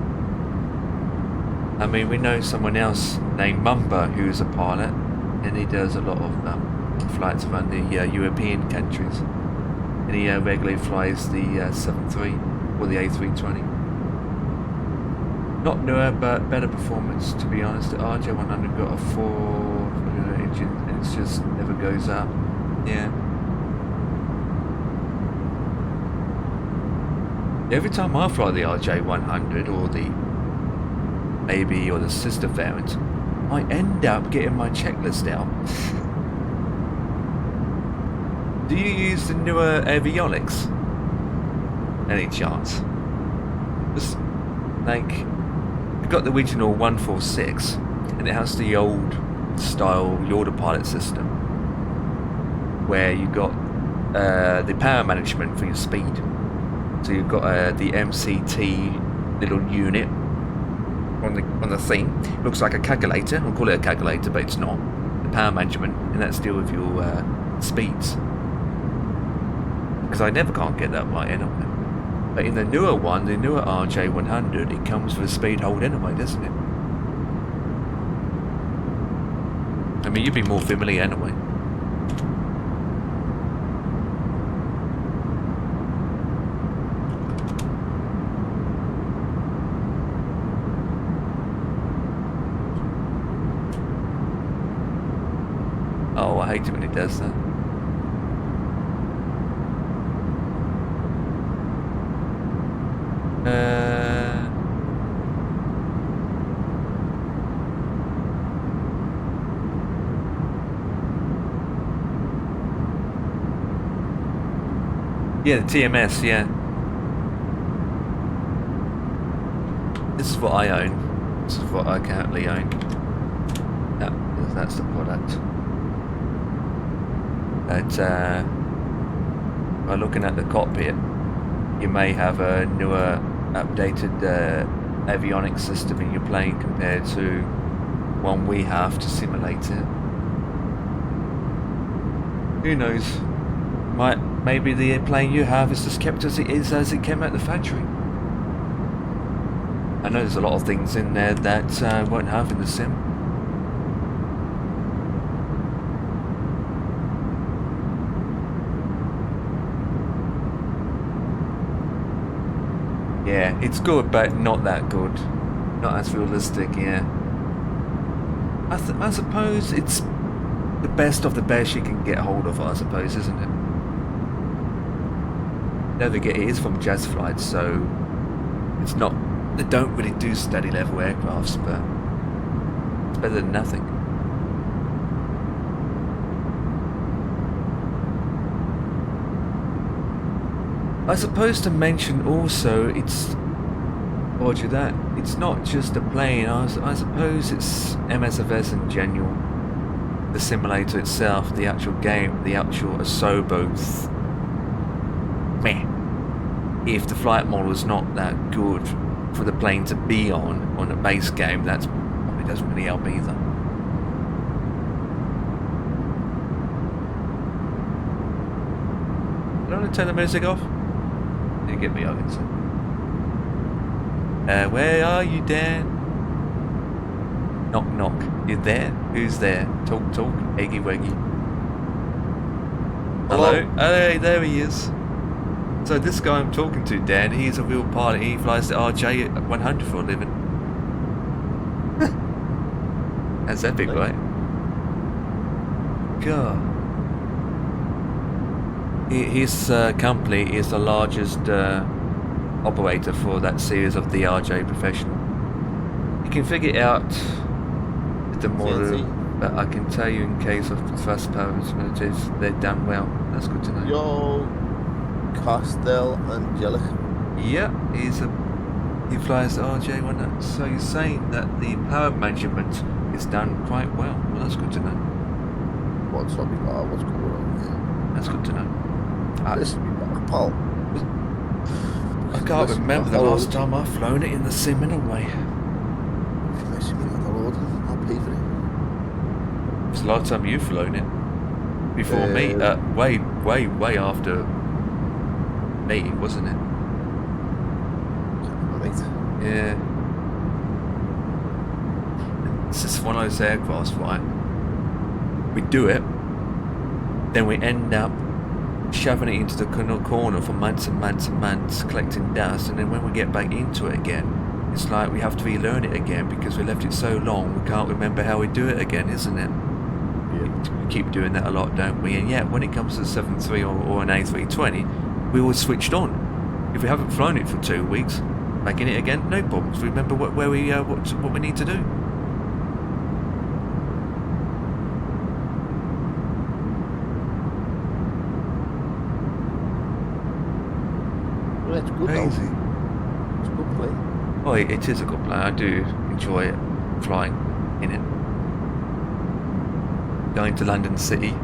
I mean, we know someone else named Mumba who's a pilot, and he does a lot of flights around the European countries. And he regularly flies the 73 or the A320. Not newer, but better performance, to be honest. The RJ100 got a 4 engine, and it just never goes up. Yeah. Every time I fly the RJ100 or the maybe or the sister variant, I end up getting my checklist out. Do you use the newer avionics? Any chance? Just like, you've got the original 146, and it has the old style autopilot system, where you got the power management for your speed. So you've got the MCT little unit on the thing. It looks like a calculator. We'll call it a calculator, but it's not. The power management, and that's deal with your speeds. Because I never can't get that right anyway. But in the newer one, the newer RJ100, it comes with a speed hold anyway, doesn't it? I mean, you'd be more familiar anyway. I hate it when it does that. Yeah, the TMS, yeah. This is what I own. This is what I currently own. That's the product. But by looking at the cockpit, you may have a newer, updated avionics system in your plane compared to one we have to simulate it. Who knows? Maybe the plane you have is just kept as it is as it came out the factory. I know there's a lot of things in there that won't have in the sim. Yeah, it's good, but not that good. Not as realistic, yeah. I suppose it's the best of the best you can get hold of, I suppose, isn't it? Don't forget, it is from Jazz Flight, so it's not. They don't really do steady level aircrafts, but it's better than nothing. I suppose to mention also, it's Roger that. It's not just a plane. I suppose it's MSFS in general. The simulator itself, the actual game, the actual Asobo. Meh. If the flight model is not that good for the plane to be on a base game, that probably doesn't really help either. I don't want to turn the music off. You get me, I can say. Where are you, Dan? Knock, knock. You there? Who's there? Talk, talk. Eggy weggy. Hello? Hey, there he is. So this guy I'm talking to, Dan, he's a real pilot. He flies the RJ100 for a living. That's epic, right? God. His company is the largest operator for that series of the RJ Professional. You can figure it out the model, but I can tell you in case of first parameters, they're done well. That's good to know. Yo, Castel Angelic. Yeah, he flies the RJ100. So you're saying that the power management is done quite well. Well, that's good to know. What's going on here? That's good to know. This is back, pal. I can't remember the last time I've flown it in the sim anyway. If you message me on the load, I'll pay for it. It's the last time you've flown it. Before me, way after me, wasn't it? Right. Yeah. It's just one of those aircrafts, right? We do it, then we end up shoving it into the corner for months and months and months, collecting dust, and then when we get back into it again, it's like we have to relearn it again because we left it so long we can't remember how we do it again, isn't it? Yeah. We keep doing that a lot, don't we? And yet when it comes to the 73 or an A320, we always switched on. If we haven't flown it for 2 weeks, back in it again, no problems. We remember what we need to do. Well, it's good Crazy. though. It's a good play. Oh, it is a good plane. I do enjoy it, flying in it. Going to London City.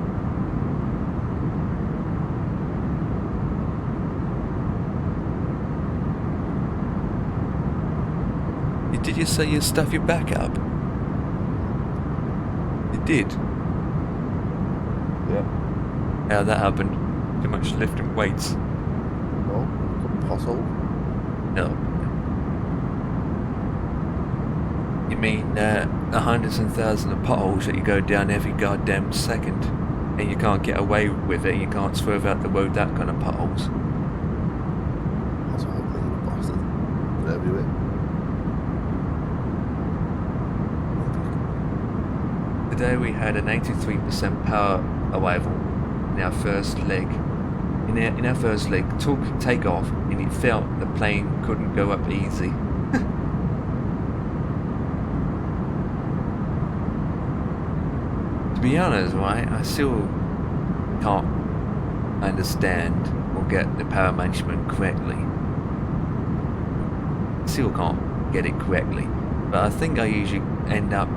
Did you say you stuff your back up? You did? Yeah. How'd that happen? Too much lifting weights? No, good pothole. No. You mean hundreds and thousands of potholes that you go down every goddamn second and you can't get away with it, you can't swerve out the road, that kind of potholes. That's all me, bastard. They're everywhere. Today we had an 83% power arrival in our first leg. In our first leg, took takeoff, and it felt the plane couldn't go up easy. To be honest, right, I still can't understand or get the power management correctly. Still can't get it correctly, but I think I usually end up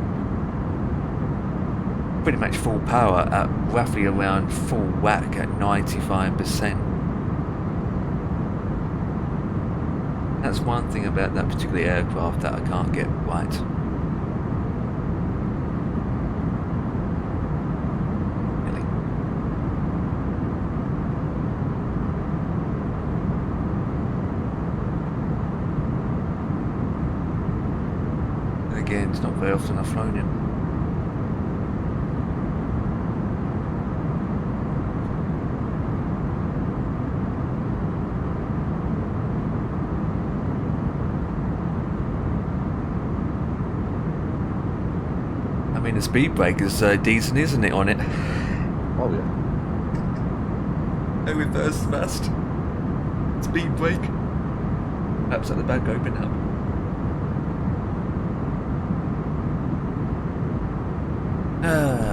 pretty much full power at roughly around full whack at 95%. That's one thing about that particular aircraft that I can't get right. Really. And again, it's not very often I've flown him. I mean, the speed brake is decent, isn't it, on it? Oh yeah. No reverse thrust. Speed brake. Perhaps at the back open up.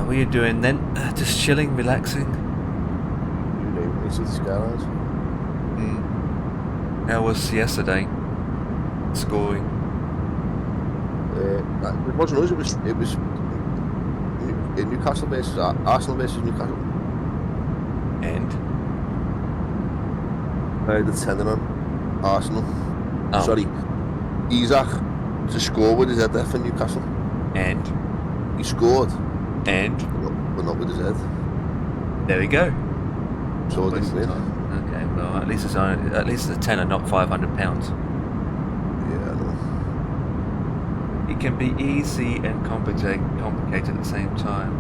What are you doing then? Just chilling, relaxing? You name it, it's garage. How was yesterday? Scoring. It wasn't us, it was in Newcastle versus Arsenal versus Newcastle. And? The 10 on Arsenal. Oh. Sorry, Isaac to score with his head there for Newcastle. And? He scored, And? but not with his head. There we go. So I didn't win. Okay, well, at least it's a tenner, not £500. Yeah, I know. It can be easy and complicated at the same time.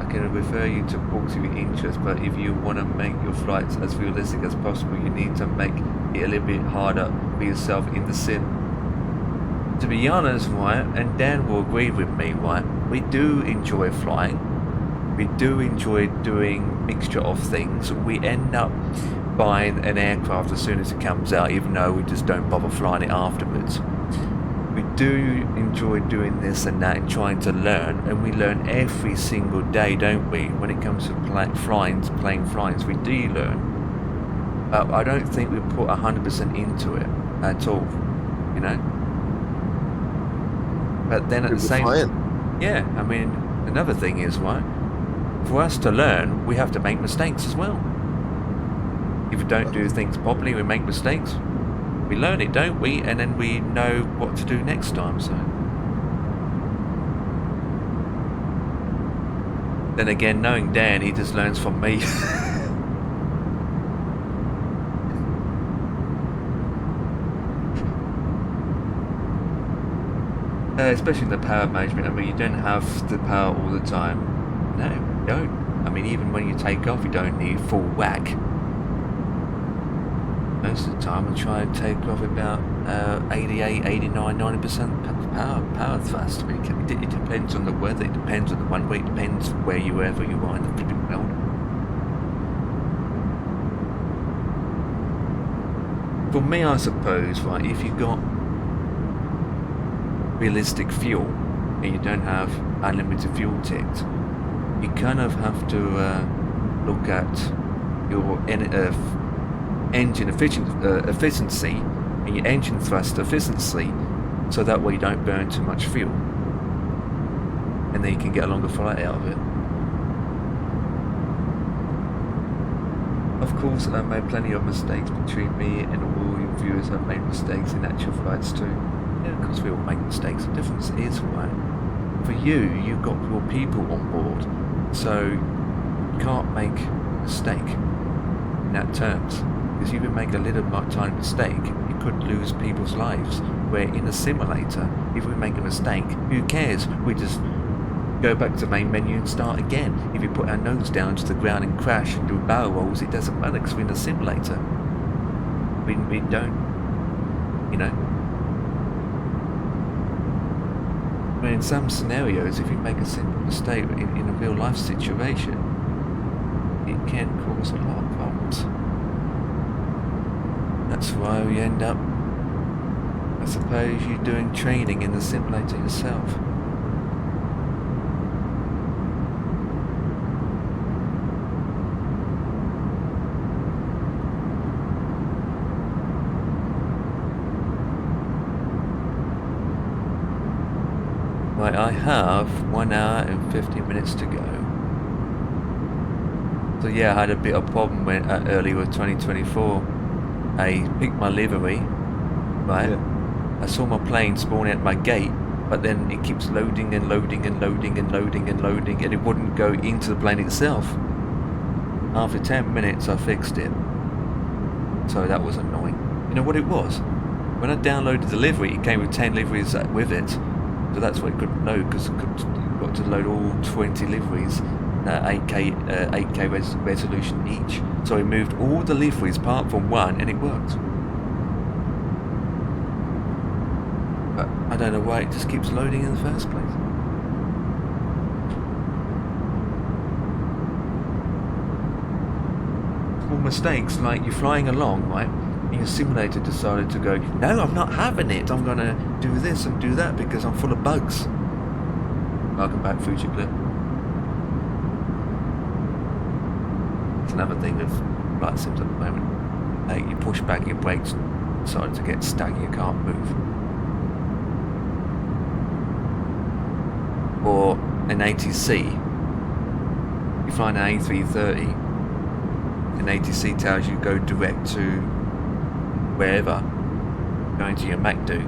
I can refer you to books of your interest, but if you want to make your flights as realistic as possible, you need to make it a little bit harder for yourself in the sim. To be honest, right, and Dan will agree with me, right, we do enjoy flying. We do enjoy doing mixture of things. We end up buying an aircraft as soon as it comes out, even though we just don't bother flying it afterwards. We do enjoy doing this and that and trying to learn, and we learn every single day, don't we? When it comes to plane flyings, we do learn. But I don't think we put 100% into it at all, you know? But then at the same time, yeah, I mean, another thing is, right, for us to learn, we have to make mistakes as well. If we don't do things properly, we make mistakes. We learn it, don't we? And then we know what to do next time, so. Then again, knowing Dan, he just learns from me. Especially the power management. I mean, you don't have the power all the time. No, you don't. I mean, even when you take off, you don't need full whack. Most of the time, we try and take off about 88, 89, 90% power thrust. I mean, it depends on the weather, it depends on the runway, it depends wherever you are in the flipping world. For me, I suppose, right, if you got realistic fuel and you don't have unlimited fuel ticked, you kind of have to look at your engine efficiency and your engine thrust efficiency, so that way you don't burn too much fuel, and then you can get a longer flight out of it. Of course, I made plenty of mistakes. Between me and all your viewers, I've made mistakes in actual flights too. Yeah, because we all make mistakes. The difference is, right, for you, you've got your people on board, so you can't make a mistake in that terms. Because if you make a little tiny mistake, you could lose people's lives. Where in a simulator, if we make a mistake, who cares? We just go back to the main menu and start again. If you put our nose down to the ground and crash and do barrel rolls, it doesn't matter because we're in a simulator. We don't, you know. mean, in some scenarios, if you make a simple mistake in a real life situation, it can cause a lot of problems. That's why we end up, I suppose, you doing training in the simulator yourself. Right, I have 1 hour and 50 minutes to go. So yeah, I had a bit of problem when early with 2024. I picked my livery, right? Yeah. I saw my plane spawn at my gate, but then it keeps loading and loading and loading and loading and loading, and it wouldn't go into the plane itself. After 10 minutes, I fixed it. So that was annoying. You know what it was? When I downloaded the livery, it came with 10 liveries with it. So that's why it couldn't load, because you got to load all 20 liveries, 8K resolution each. So I moved all the liveries apart from one, and it worked. But I don't know why it just keeps loading in the first place. Small mistakes, like you're flying along, right? Your simulator decided to go, no, I'm not having it. I'm going to do this and do that because I'm full of bugs. Welcome back, Future Clip. It's another thing with flight sims at the moment. You push back your brakes, decided to get stuck, you can't move. Or an ATC. You find an A330, an ATC tells you go direct to wherever, going to your MACD,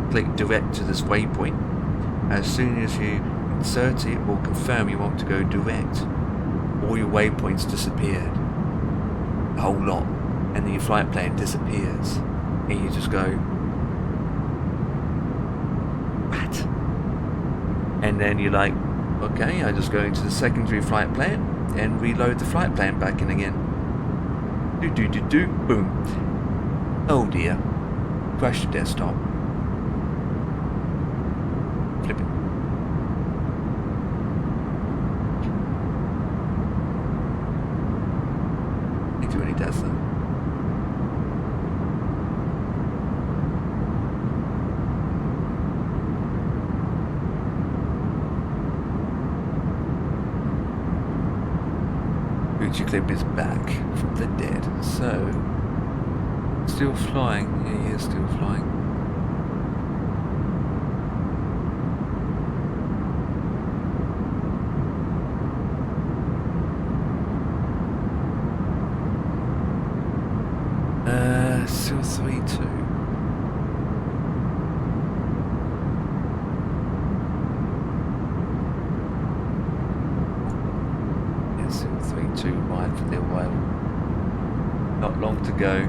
click direct to this waypoint. As soon as you insert it or confirm you want to go direct, all your waypoints disappeared, a whole lot, and then your flight plan disappears, and you just go, what? And then you're like, okay, I just go into the secondary flight plan and reload the flight plan back in again. Boom. Oh dear. Crash the desktop. Flip it. It really does that. Future Clip is back from the dead, so still flying. Yeah, he is still flying. Still 3-2. Yeah, still 3-2 wide for the while. Not long to go.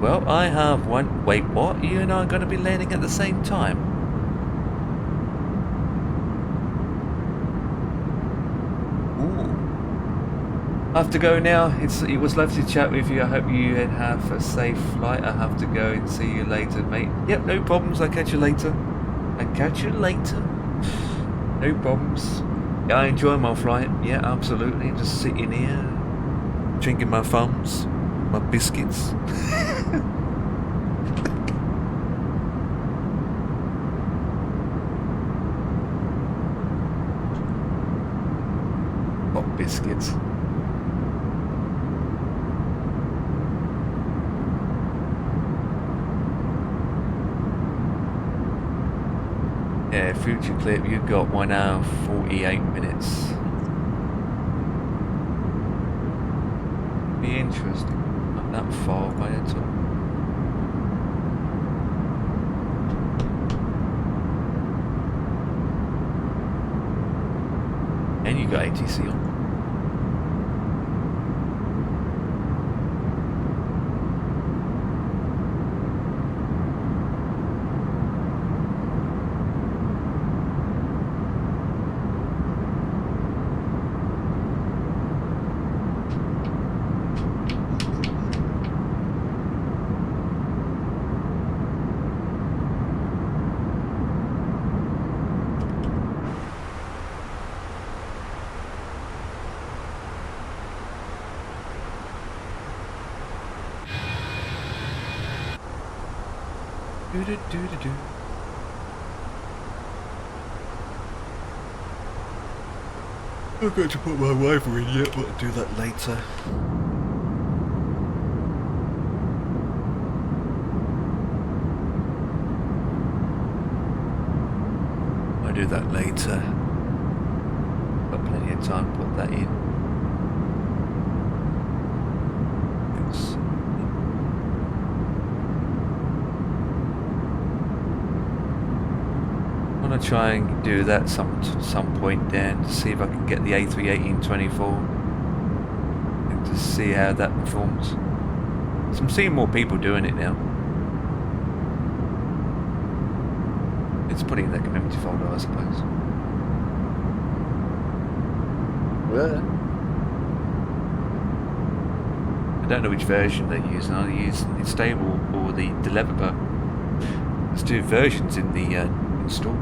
Well, I have one. Wait, what? You and I are going to be landing at the same time? Ooh. I have to go now. It was lovely to chat with you. I hope you have a safe flight. I have to go and see you later, mate. Yep, no problems. I'll catch you later. No problems. Yeah, I enjoy my flight. Yeah, absolutely. Just sitting here, drinking my thumbs, my biscuits. Hot biscuits. Yeah, Future Clip, you've got 1 hour 48 minutes. Be interesting. Not that far away at all. And you got ATC on. Do-do-do-do-do. I've got to put my waiver in yet, but I'll do that later. I'll do that later. Got plenty of time to put that in. It's I'm gonna try and do that some point, Dan, to see if I can get the A318-24 and to see how that performs. So I'm seeing more people doing it now. It's putting in the community folder, I suppose. Yeah. I don't know which version they're using. Are they using the stable or the developer? There's two versions in the install.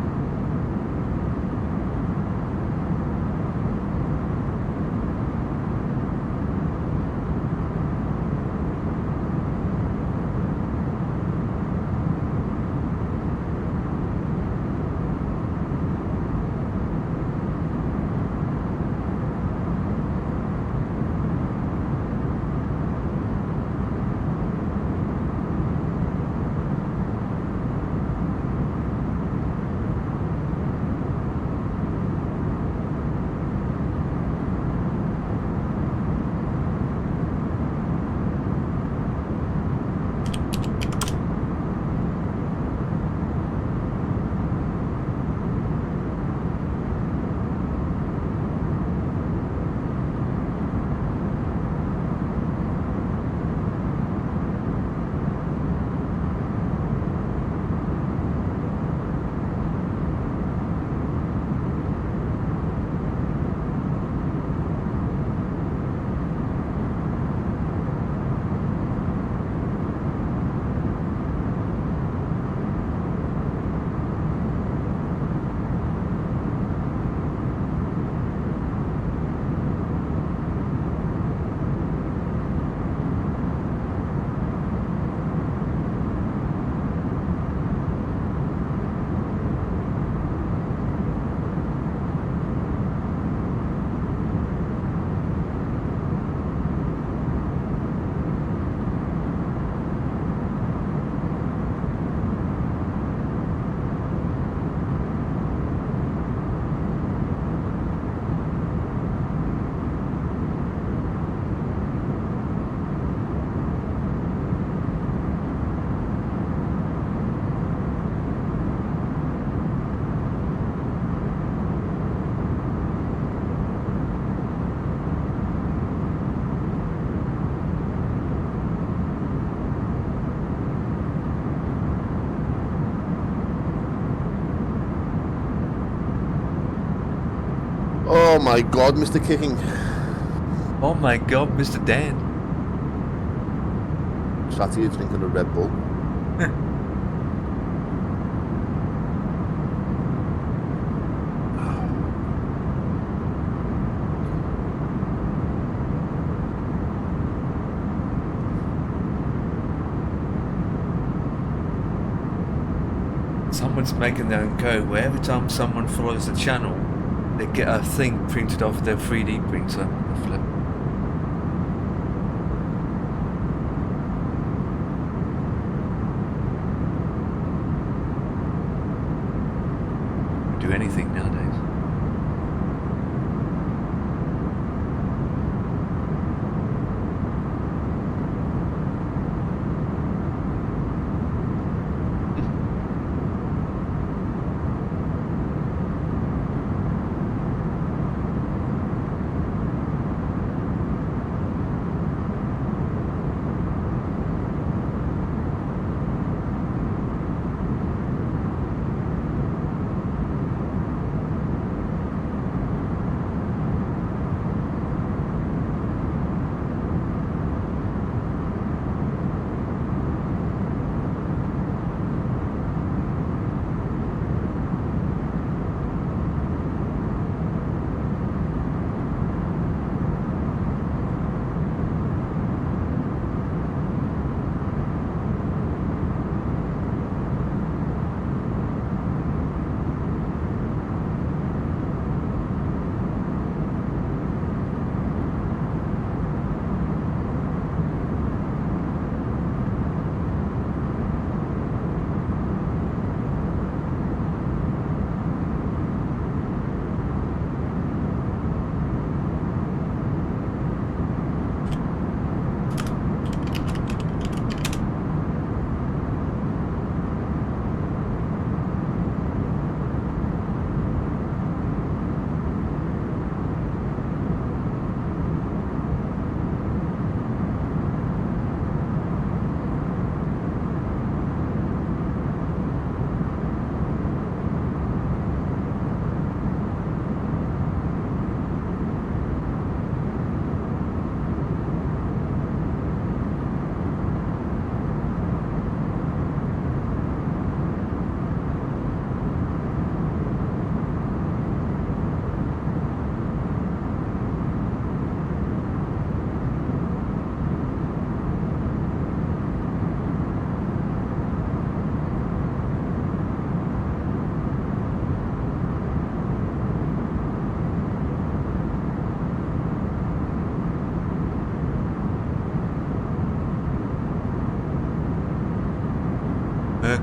Oh my god, Mr. Kicking. Oh my god, Mr. Dan. Sat here drinking a Red Bull. Someone's making their own code where every time someone follows the channel, they get a thing printed off their 3D printer. Flip. Do anything nowadays.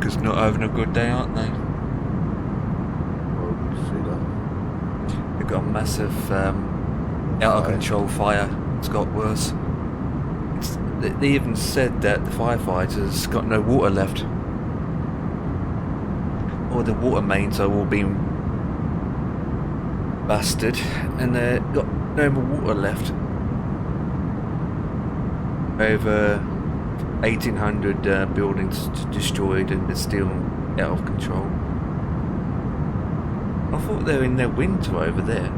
workers not having a good day, aren't they? Oh, see that. They've got a massive out of control fire. It's got worse. They even said that the firefighters got no water left. All the water mains are all being busted, and they've got no more water left. Over 1,800 buildings destroyed, and they're still out of control. I thought they were in their winter over there.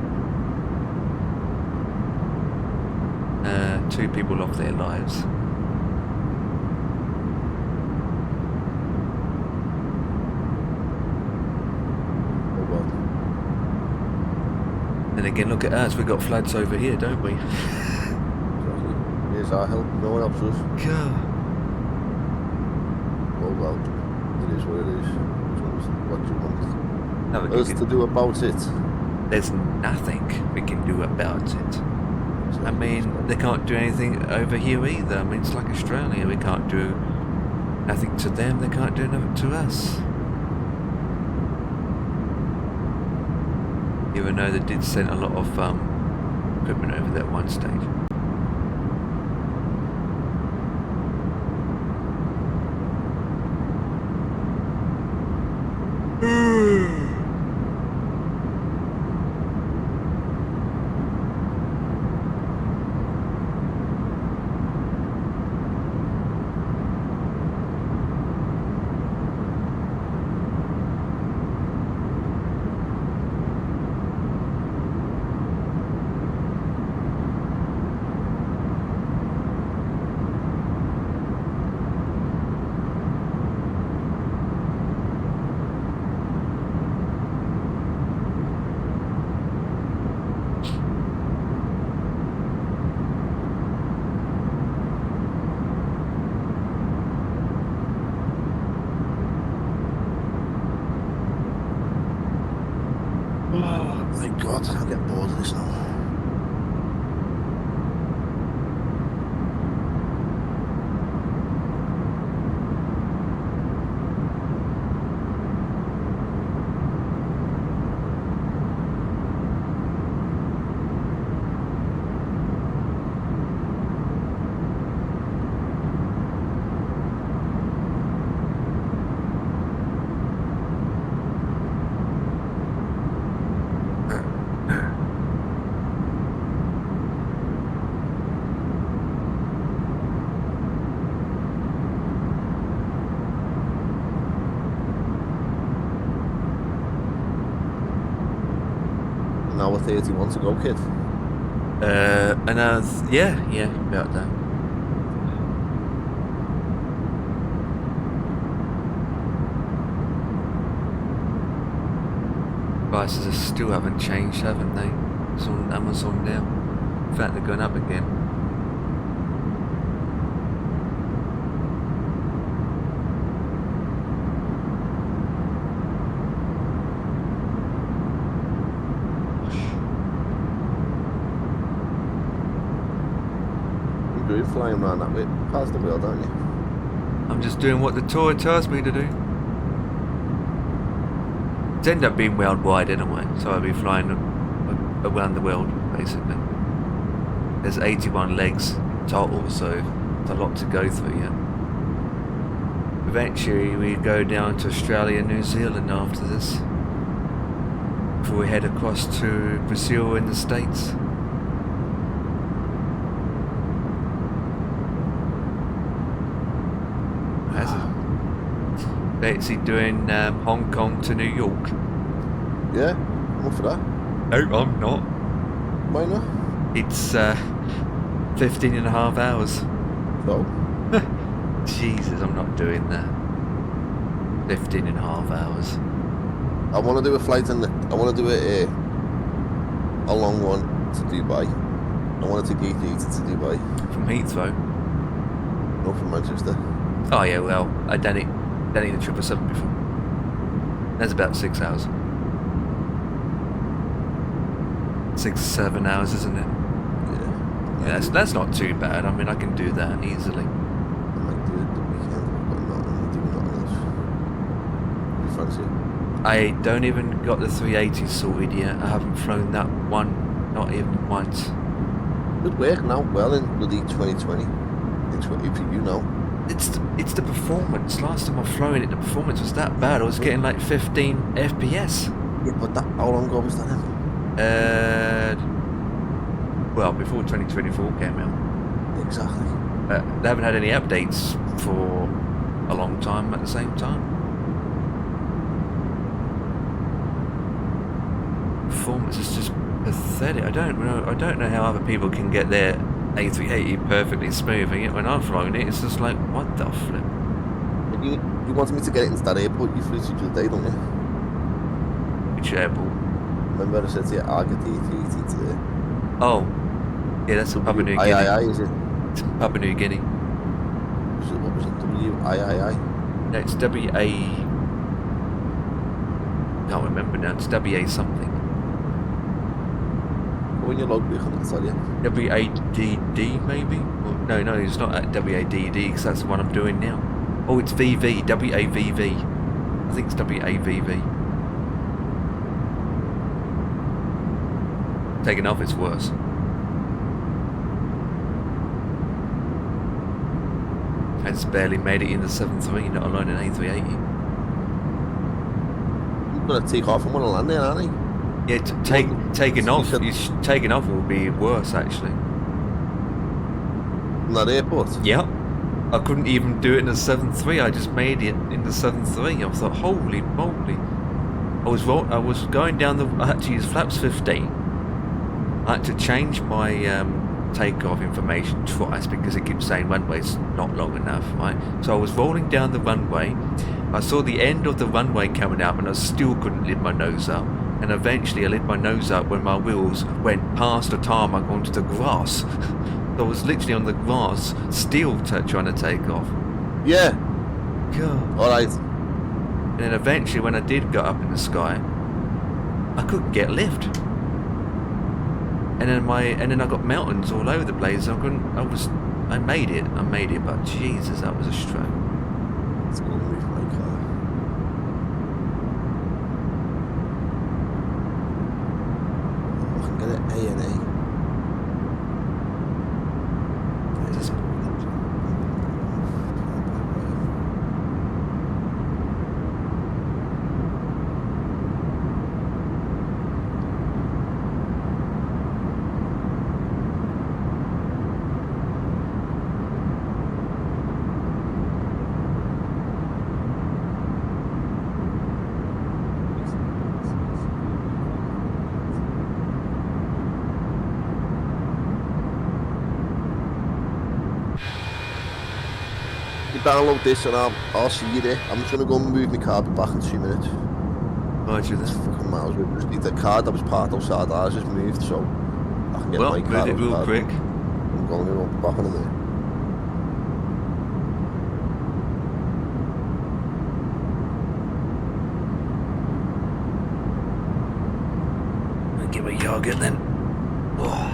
2 people lost their lives. Oh well. And again, look at us, we've got floods over here, don't we? Exactly. Here's our help. No one helps us. God. Oh well. It is what it is. What do you want No, us to do about it? there's nothing we can do about it. I mean, they can't do anything over here either. I mean, it's like Australia. We can't do nothing to them. They can't do nothing to us. Even though they did send a lot of equipment over there at one stage. Oh my god, I get bored of this now. An hour 31 to go, kid. Yeah, about that. Prices still haven't changed, haven't they? It's on Amazon now. In fact, they're going up again. You're good flying around that way past the wheel, don't you? I'm just doing what the tour tells me to do. It's end up being worldwide anyway, so I'll be flying around the world, basically. There's 81 legs total, so it's a lot to go through yet. Eventually we go down to Australia and New Zealand after this, before we head across to Brazil and the States. Betsy doing Hong Kong to New York. Yeah, I'm up for that. No, I'm not. Why not? It's 15 and a half hours. So, Jesus, I'm not doing that. 15 and a half hours. I want to do a flight I want to do a long one to Dubai. I want to take ET to Dubai. From Heathrow? No, from Manchester. Oh yeah, well, I done it the 777 before. That's about 6 hours. 6-7 hours, isn't it? Yeah. Yeah, that's not too bad. I mean, I can do that easily. I might do it the weekend, but not doing nothing else. fancy it. I don't even got the 380 sorted yet. I haven't flown that one, not even once. Good work now, well in bloody 2020. It's what if you know. It's the performance. Last time I flown it, the performance was that bad. I was getting like 15 FPS. Yeah, but that, how long ago was that then? Well, before 2024 came out. Exactly. They haven't had any updates for a long time at the same time. Performance is just pathetic. I don't know how other people can get their A380 perfectly smooth, and yet when I've flown it, it's just like, what the flip? You wanted me to get it into that airport you flew to the day, don't you? Which airport? Remember I said to you, I'll get the A380 today. Oh, yeah, that's in Papua New Guinea. III, is it? It's in Papua New Guinea. What was it? WIII? No, it's WA. Can't remember now. It's WA something. When your logbook on it, tell you. WADD maybe? Or, no, it's not at WADD because that's the one I'm doing now. Oh, it's VV. WAVV. I think it's WAVV. Taking off, it's worse. I just barely made it in the 7.3, let alone an A380. You're going to take off and want to land there, aren't you? Yeah, taking off will be worse actually. In that airport? Yeah. I couldn't even do it in the 7.3. I just made it in the 7.3. I thought, holy moly! I was going down the. I had to use flaps 15. I had to change my takeoff information twice because it keeps saying runway's not long enough, right? So I was rolling down the runway. I saw the end of the runway coming up, and I still couldn't lift my nose up. And eventually, I lifted my nose up when my wheels went past the tarmac onto the grass. I was literally on the grass, still trying to take off. Yeah. God. Alright. And then eventually, when I did go up in the sky, I couldn't get lift. And then I got mountains all over the place. I made it, but Jesus, that was a stroke. Let's go move my car. I can get it A&A. Download this and I'll see you there. I'm just gonna go and move my car, be back in 2 minutes. Right, you It's then. fucking miles. We just need the car that was parked outside ours just moved, so I can get Well, my car. move it real outside. quick. I'm going to be back in a minute. I'll give a yogurt then. Oh.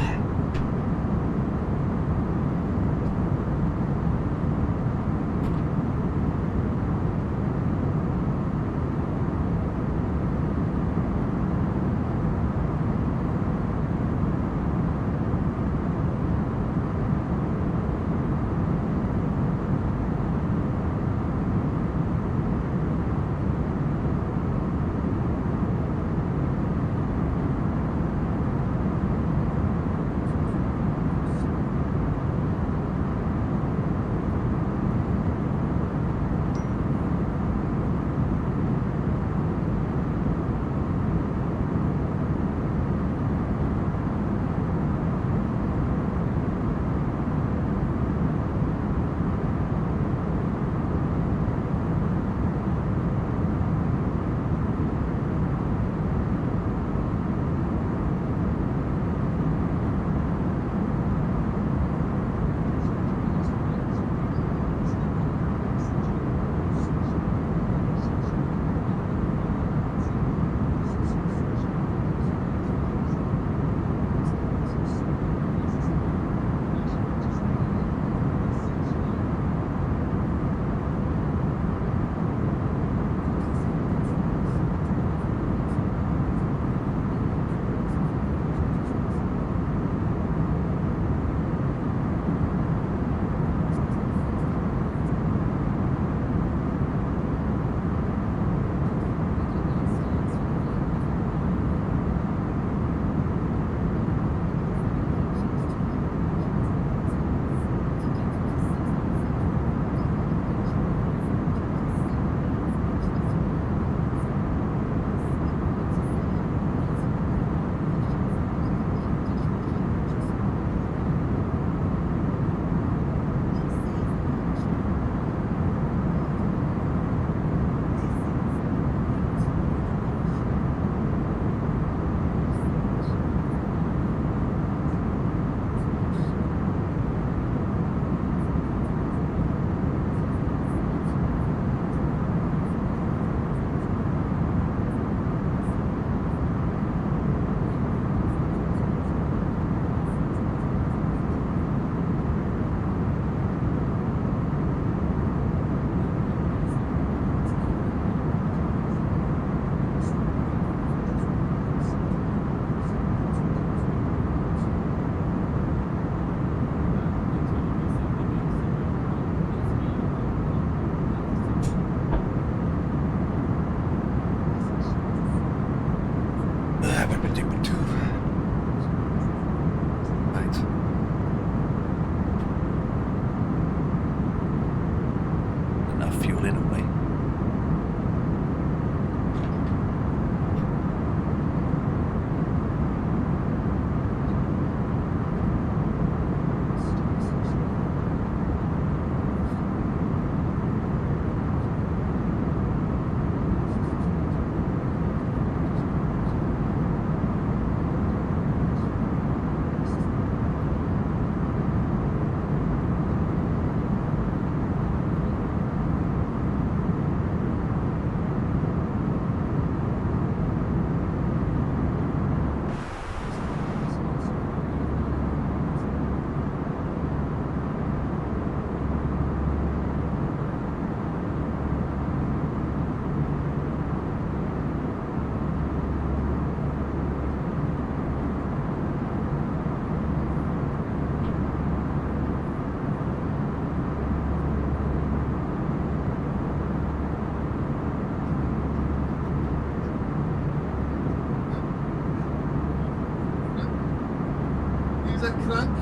Frank.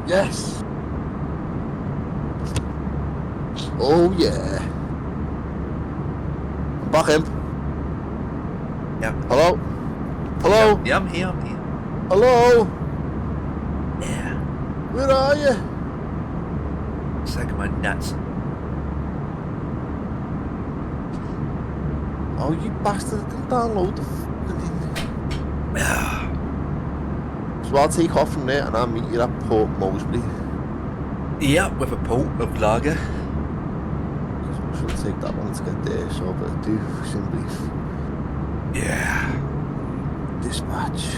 Yes. Oh yeah. I'm back in. Yep. Hello? Hello? Yeah, I'm here. Hello? Yeah. Where are you? Second my nuts. Oh, you bastard, I didn't download the fucking thing. So I'll take off from there and I'll meet you at Port Moresby. Yep, with a port of lager. It shouldn't take that long to get there, so but do simply Yeah. dispatch.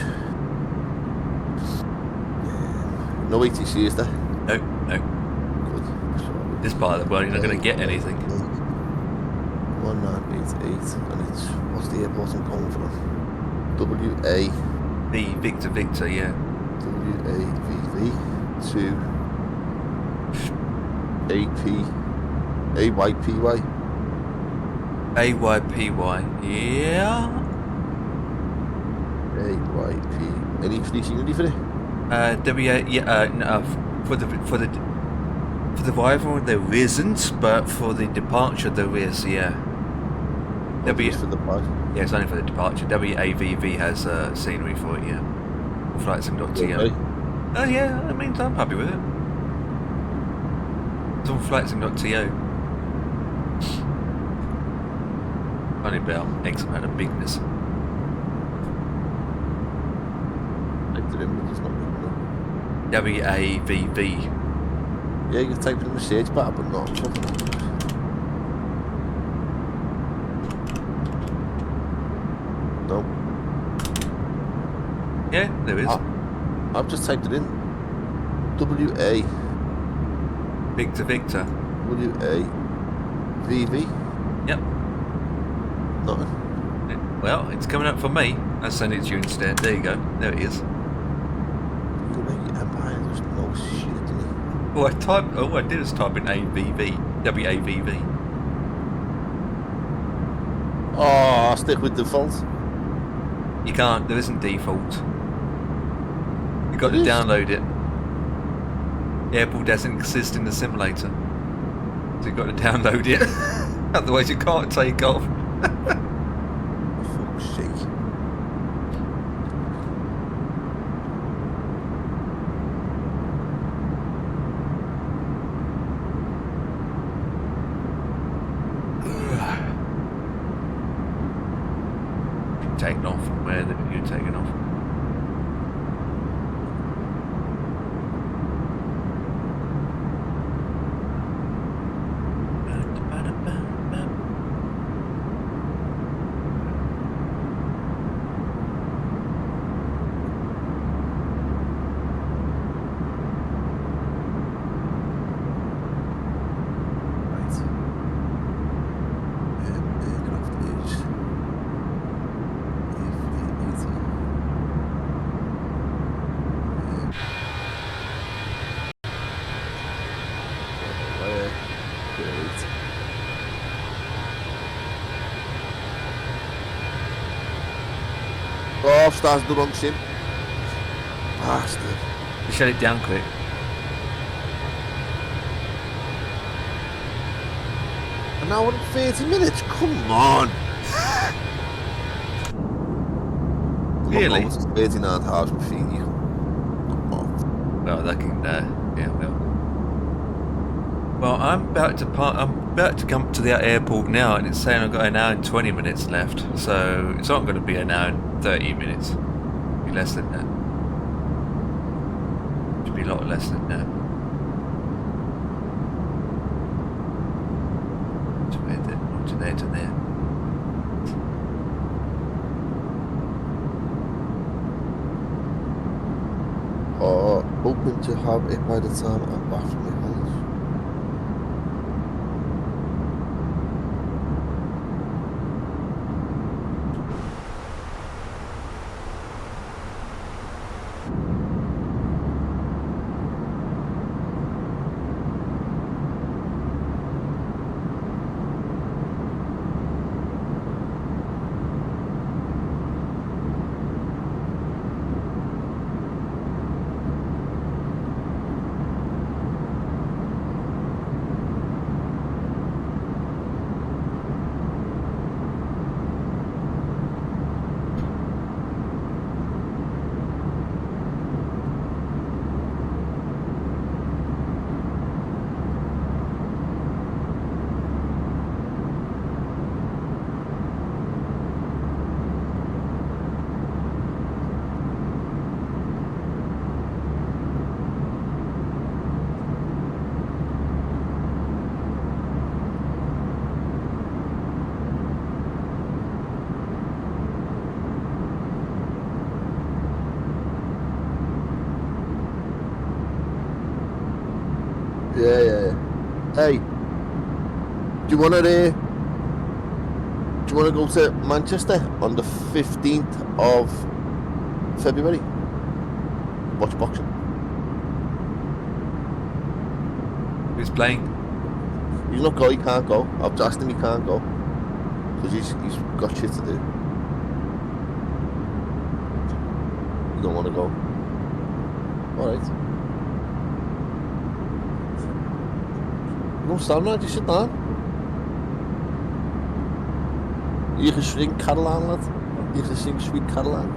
No ATC, is there? No. Good. So, This part of the world, you're not going to get anything. 1988, and it's, what's the airport I'm going from? WA. The Victor, yeah. WAVV to AYPY. AYPY, yeah. AYP. Any fleeting ready for it? No, for the arrival there isn't, but for the departure there is, yeah. For the price. Yeah, it's only for the departure. WAVV has scenery for it, yeah. Flightsim.to. Okay. Oh yeah, I mean, I'm happy with it. It's on Flightsim.to. Only about X amount of bigness. Typed it in, but it's not coming up. WAVV. Yeah, you typed in the search bar, but not. No. Yeah, there is. I've just typed it in. WA. Victor. WAVV. Yep. Nothing. Well, it's coming up for me. I'll send it to you instead. There you go. There it is. You make it Empire, there's no shit in it. All I did was type in WAVV. Oh, I'll stick with default. You can't. There isn't default. You've got to It is. download it. Airport doesn't exist in the simulator, so you've got to download it. Otherwise, you can't take off. For fuck's sake. Taking off from where you're taking off. Right. Aircraft is 80. Great. Oh, I've started the wrong sim. Bastard. You shut it down quick. An hour and 30 minutes? Come on! Really? It's 39,000 feet. Come on. Well, that can. Yeah. Well, I'm about to come to the airport now, and it's saying I've got an hour and 20 minutes left. So it's not going to be an hour and 30 minutes. It'll be less than that. It should be a lot less than that. To there. Hoping to have it by the time I'm back from the college. Hey, do you want to go to Manchester on the 15th of February? Watch boxing. Who's playing? He's not go. He can't go. I've asked him. He can't go because he's got shit to do. You don't want to go. All right. No, stand there. Just sit down. You can sing Caroline, lad. You can sing Sweet Caroline.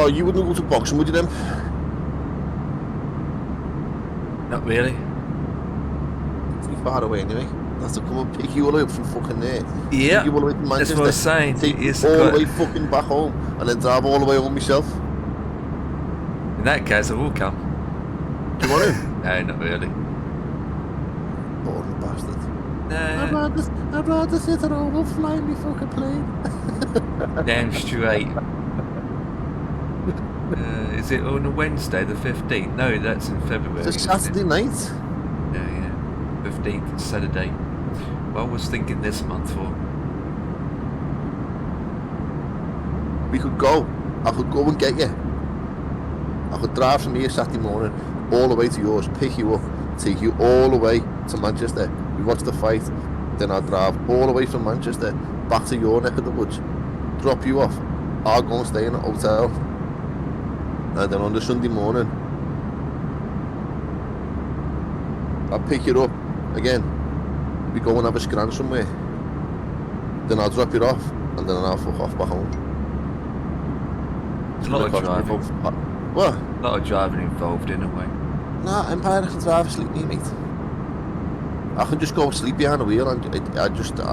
Oh, you wouldn't go to boxing, would you then? Not really. It's too far away anyway. That's to come and pick you all the way up from fucking there. Yeah, Take you all the way to Manchester. that's what I was saying. Take you It's all got- the way fucking back home, and then drive all the way home myself. In that case, I will come. Do you want to? No, not really. Boring bastard. No, I'd rather sit at home and fly me fucking plane. damn straight. Is it on a Wednesday, the 15th? No, that's in February. It's a isn't it? Saturday night. Yeah. 15th, Saturday. Well, I was thinking this month for. We could go. I could go and get you. I could drive from here Saturday morning all the way to yours, pick you up, take you all the way to Manchester. We watch the fight. Then I'll drive all the way from Manchester back to your neck of the woods, drop you off. I'll go and stay in a hotel. And then on the Sunday morning, I'll pick you up again. We go and have a scran somewhere. Then I'll drop you off, and then I'll fuck off back home. There's a lot of driving. What? A lot of driving involved in a way. Nah, Empire, I can drive asleep, mate. I can just go sleep behind the wheel, and I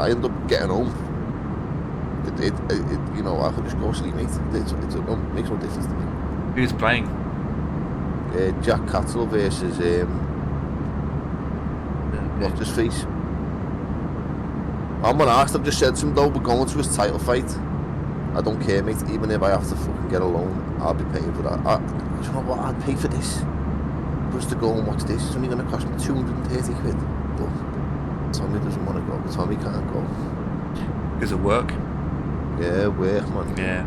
end up getting home. You know, I can just go sleep, mate. It makes no difference to me. Who's playing? Jack Cattle versus what's his face? I'm gonna ask. I've just said to him though, we're going to his title fight. I don't care, mate. Even if I have to fucking get a loan, I'll be paying for that. You know what? I'd pay for this. Just to go and watch this. It's only gonna cost me 230 quid. But Tommy doesn't want to go. Tommy can't go. Because of work? Yeah, work, man. Yeah.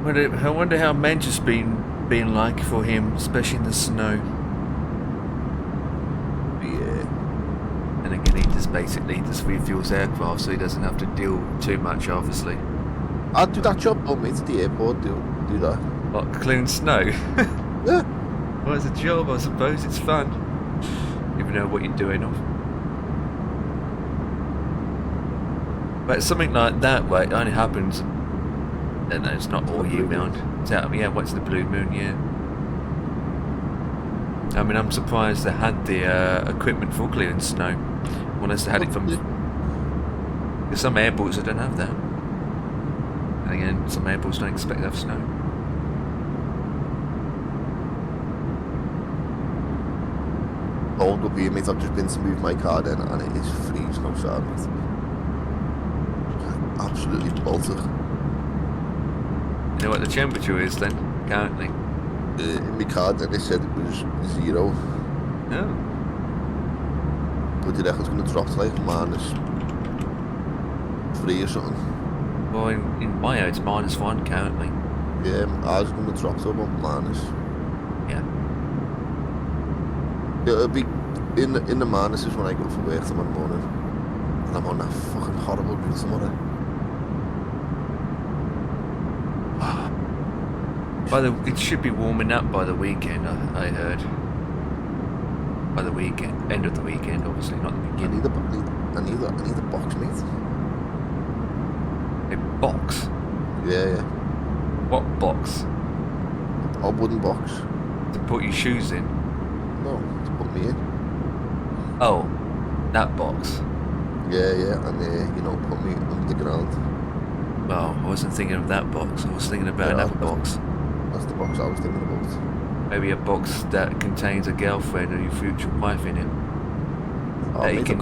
I wonder how Manchester's been like for him, especially in the snow. Yeah. And again, he just basically just refuels aircraft, so he doesn't have to deal too much, obviously. I'd do that job, though, mate, at the airport. Do that. What, clearing snow? Yeah. Well, it's a job, I suppose. It's fun. You know what you're doing off. But something like that, where it only happens. No, it's not all year round. It's out, yeah, once the blue moon, yeah. I mean, I'm surprised they had the equipment for clearing snow. Unless they had it from... Because some airports that don't have that. And again, some airports don't expect to have snow. Hold up here, mate. I've just been to move my car then, and it is freezing outside, mate. Absolutely bolted. You know what the temperature is then, currently? In my car then they said it was 0. No. But they reckon it's going to drop to like -3 or something. Well, in my area it's -1 currently. Yeah, ours is going to drop to about minus. Yeah. It'll be in the minuses when I go for work tomorrow morning. And I'm on that fucking horrible route tomorrow. It should be warming up by the weekend, I heard. By the weekend, end of the weekend, obviously, not the I beginning. need a box, mate. A box? Yeah. What box? A wooden box. To put your shoes in? No, to put me in. Oh, that box. Yeah, and you know, put me under the ground. Well, I wasn't thinking of that box. I was thinking about another box. That's the box I was thinking about. Maybe a box that contains a girlfriend or your future wife in it. Oh, That you mate, can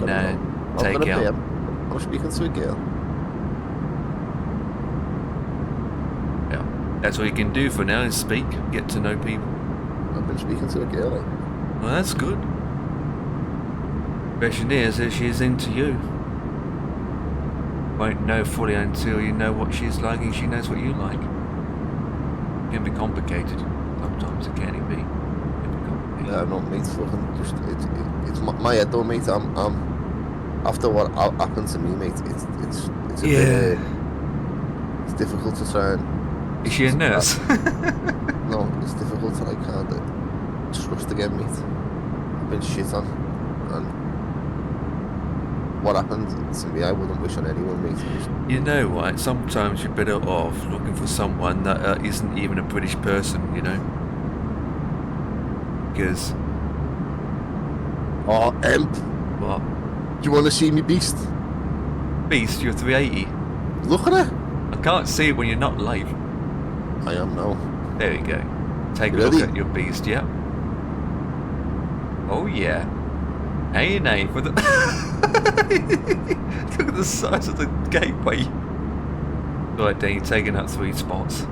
take out. I'm speaking to a girl. Yeah. That's what you can do for now, is speak, get to know people. I've been speaking to a girl, like. Well, that's good. Question is if she's into you. Won't know fully until you know what she's like and she knows what you like. It can be complicated. Sometimes it can be. Yeah, no, mate, fucking just it's my head though, mate. I'm after what happened to me, mate. It's a bit, it's difficult to try and. Is she a nurse? No, it's difficult to like kind of trust again, mate. I've been shit on, and what happened to me, I wouldn't wish on anyone, mate. You know what? Sometimes you're better off looking for someone that isn't even a British person, you know? Because... Oh, What? do you want to see me beast? Beast, you're 380. Look at it. I can't see it when you're not live. I am now. There you go. Take a Ready? look at your beast, yeah? Oh yeah. Hey, nay, for the... Look at the size of the gateway. Right, then you're taking up 3 spots.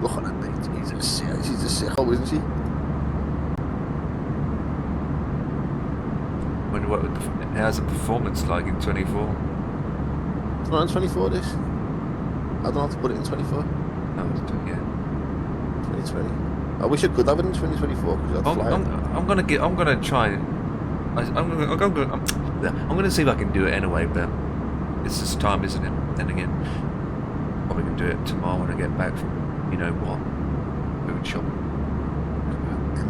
Look at that, mate. She's a sicko, isn't she? Wonder what how's the performance like in 24? It's not in 24, this. I don't have to put it in 24. Oh, yeah. 2020. I wish I could have it in 2024 because I'd fly. I'm gonna try. I'm gonna see if I can do it anyway, but it's just time, isn't it? Then again, probably gonna do it tomorrow when I get back from, you know what, food shop.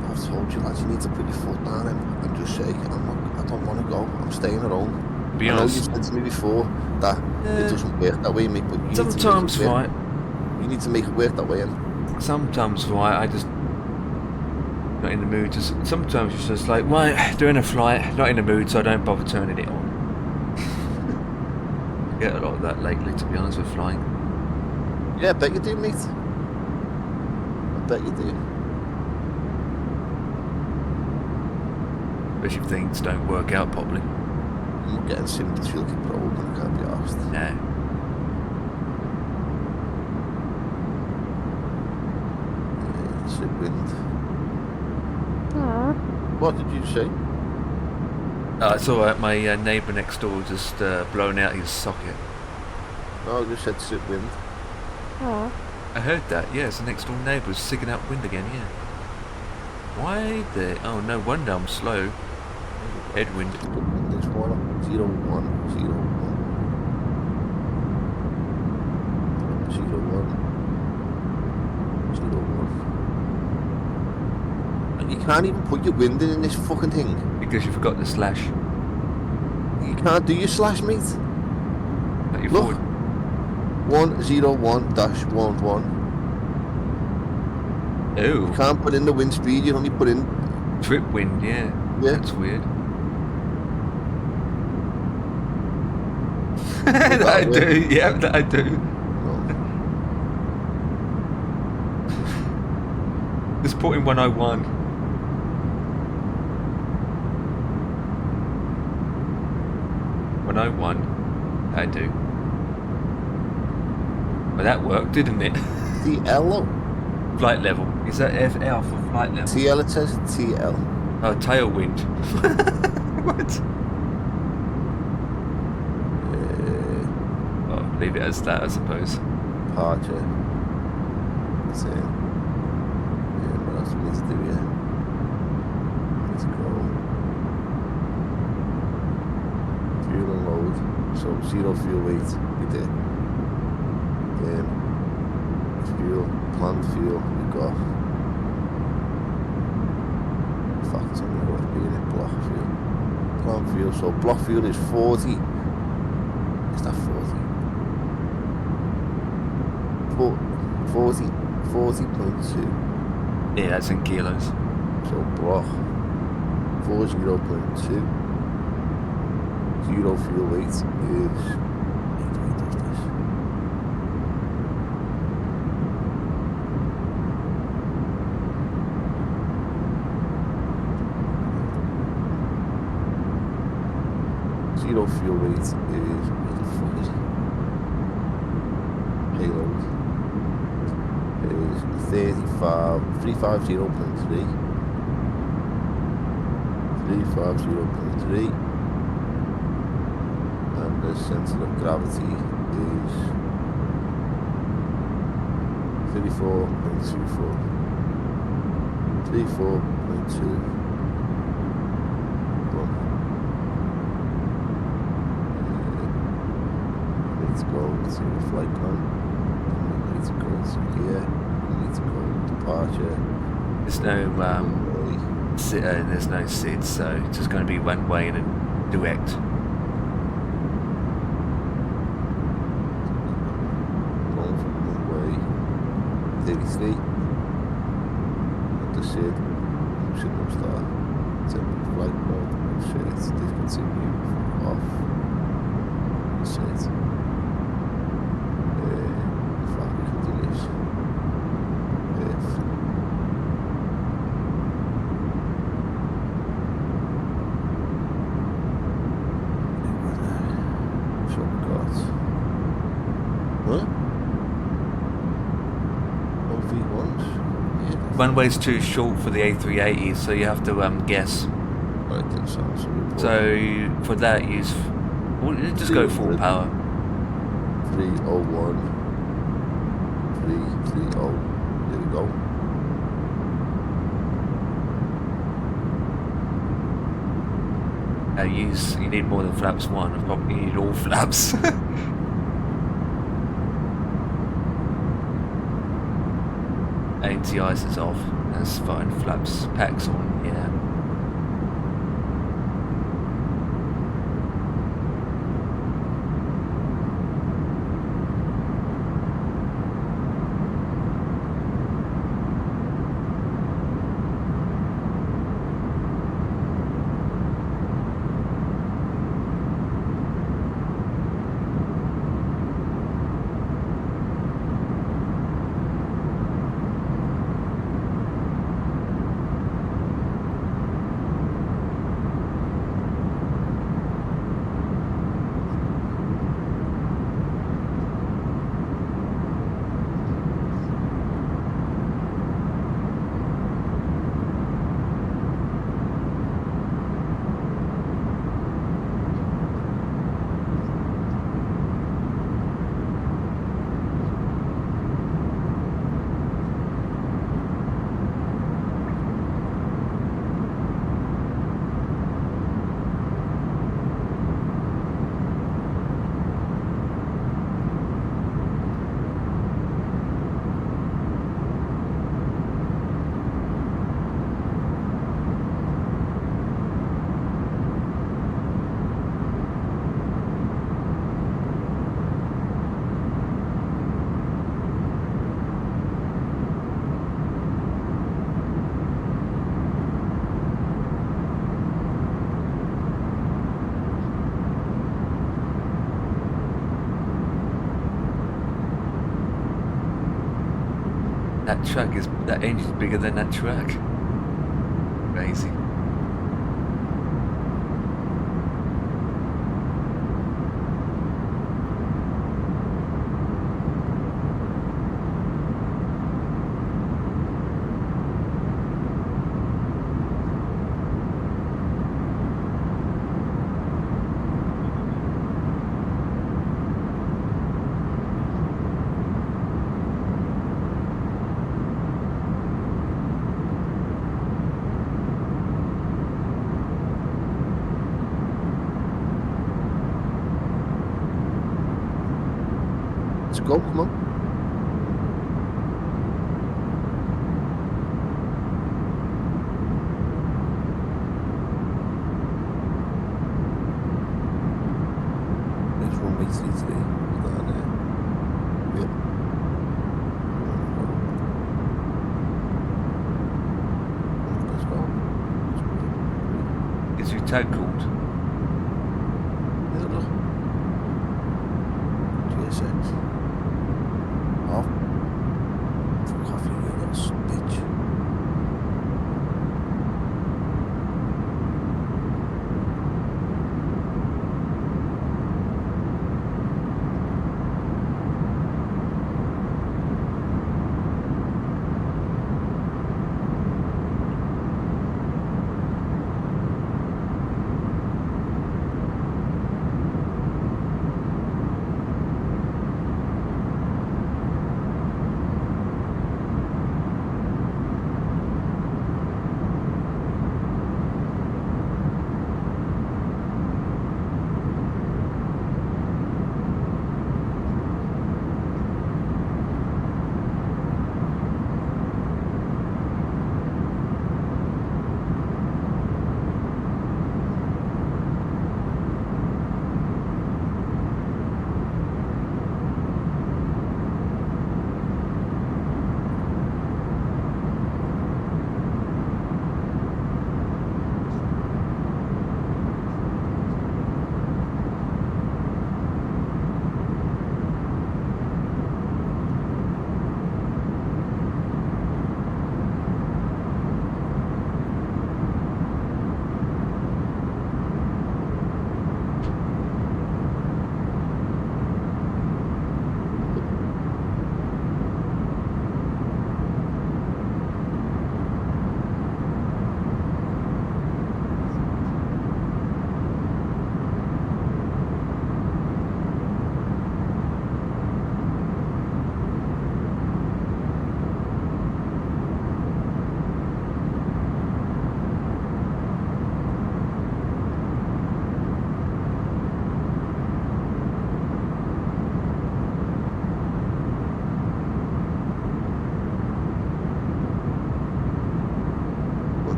I've told you, lads, you need to put your foot down and just say, I don't want to go. I'm staying at home. be I know you honest, said to me before that it doesn't work that way, mate, but you need to make sometimes it work. right, You need to make it work that way, and sometimes right, I just not in the mood. Sometimes it's just like, right, doing a flight, not in the mood, so I don't bother turning it on. I get a lot of that lately, to be honest, with flying. yeah, I bet you do, mate. I bet you do. Especially if things don't work out properly. I'm not getting symptoms, you'll keep probably, I can't be asked. No. Shit wind. What did you say? It's alright, my neighbour next door just blown out his socket. No, I just said sit wind. I heard that, yes, the next door neighbour was sigging out wind again, yeah. Why the... Oh, no wonder I'm slow. Headwind. There's 1, 0, 1, 0, 1. 0, 1. 0, 1. And you can't even put your wind in this fucking thing. Because you forgot the slash. You can't do your slash, mate. At your Look. forward. 101-11. Oh. You can't put in the wind speed, you only put in... Trip wind, yeah. Yeah. That's weird. That I do, yeah, that I do. No. Just put in 101. I do. Well, that worked, didn't it? TL? Flight level. Is that FL for flight level? TL, it says TL. Oh, tailwind. What? Oh, leave it as that, I suppose. Departure. So, yeah, what else we need to do here? Let's go. Fuel and load. So 0 fuel weight, we did. Then fuel, planned fuel, we got. Facts on the OSB in it, block fuel. Planned fuel, so block fuel is 40. Is that 40? 40.2. Yeah, that's in kilos. So block 40.2. 0 fuel weight is 0 fuel weight is where the fuck is it? Payload is 350.3. 350.3. And the center of gravity is 34.24. 34.2. Let's go to flight plan. We need to go to here. We need to go departure. There's no there's no SID, so it's just going to be one way and a direct. Going from one way. 33. Not the SID. Shouldn't have started. Temporary flight mode. Oh shit. Discontinue. Off. Shit. Fuck, we can do this. If. So we got. Huh? No V1s? Yeah. One way's too short for the A380, so you have to guess. Right then, so we put So for that, use just go full power. 301. 330. There we go. You need more than flaps 1. I probably need all flaps. Anti-ice is off. That's fine. Flaps, packs on. Yeah. That engine's bigger than that truck. Crazy. Let's go, come on. There's one way through today. Down there. Yep. Let's go. Is your tag called? I don't know. GSX. Oh. Fuck off, you little bitch.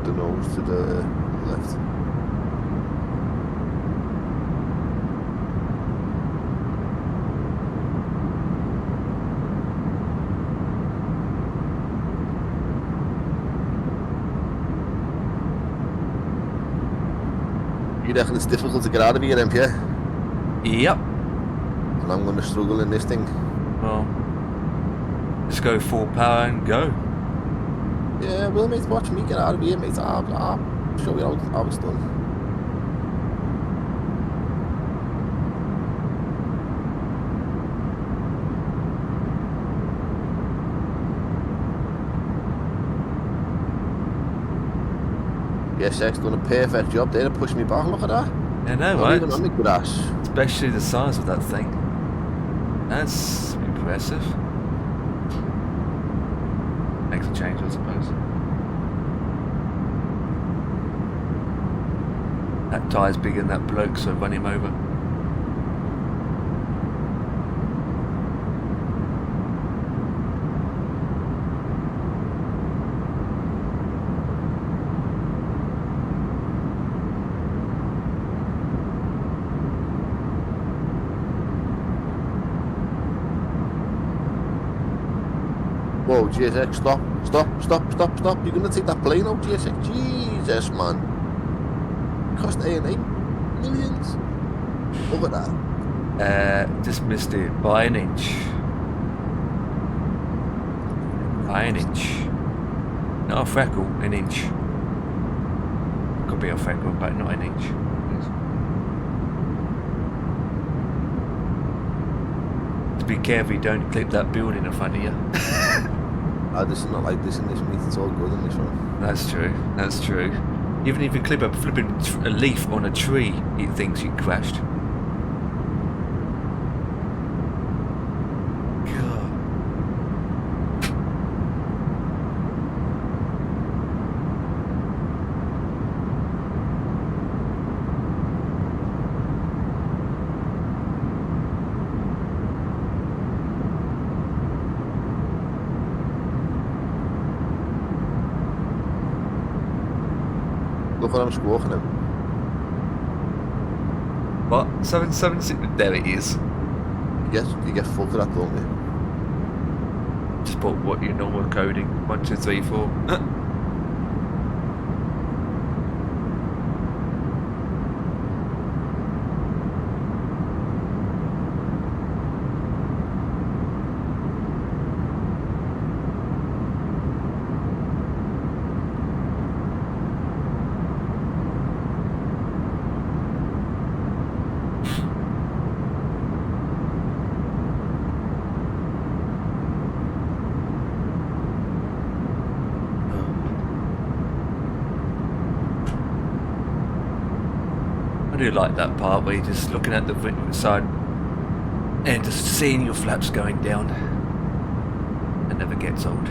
The nose to the left. You reckon it's difficult to get out of here, MP? Yep. And I'm going to struggle in this thing. Well, just go full power and go. Yeah, well, mate, watch me get out of here, mate. I'll show you how it's done. Yes, X done a perfect job there to push me back. Look at that. I know, Not right? even on the grass. Especially the size of that thing. That's impressive. Makes a change, I suppose. That tyre's bigger than that bloke, so run him over. Whoa, GSX, stop. You're going to take that plane out, GSX. Jesus, man. Cost A&A millions. Look at that. Just missed it by an inch. By an inch. Not a freckle, an inch. Could be a freckle, but not an inch. To be careful you don't clip that building in front of you. This is not like this in this meat, it's all good in this one. That's true, that's true. Even if you clip a flipping a leaf on a tree, it thinks you crashed. God. Look what I'm squawking at. What? 776? There it is. You get full for that, don't you? Just put what your normal coding. 1, 2, 3, 4. I do like that part where you're just looking at the side and just seeing your flaps going down. It never gets old.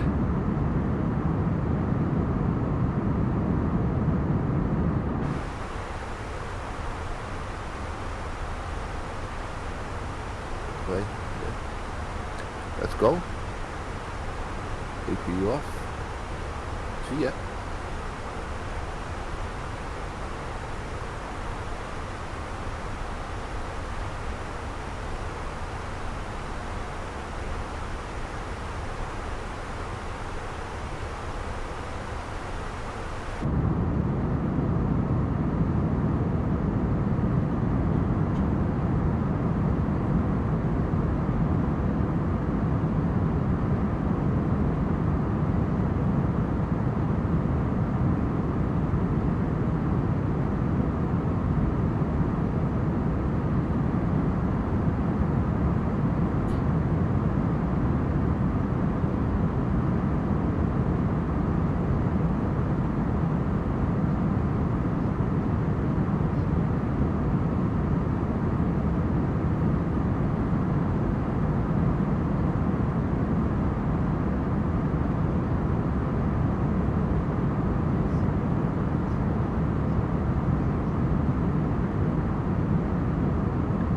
Right, yeah. Let's go. APU off. See ya.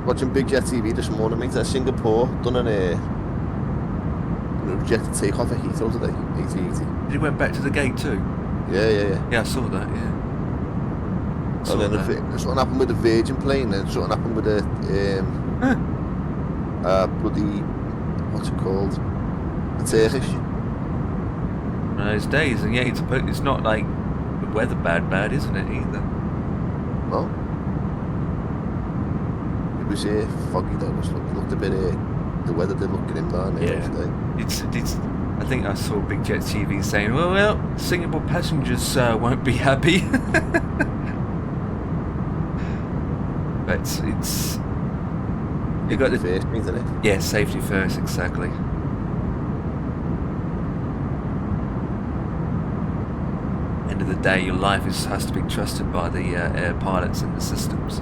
Watching Big Jet TV this morning, mate. Singapore done a rejected takeoff at Heathrow today. 8080. He went back to the gate too. Yeah. Yeah, I saw that. Yeah. Saw And then that. something happened with the Virgin plane, and something happened with the bloody, what's it called? The Turkish. One of those days, and yeah, it's not like the weather bad, isn't it either? No. It was foggy though. It looked a bit. The weather did look grim down there today. It's. I think I saw Big Jet TV saying, "Well, Singapore passengers won't be happy." But it's. You got the first, isn't it? Yeah, safety first, exactly. End of the day, your life has to be trusted by the air pilots and the systems,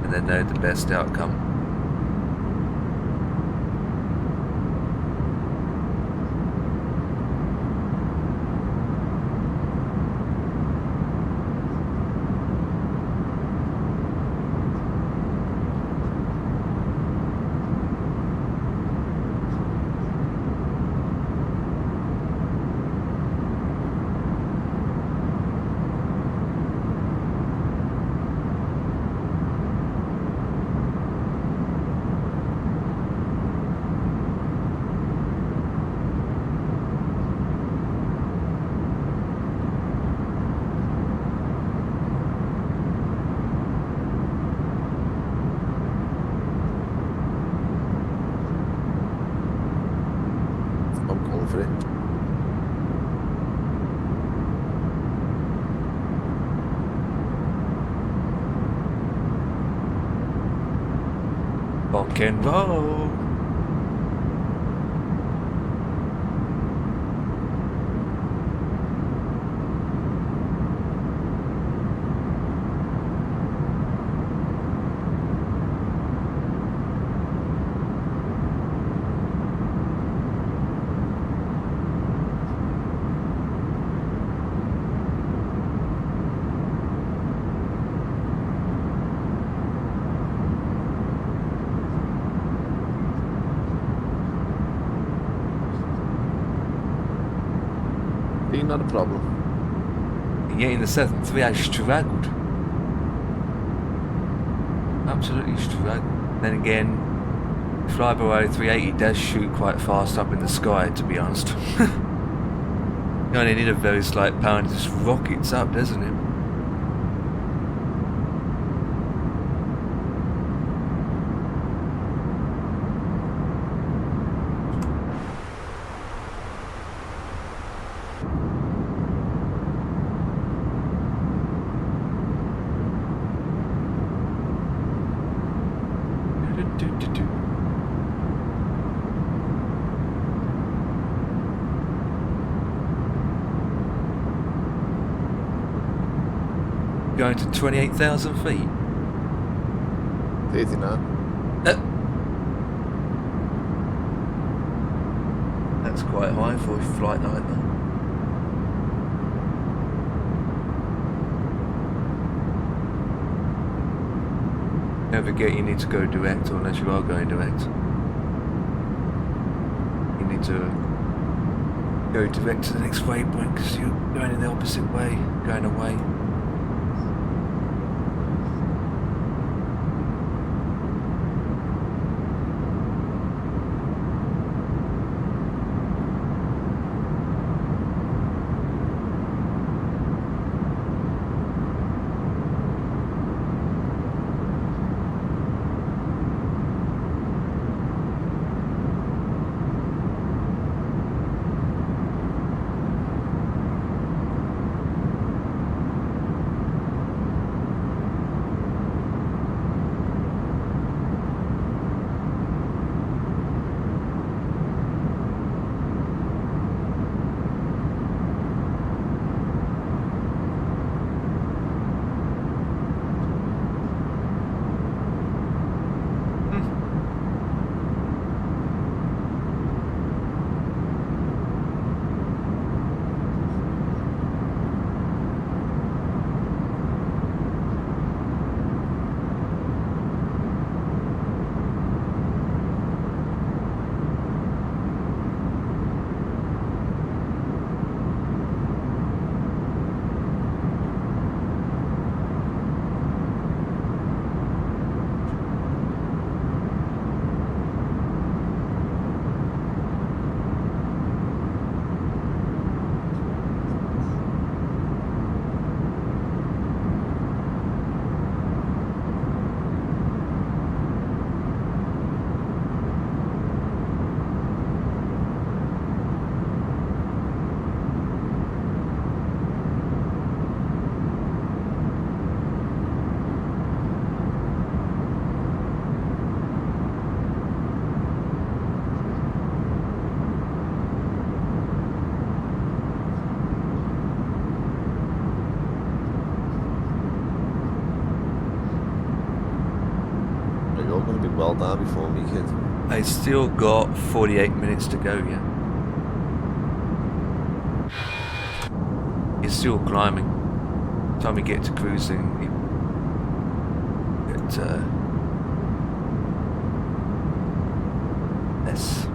and they know the best outcome. for it. Rock and roll. Not a problem. Yeah, in the 7-3 I struggled. Absolutely struggled. Then again, Flyby 380 does shoot quite fast up in the sky, to be honest. You only need a very slight power and it just rockets up, doesn't it? Going to 28,000 feet. 39. That's quite high for a flight like that. Don't forget you need to go direct, or unless you are going direct. You need to go direct to the next waypoint because you're going in the opposite way, going away. You're going to be well down before me, kid. I still got 48 minutes to go, yeah. It's still climbing. Time we get to cruising, you get less.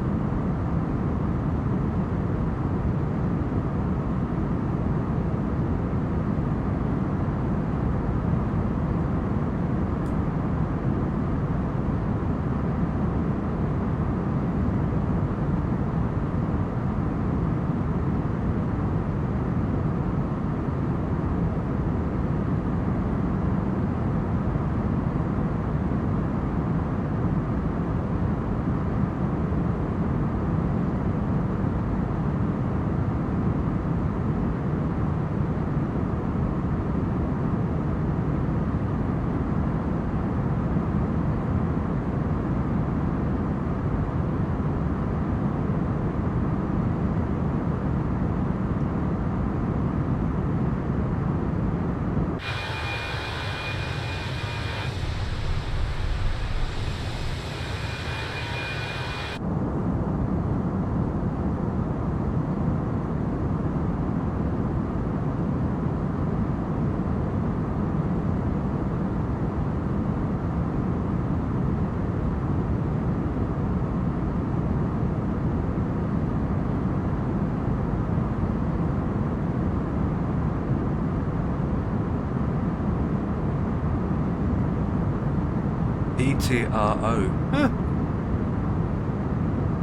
TRO. Huh.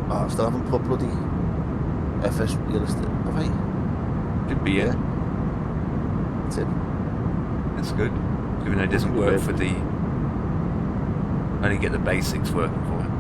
Oh, I still haven't put bloody FS realistic, have I? Should be, yeah. That's it. That's good. Even though it doesn't work for the... Only get the basics working for it.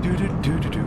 Do-do-do-do-do.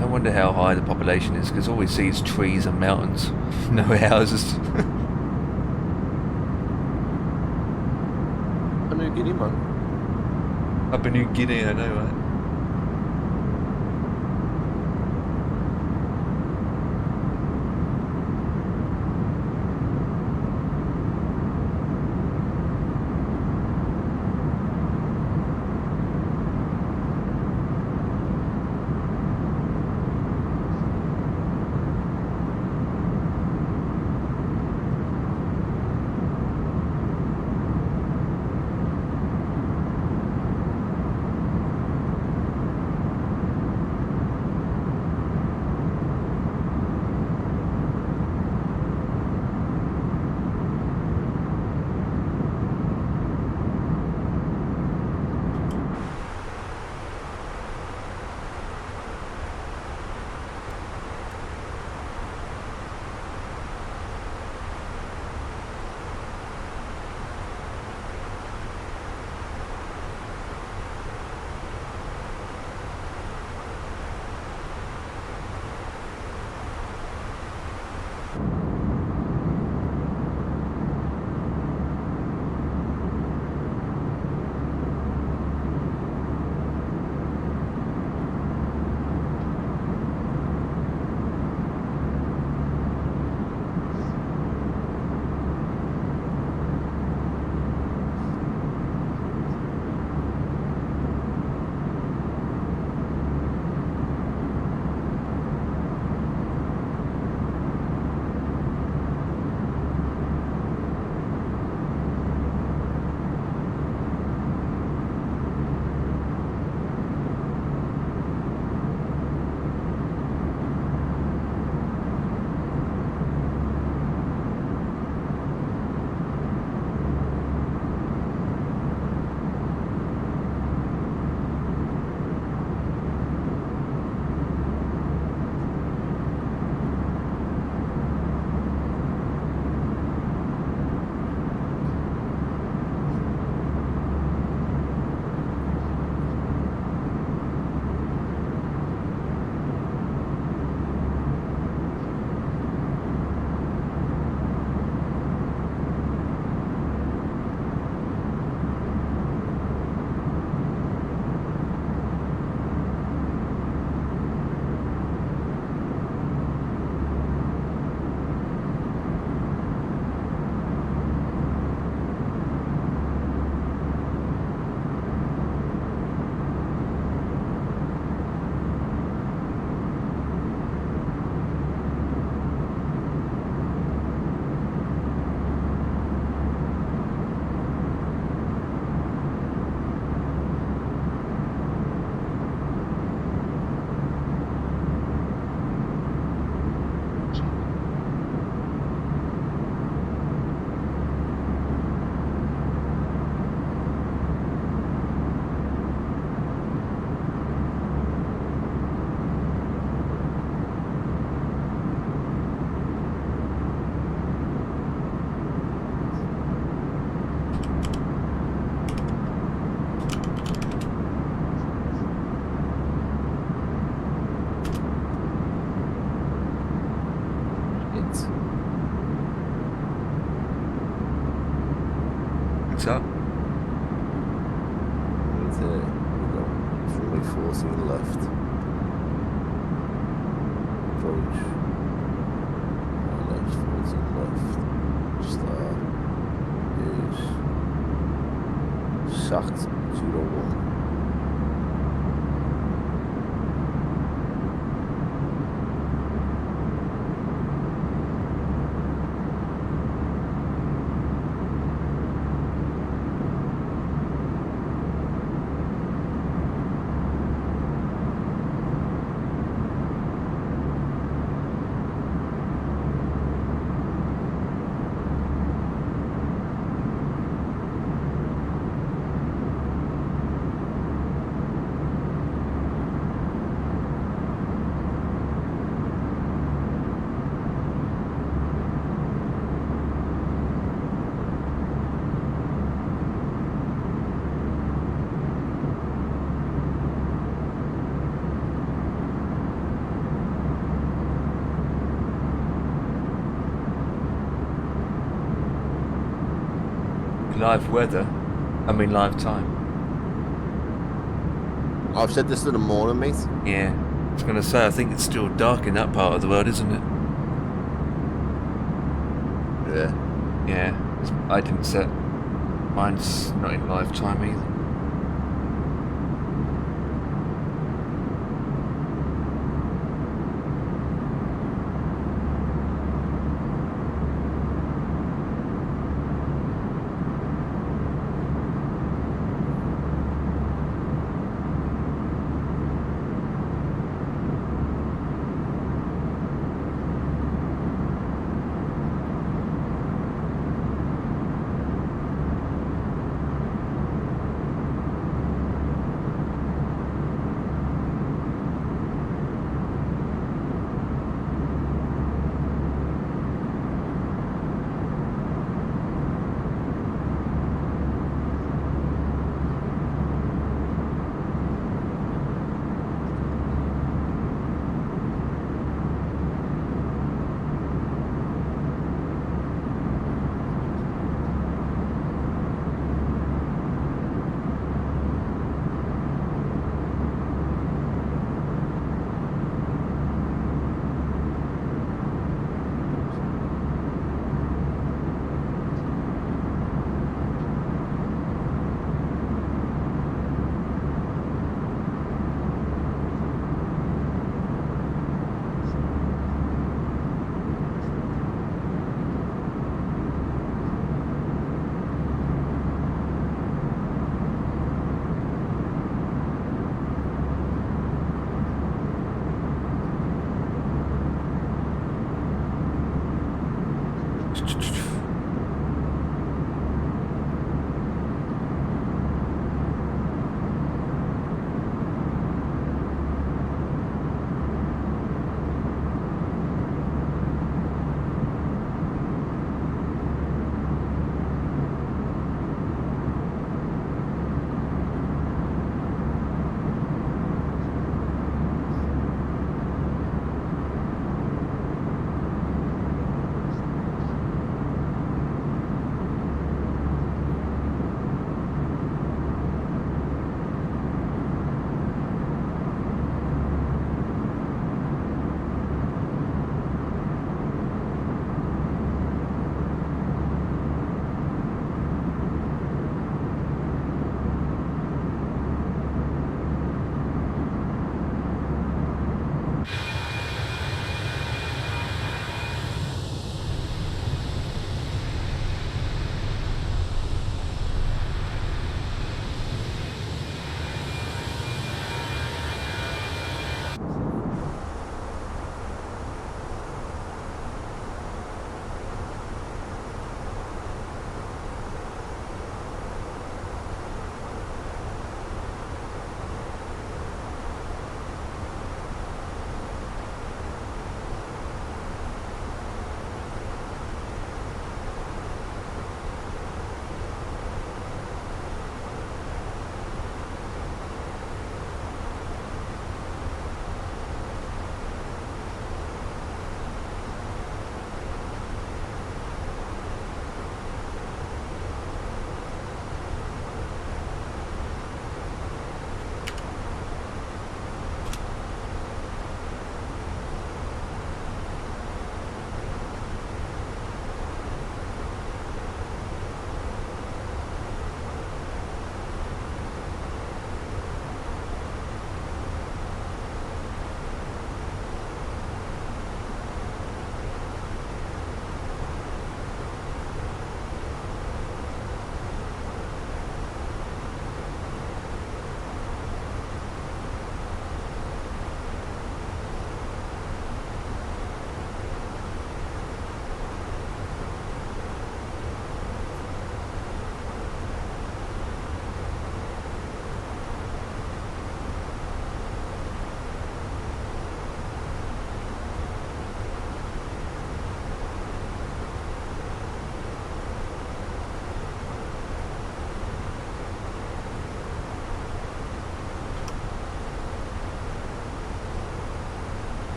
I wonder how high the population is, because all we see is trees and mountains, no houses. New Guinea, man. Up in New Guinea, I know, right? we go. Runway 14 left. Approach. Left, 14 left. Start is Shaft 01. Live weather. I mean live time. I've said this in the morning, mate. Yeah. I was going to say, I think it's still dark in that part of the world, isn't it? Yeah. Yeah. I didn't set. Mine's not in live time either.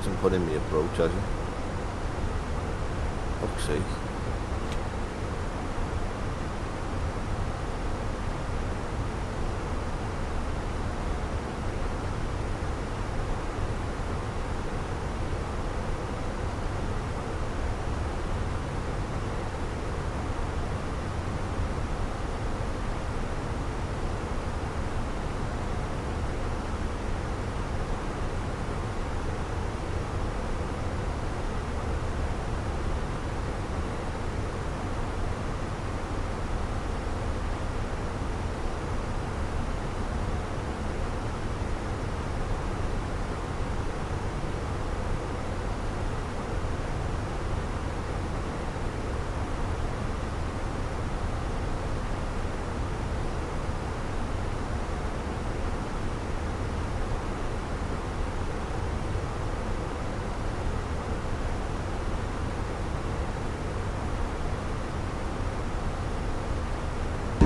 hasn't put in the approach, has he? Fuck's sake.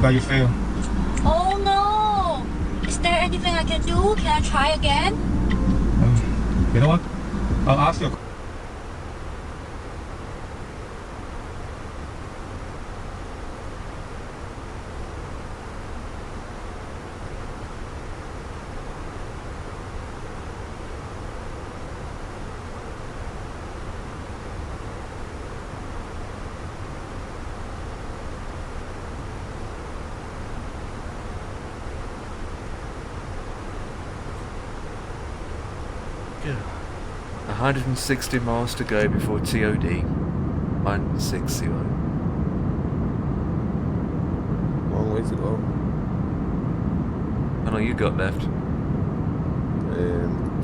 How you feel? Oh no! Is there anything I can do? Can I try again? You know what? I'll ask you. Yeah. 160 miles to go before TOD. 160. Long way to go. How long you got left?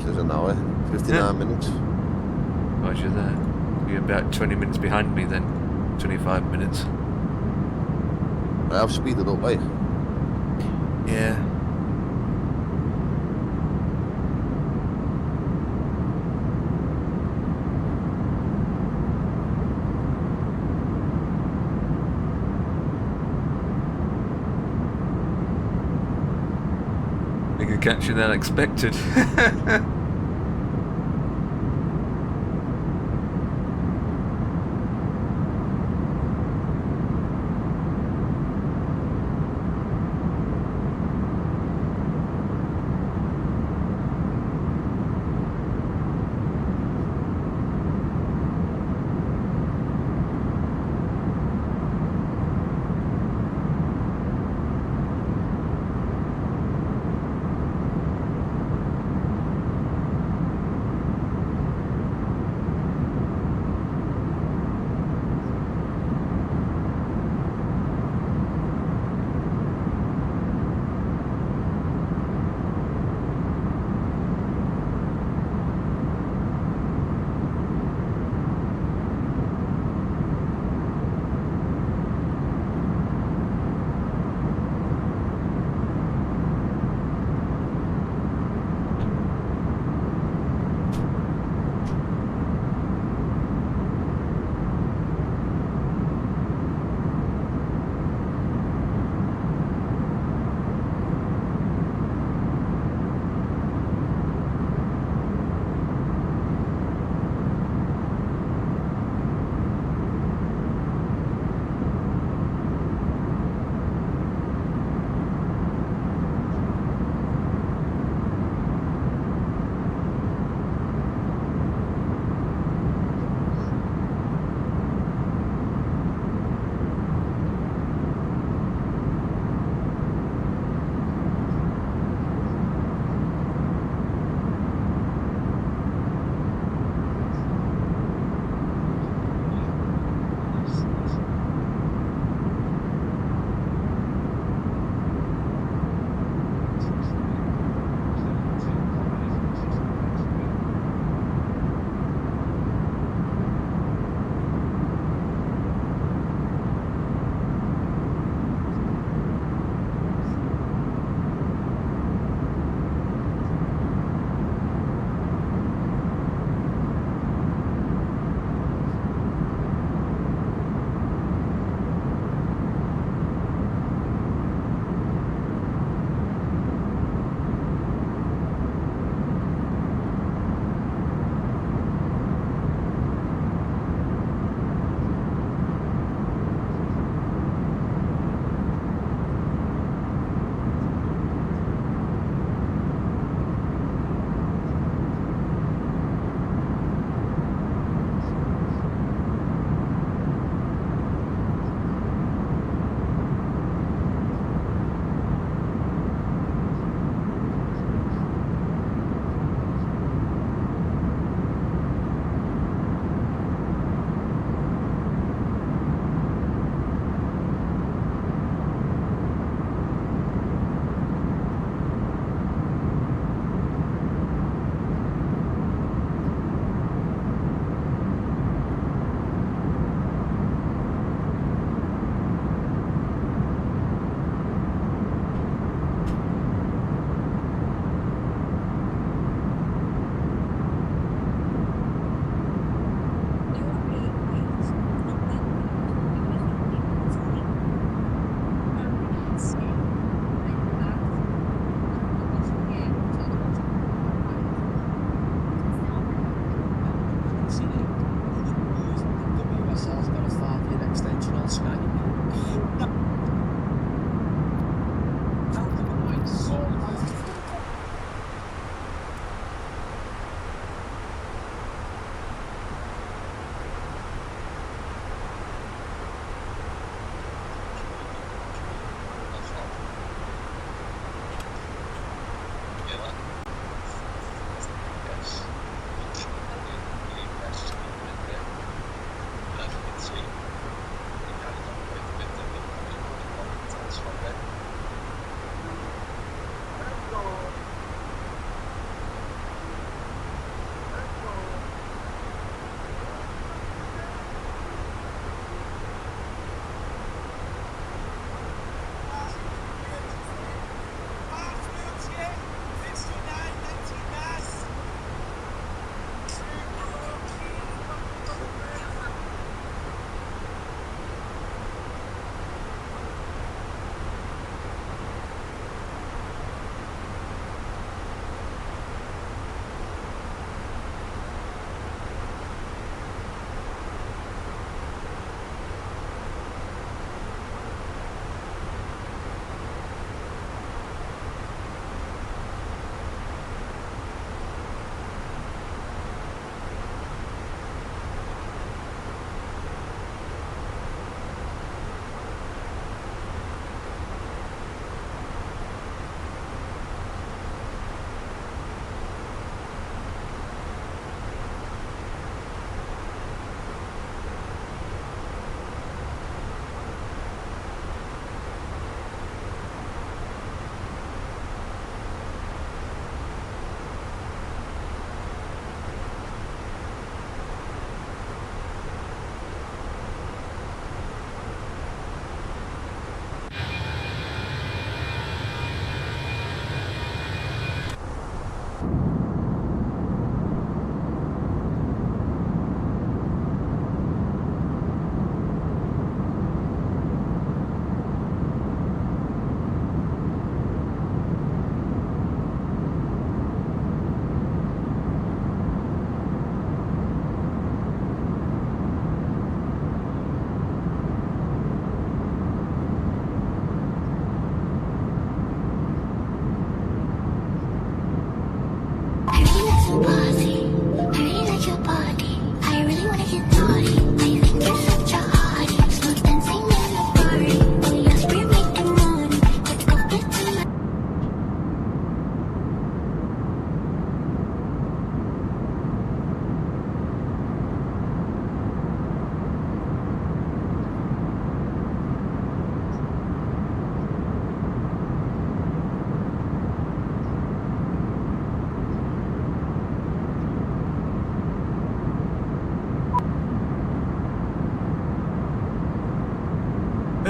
Says an hour, 59 minutes. Roger that. You're about 20 minutes behind me then. 25 minutes. I have speeded up, eh? Yeah. Bigger catch than expected.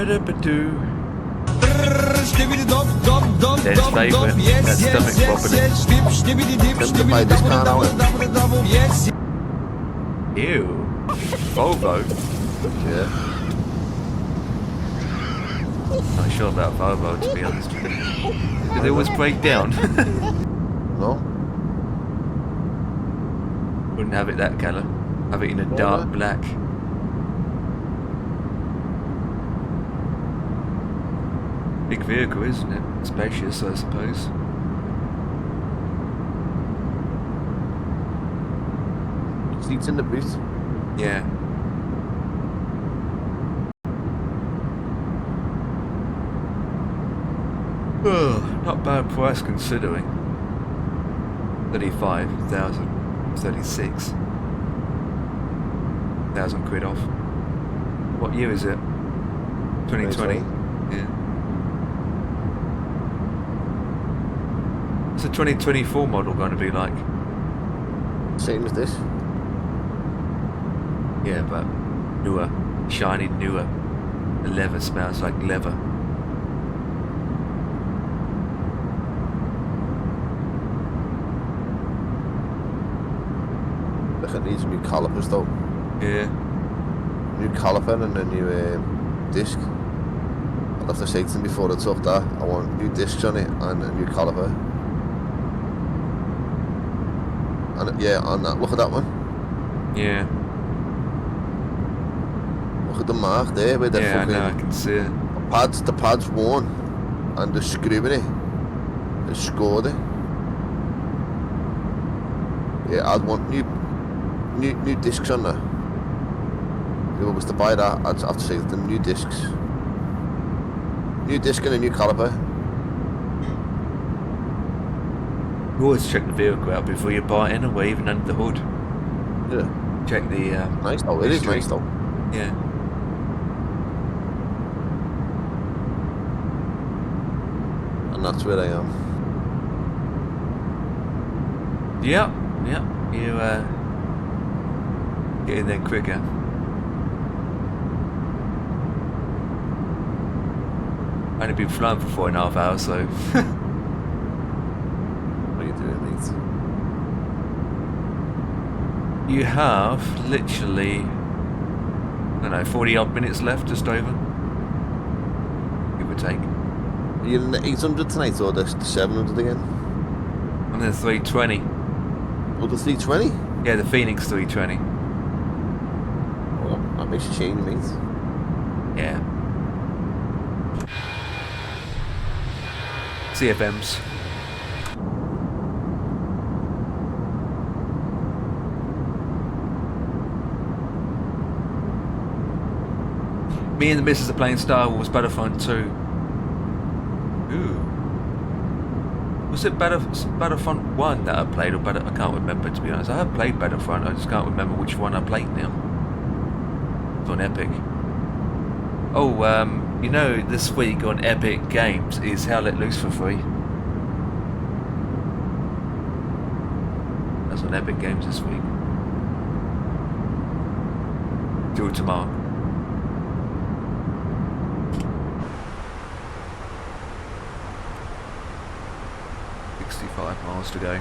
Ba-da-ba-doo. Stibbidi dop dop dop Dad's dop dop. favourite. Yes, That yes, stomach yes, bopping. yes. Stip, stibbidi dip, Them to stibbidi buy this double, car double, now. double, double. Yes. Ew. Volvo. Yeah. Not sure about Volvo, to be honest with you. Do they always break down? No. Wouldn't have it that colour. Have it in a Why dark not? black. Big vehicle, isn't it? Spacious, I suppose. Seats in the boot. Yeah. Not bad price considering. 35,000, 36,000 quid off. What year is it? 2020. Yeah. What's the 2024 model going to be like? Same as this. Yeah, but newer, shiny, newer. The leather smells like leather. Look, it needs new calipers though. Yeah. New caliper and a new disc. I'd have to say to them before I took that, I want new discs on it and a new caliper. And yeah, on that, look at that one. Yeah. Look at the mark there where they're Yeah, I fucking... know, I can see it. The pad's worn and they're screwing it. They scored it. Yeah, I'd want new discs on there. If I was to buy that, I'd have to say to them new discs. New disc and a new caliper. You always check the vehicle out before you buy it anyway, even under the hood. Yeah. Check the Nice though, it is history. nice though. Yeah. And that's where I am. Yep, yep. You get in there quicker. Only been flying for 4.5 hours, so What are you doing, mate? you have literally, I don't know, 40 odd minutes left, just over. Give or take. Are you in the 800 tonight or the 700 again? And then 320. Or the 320? Yeah, the Phoenix 320. Well, that makes a change, mate. Yeah. CFMs. Me and the missus are playing Star Wars Battlefront 2. Ooh. Was it Battlefront 1 that I played, or I can't remember, to be honest. I have played Battlefront, I just can't remember which one I played now. It's on Epic. Oh, you know, this week on Epic Games is Hell Let Loose for free. That's on Epic Games this week. Till tomorrow. Miles to go.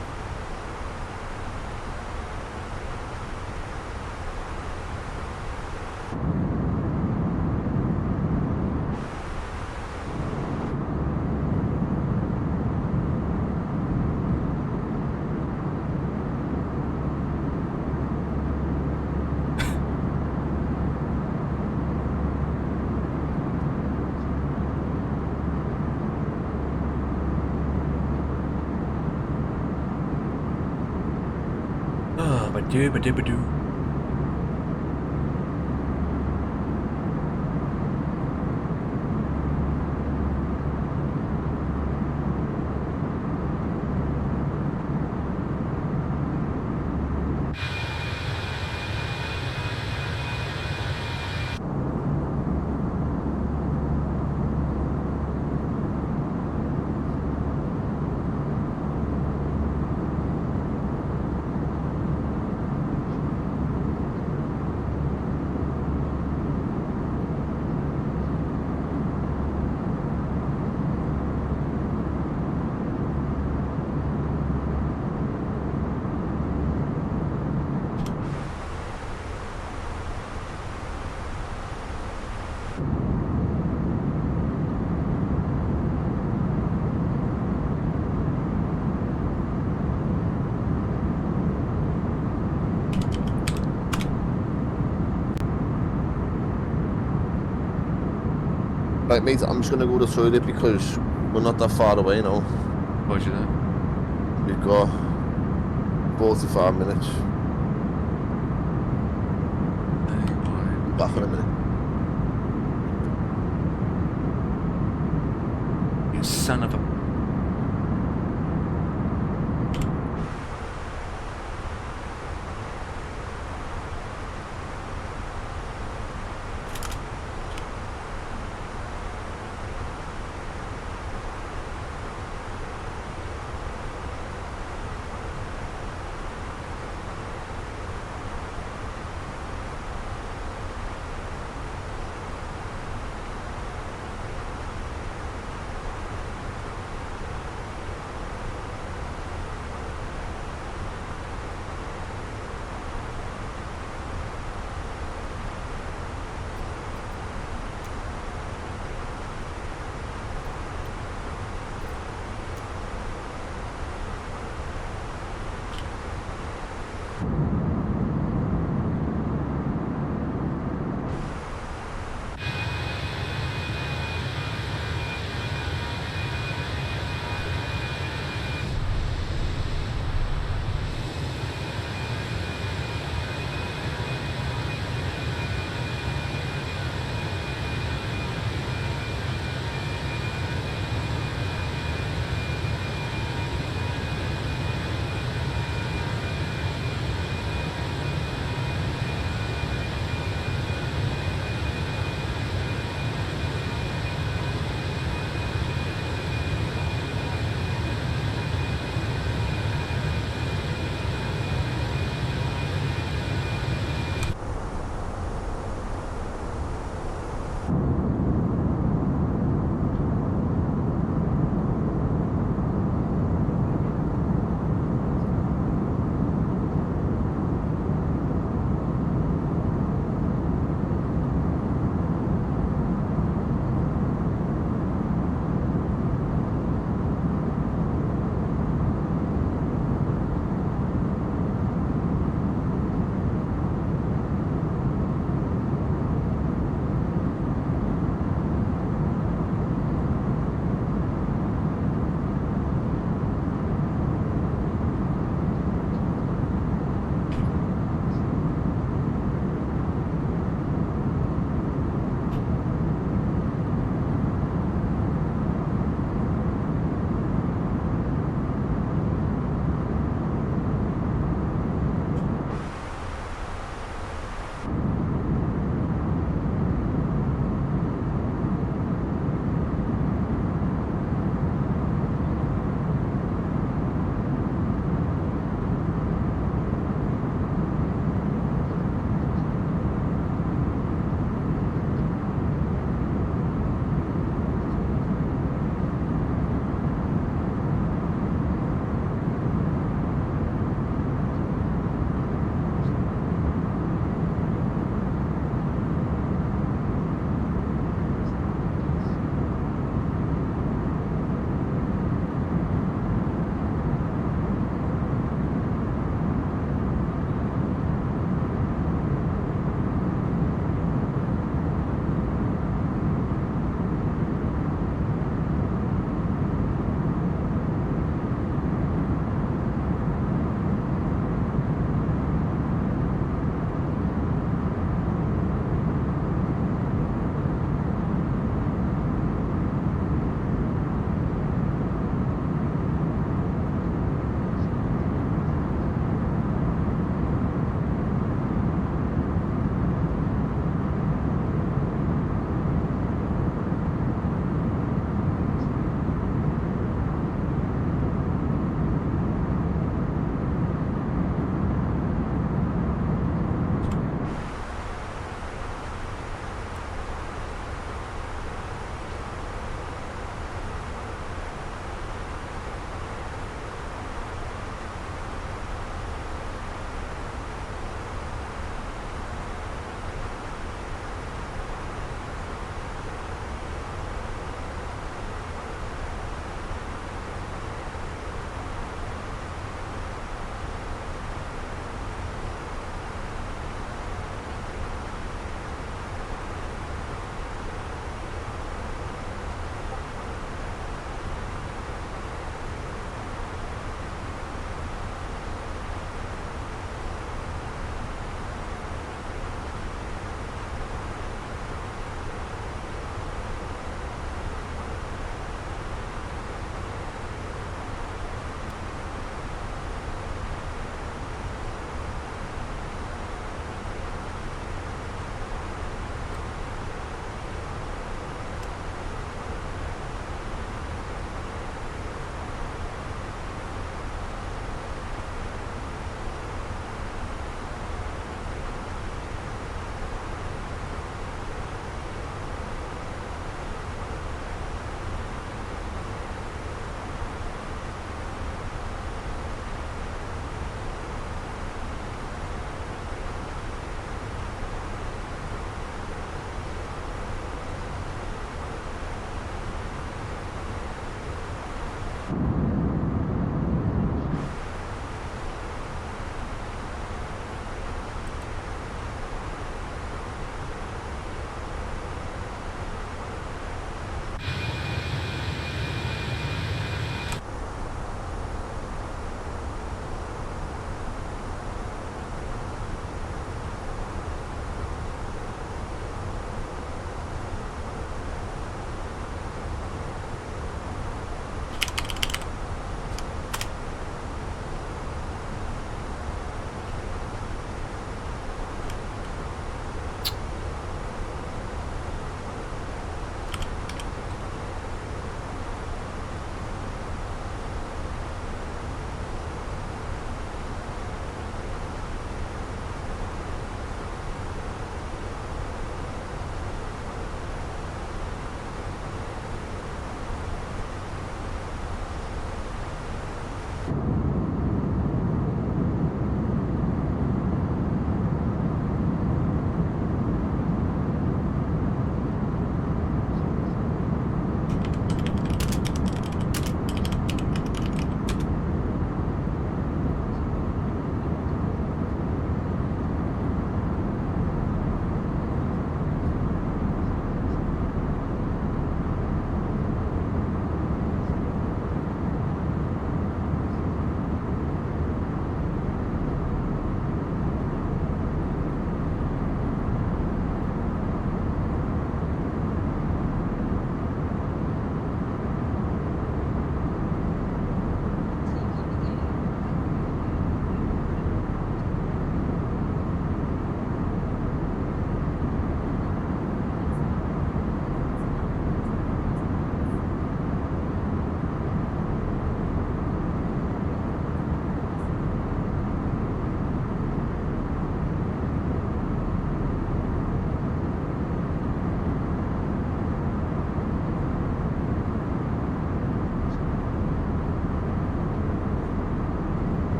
Ba-doo. Right, mate, I'm just gonna go to the toilet because we're not that far away now. Roger that. We've got 45 minutes. Be back in a minute. You son of a...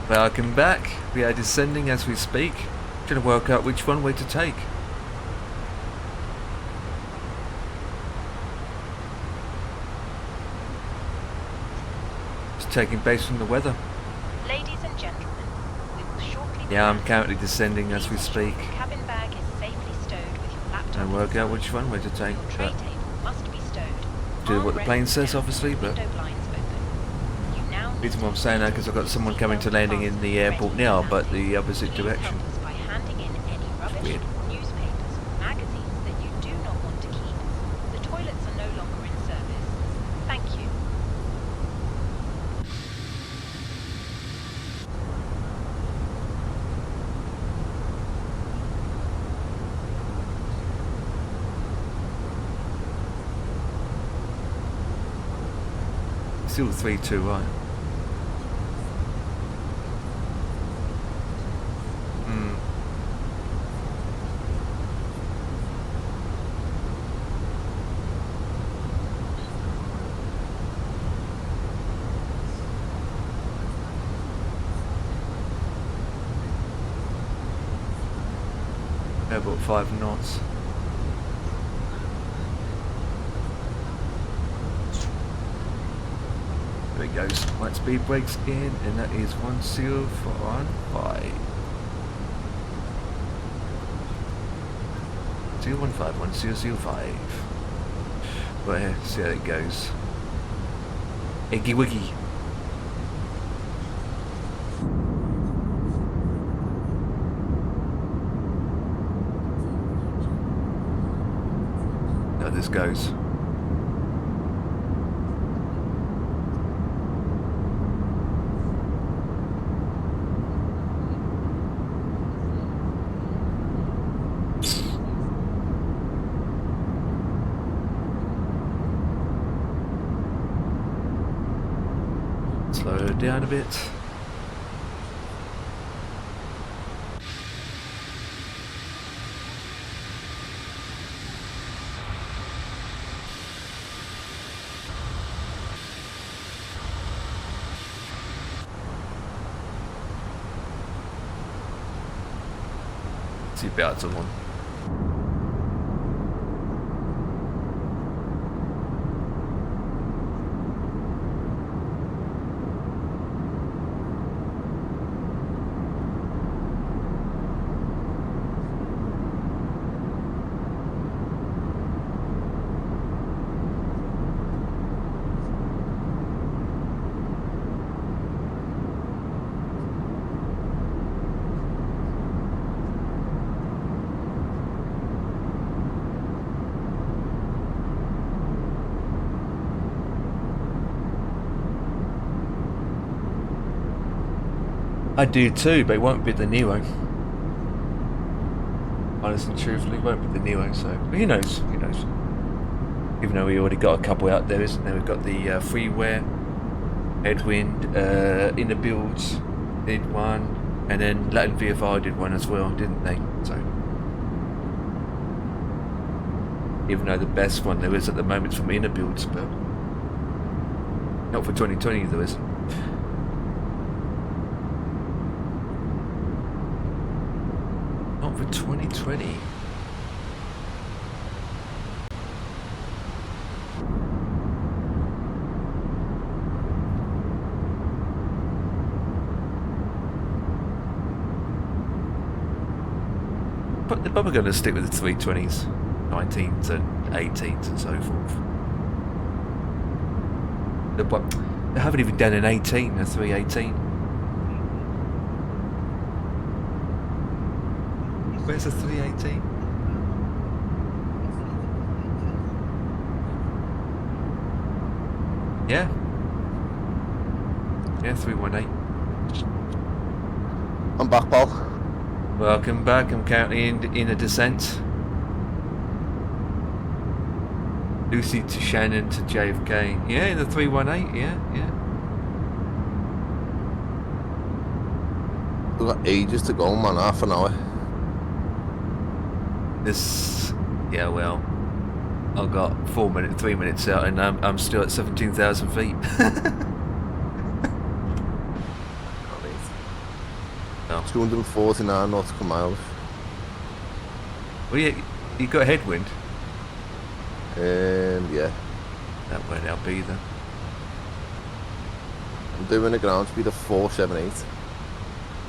Welcome back. We are descending as we speak. Trying to work out which runway to take. Just taking based on the weather. Ladies and gentlemen, we will shortly. Yeah, I'm currently descending as we speak. Your cabin bag is safely stowed with your laptop. Trying to work out which runway to take. Your tray table must be stowed. Do what the plane says, Armrests obviously, down, but window blinds open. You now the reason why I'm saying that because I've got someone coming to landing in the airport now, but the opposite Please direction. help us by handing in any rubbish, Weird. newspapers, or magazines that you do not want to keep. The toilets are no longer in service. Thank you. Still 3-2, right? About 5 knots. There it goes. Right, speed brakes in, and that is 1015. 0151005. Right here, see how it goes. Iggy wiggy. How this goes. Slow it down a bit. Seatbelts are on. I do too, but it won't be the Neo. Honestly and truthfully, it won't be the Neo, so but who knows? Who knows? Even though we already got a couple out there, isn't there? We've got the freeware, headwind, inner builds did one, and then Latin VFR did one as well, didn't they? So even though the best one there is at the moment is from inner builds, but not for 2020 there isn't. For 2020. But they're probably going to stick with the 320s, 19s and 18s and so forth. They haven't even done an 18, a 318. Where's the 318? Yeah. Yeah, 318. I'm back, pal. Welcome back. I'm currently in a descent. Lucy to Shannon to JFK. Yeah, in the 318. Yeah, yeah. We've got ages to go, man. Half an hour. This, yeah, well, I've got 3 minutes out, and I'm still at 17,000 feet. No. 249 nautical miles. Well, you got headwind. Yeah. That won't help either. I'm doing a ground speed of 478.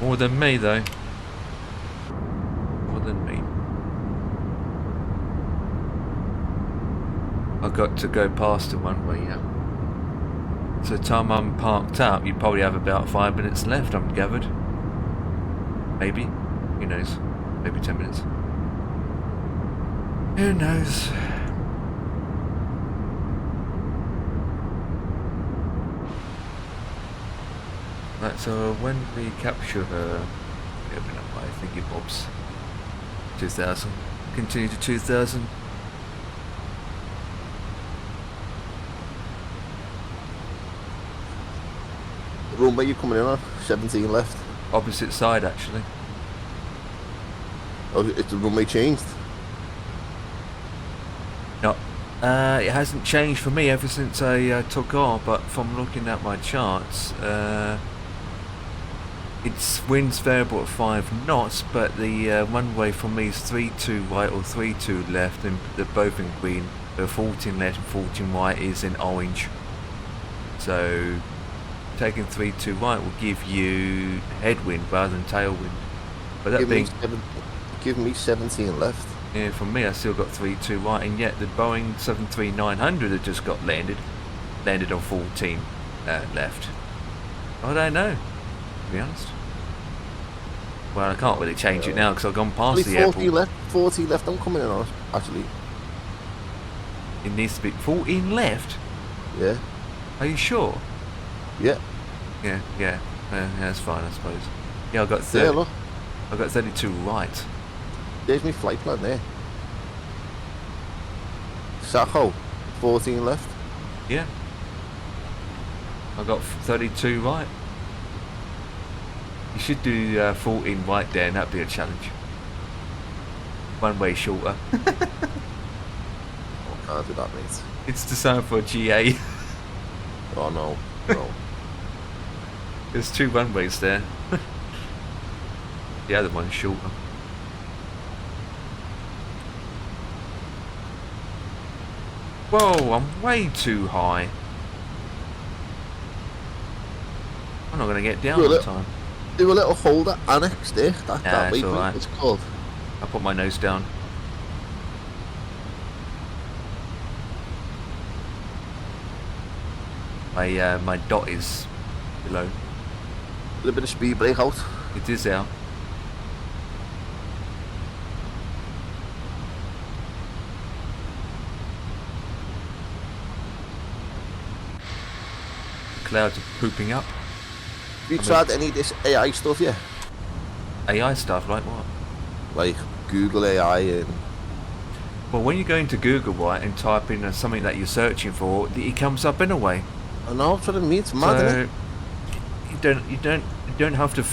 More than me, though. More than me. I got to go past the one way, yeah. So the time I'm parked up, you probably have about 5 minutes left, I'm gathered. Maybe. Who knows? Maybe 10 minutes. Who knows? Right, so when we capture her, open up my thingy bobs. 2000. Continue to 2000. Runway you coming in on? 17 left. Opposite side, actually. Oh, it's the runway changed. No, it hasn't changed for me ever since I took off, but from looking at my charts, its wind's variable at 5 knots, but the runway for me is 32 right or 32 left, and they're both in green. The 14 left and 14 right is in orange. So taking 32 right will give you headwind rather than tailwind. But that Give me 17 left. Yeah, for me I still got 32 right, and yet the Boeing 737-900 had just got landed on 14 left. I don't know, to be honest. Well, I can't really change it now because I've gone past the airport. 40 left, I'm coming in on, actually. It needs to be 14 left? Yeah. Are you sure? Yeah. Yeah, that's fine, I suppose. Yeah, I got 30. Yeah, look. I got 32 right. There's my flight plan there. Saho, 14 left. Yeah. I got 32 right. You should do 14 right there, and that'd be a challenge. One way shorter. Oh, can't do that, mate. It's designed for GA. Oh, no. There's 2 runways there. The other one's shorter. Whoa, I'm way too high. I'm not going to get down on time. Do a little holder annex there. That way, right. It's called. I put my nose down. My dot is below. A little bit of speed brake out. It is out. Clouds are pooping up. Have you tried any of this AI stuff yet? AI stuff, like what? Like Google AI and... Well, when you go into Google, right, and type in something that you're searching for, it comes up anyway. I know, that's what I mean. It's mad, isn't it? You don't have to.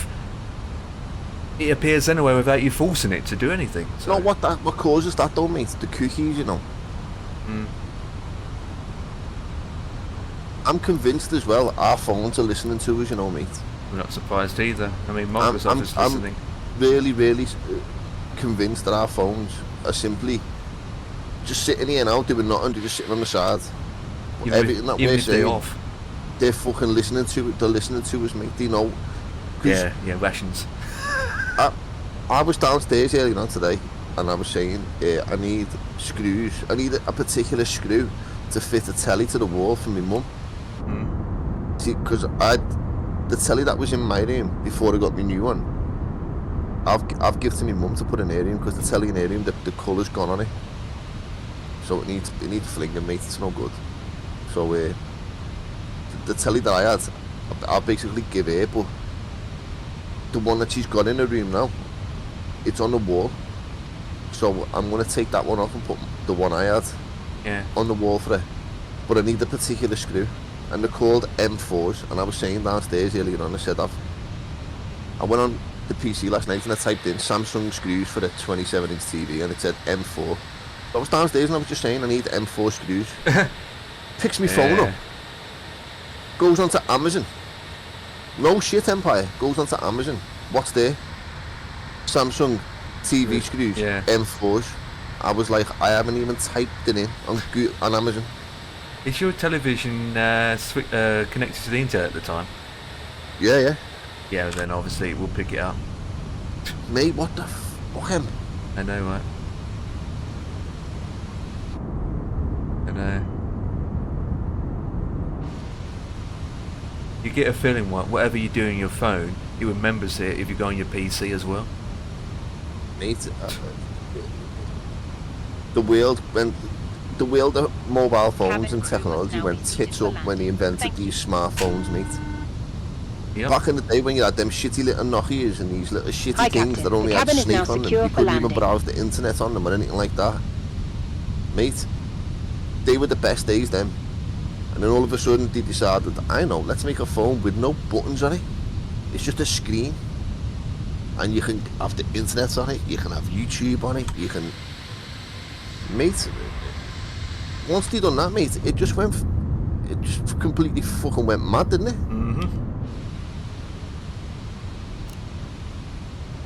It appears anyway without you forcing it to do anything. So. You know what causes that though, mate? The cookies, you know. I'm convinced as well our phones are listening to us, you know, mate. I'm not surprised either. I mean, Microsoft is listening. I'm really convinced that our phones are simply just sitting here now doing nothing. They're just sitting on the side. Everything that we're saying, they're fucking listening to it. They're listening to us, mate. They know. Yeah, rations. I was downstairs earlier on today, and I was saying, I need screws. I need a particular screw to fit a telly to the wall for my mum. See, because the telly that was in my room before I got my new one, I've given to my mum to put in her room because the telly in her room, the colour's gone on it. So it needs flinging, mate. It's no good. So the telly that I had, I'll basically give her, but the one that she's got in her room now, it's on the wall. So I'm going to take that one off and put the one I had on the wall for her. But I need a particular screw, and they're called M4s. And I was saying downstairs earlier on, I went on the PC last night and I typed in Samsung screws for a 27-inch TV, and it said M4. I was downstairs and I was just saying I need M4 screws. Picks my phone up, goes onto Amazon. No shit, Empire. Goes onto Amazon, what's there? Samsung TV screws, Yeah. M4s. I was like, I haven't even typed it in on Amazon. Is your television connected to the internet at the time? Yeah. Yeah, then obviously it will pick it up. Mate, what the fuck him? I know, right? I know. You get a feeling whatever you do on your phone, it remembers it if you go on your PC as well. Mate, the world of mobile phones and technology went tits up when they invented these smartphones, mate. Yep. Back in the day when you had them shitty little Nokias and these little shitty Hi, things Captain. that only The had cabin is now Snake on them, secure you for couldn't even landing. browse the internet on them or anything like that. Mate, they were the best days then. And then all of a sudden they decided, I know, let's make a phone with no buttons on it. It's just a screen. And you can have the internet on it, you can have YouTube on it, you can... Mate, once they done that, mate, it just completely fucking went mad, didn't it? Mm-hmm.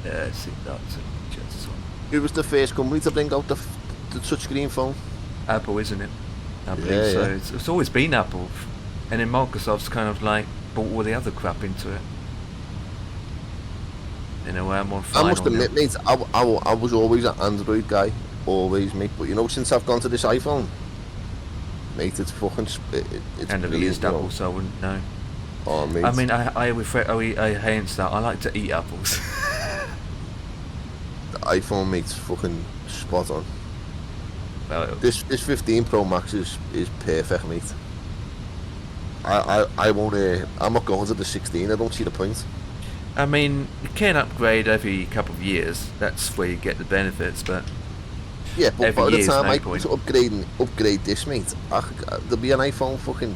Yes, it does. Just It was the first company to bring out the touchscreen phone. Apple, isn't it? I believe Yeah, so. yeah. It's always been Apple, and then Microsoft's kind of like brought all the other crap into it. In a way, I'm on I final must admit, now. mate, I was always an Android guy. Always, mate. But you know, since I've gone to this iPhone, mate, it's fucking... It's I never brilliant, used you know. Apple, so I wouldn't know. Oh, mate. I mean, I hate that. I like to eat apples. The iPhone, mate's fucking spot on. Well, This 15 Pro Max is perfect, mate. I won't... I'm not going to the 16. I don't see the point. I mean, you can upgrade every couple of years. That's where you get the benefits, but Yeah, but every by the year's time no I point. upgrade this, mate, there'll be an iPhone fucking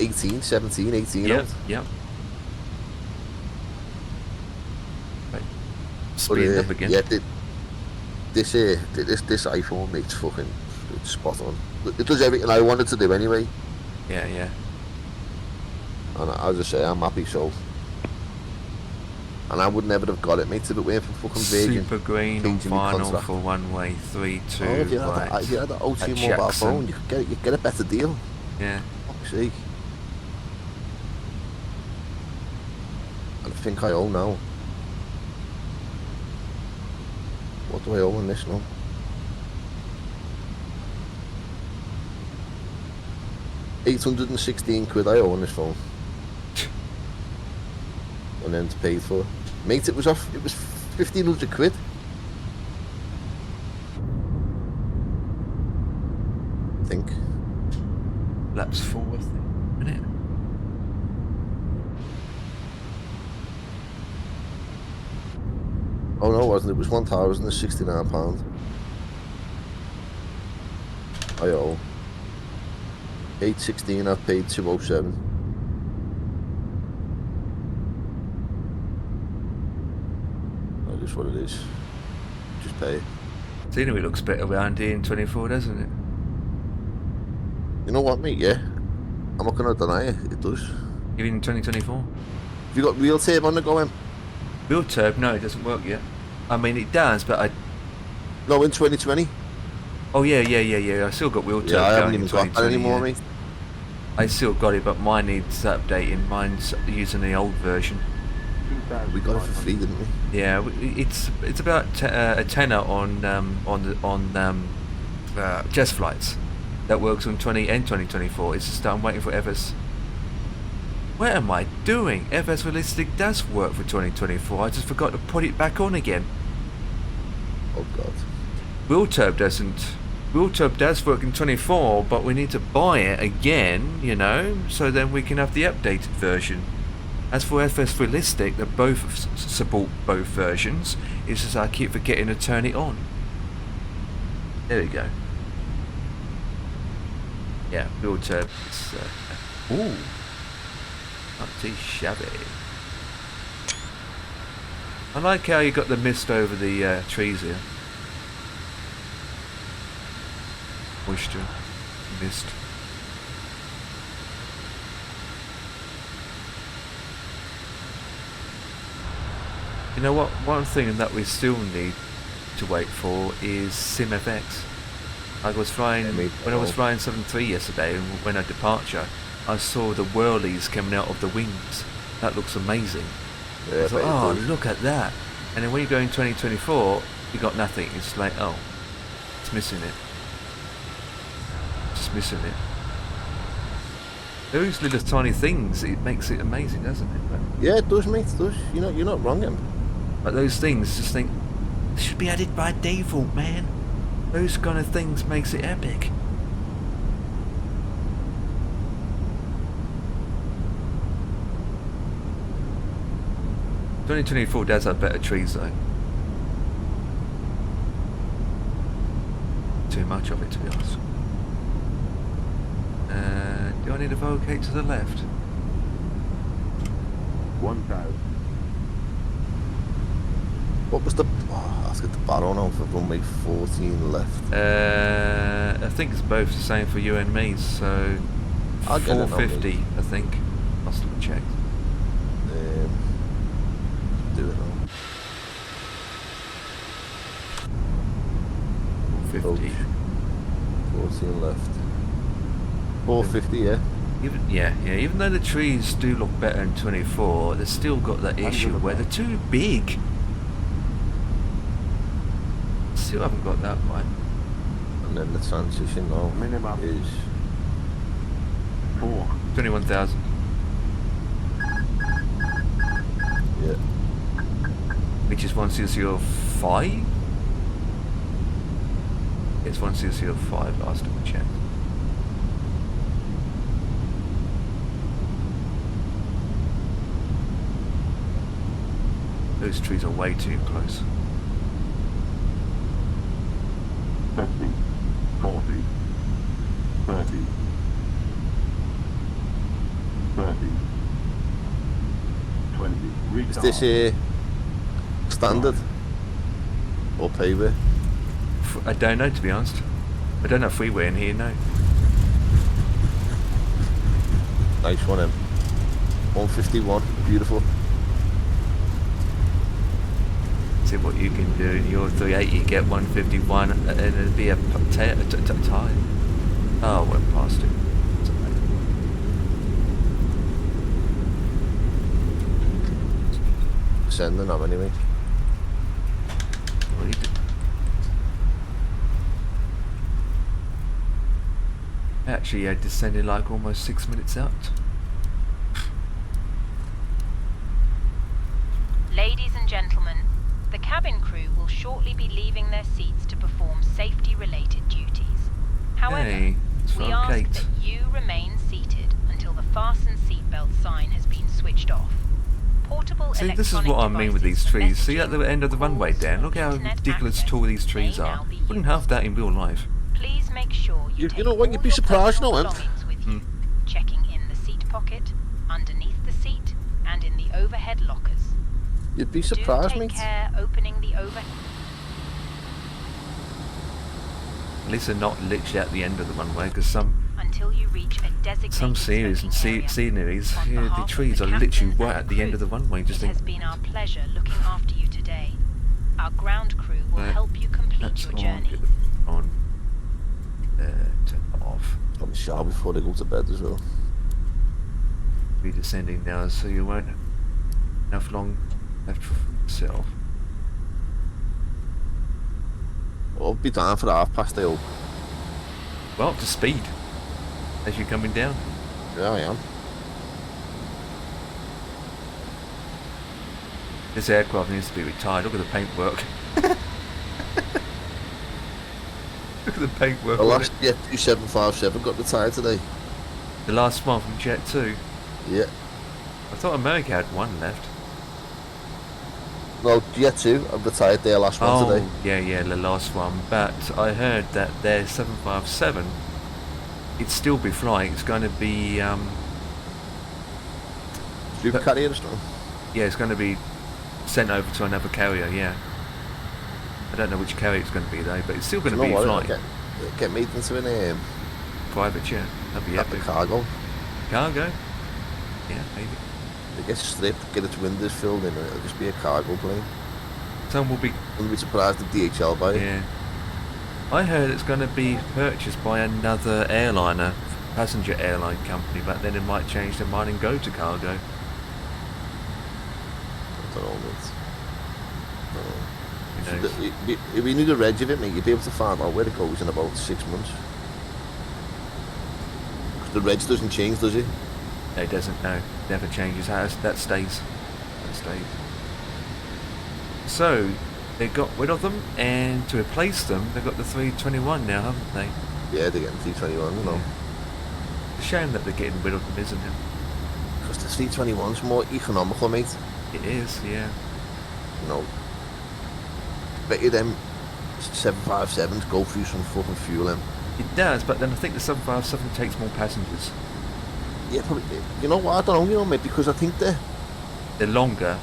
18, 17, 18 Yep, old. yep. Right. But, Speeding up again. Yeah, this iPhone, mate's fucking it's spot on. It does everything I wanted to do anyway. Yeah, yeah. And as I say, I'm happy, so. And I would never have got it, mate, if it weren't for fucking Virgin. Super green on changing my final contract. for one way, 3-2. Oh, if you had right. that O2 At mobile Jackson. phone, you could get a better deal. Yeah. Fuck's sake. And I think I owe now. What do I owe on this now? £816 I owe on this phone. And then it's paid for. Mate, it was 1,500 quid. I think. Laps 4, I think. Isn't it? Oh no, it wasn't. It was £1,069. I owe. 816, I've paid 207. That is what it is. Just pay it. Scenery looks better around here in 24, doesn't it? You know what, mate? Yeah. I'm not going to deny it. It does. Even in 2024? Have you got real tape on the go, Em? Real turb? No, it doesn't work yet. I mean, it does, but I... No, in 2020. Oh, yeah. I still got wheel turb Yeah, I haven't going in even got that 2020, anymore, yeah. mate. I still got it, but mine needs updating. Mine's using the old version. We got it for free, didn't we? Yeah, it's about a tenner on Jazz Flights that works on 20 and 2024. It's just that I'm waiting for FS. What am I doing? FS Realistic does work for 2024. I just forgot to put it back on again. Oh god. Wheelturb doesn't. Wheelturb does work in 24, but we need to buy it again, you know, so then we can have the updated version. As for FS Realistic, they both support both versions. It's just I keep forgetting to turn it on. There we go. Yeah, Wheelturb is. Ooh, not too shabby. I like how you got the mist over the trees here. Moisture, mist. You know what? One thing that we still need to wait for is SimFX. I was flying when I was flying 73 yesterday, and when at departure, I saw the whirlies coming out of the wings. That looks amazing. Yeah, I thought, oh, look at that! And then when you go in 2024, you got nothing. It's like, oh, it's missing it. Just missing it. Those little tiny things, it makes it amazing, doesn't it? But yeah, it does, mate. It does. You're not wrong, him. but those things, just think, they should be added by default, man. Those kind of things makes it epic. "2024 does have better trees though. Too much of it, to be honest. Do I need to vocate to the left? 1,000. What was the... Oh, let's get the barrel now for runway 14 left. I think it's both the same for you and me, so I'll get it now, 450, mate. I think. Must have checked. Do it now. 450. 14 left. 450, yeah. Even though the trees do look better in 24, they've still got that issue where they're too big. Still haven't got that right. And then the transition now Minimum is 4. 21,000. yeah. Which is 100.5? It's 100.5 last time I checked. Those trees are way too close. 50, 40, 30, 30, 20. Is this a standard or payway? I don't know, to be honest. I don't know freeway in here, no. Nice one, him. 151, beautiful. See what you can do in your 380, get 151 and it'll be a tie. Oh, went past it. It's okay. Sending them anyway. What do you do? Actually, I descended like almost 6 minutes out. Ladies and gentlemen, the cabin crew will shortly be leaving their seats to perform safety-related duties. However, Hey, it's we from ask Kate. that you remain seated until the fasten seatbelt sign has been switched off. Portable See, this is what I mean with these trees. See at the end of the runway, Dan? Look how ridiculous tall these trees are. Wouldn't have that in real life. Please make sure you take know what, all you'd be your surprised, personal no, Em. belongings with you, checking in the seat pocket, underneath the seat, and in the overhead lockers. You'd be Do surprised, take mate. care opening the overhead. At least they're not literally at the end of the runway, because some Until you reach a designated series and smoking area. sceneries, On yeah, behalf the of trees the are literally captain right and at the end of the crew, runway. Just It has think, been our pleasure looking after you today. Our ground crew will Right. help you complete that's your on, journey. get it on, turn it off. Probably shower before they go to bed as well. Be descending now, so you won't have enough long left for yourself. I'll be down for 8:30. Well, up to speed as you're coming down. Yeah, I am. This aircraft needs to be retired. Look at the paintwork. Look at the paintwork. The on last it. Jet 2757 got retired today. The last one from Jet 2. Yeah. I thought America had one left. No, Jet 2 have retired their last one today. yeah, the last one. But I heard that their 757, it'd still be flying. It's going to be, Super carrier or something. yeah, it's going to be sent over to another carrier. Yeah. I don't know which carrier it's going to be though, but it's still going to be flying. Get me into an Private jet. That'd be at the epic. cargo. Cargo. Yeah, maybe. It gets stripped, get its windows filled in, and it'll just be a cargo plane. Some will be. Wouldn't be surprised if DHL buy it. Yeah. I heard it's going to be purchased by another airliner, passenger airline company, but then it might change their mind and go to cargo. I don't know, mate. You know. If you knew the reg of it, mate, you'd be able to find out where it goes in about 6 months. Because the reg doesn't change, does it? No, it doesn't. No, never changes. That stays. That stays. So they got rid of them, and to replace them, they've got the 321 now, haven't they? Yeah, they're getting 321, you know. Yeah. It's a shame that they're getting rid of them, isn't it? Because the 321's more economical, mate. It is, yeah. You know, bet you them 757s go through some fucking fuel in. It does, but then I think the 757 takes more passengers. Yeah, probably. You know what? I don't know, you know, mate, because I think they're longer,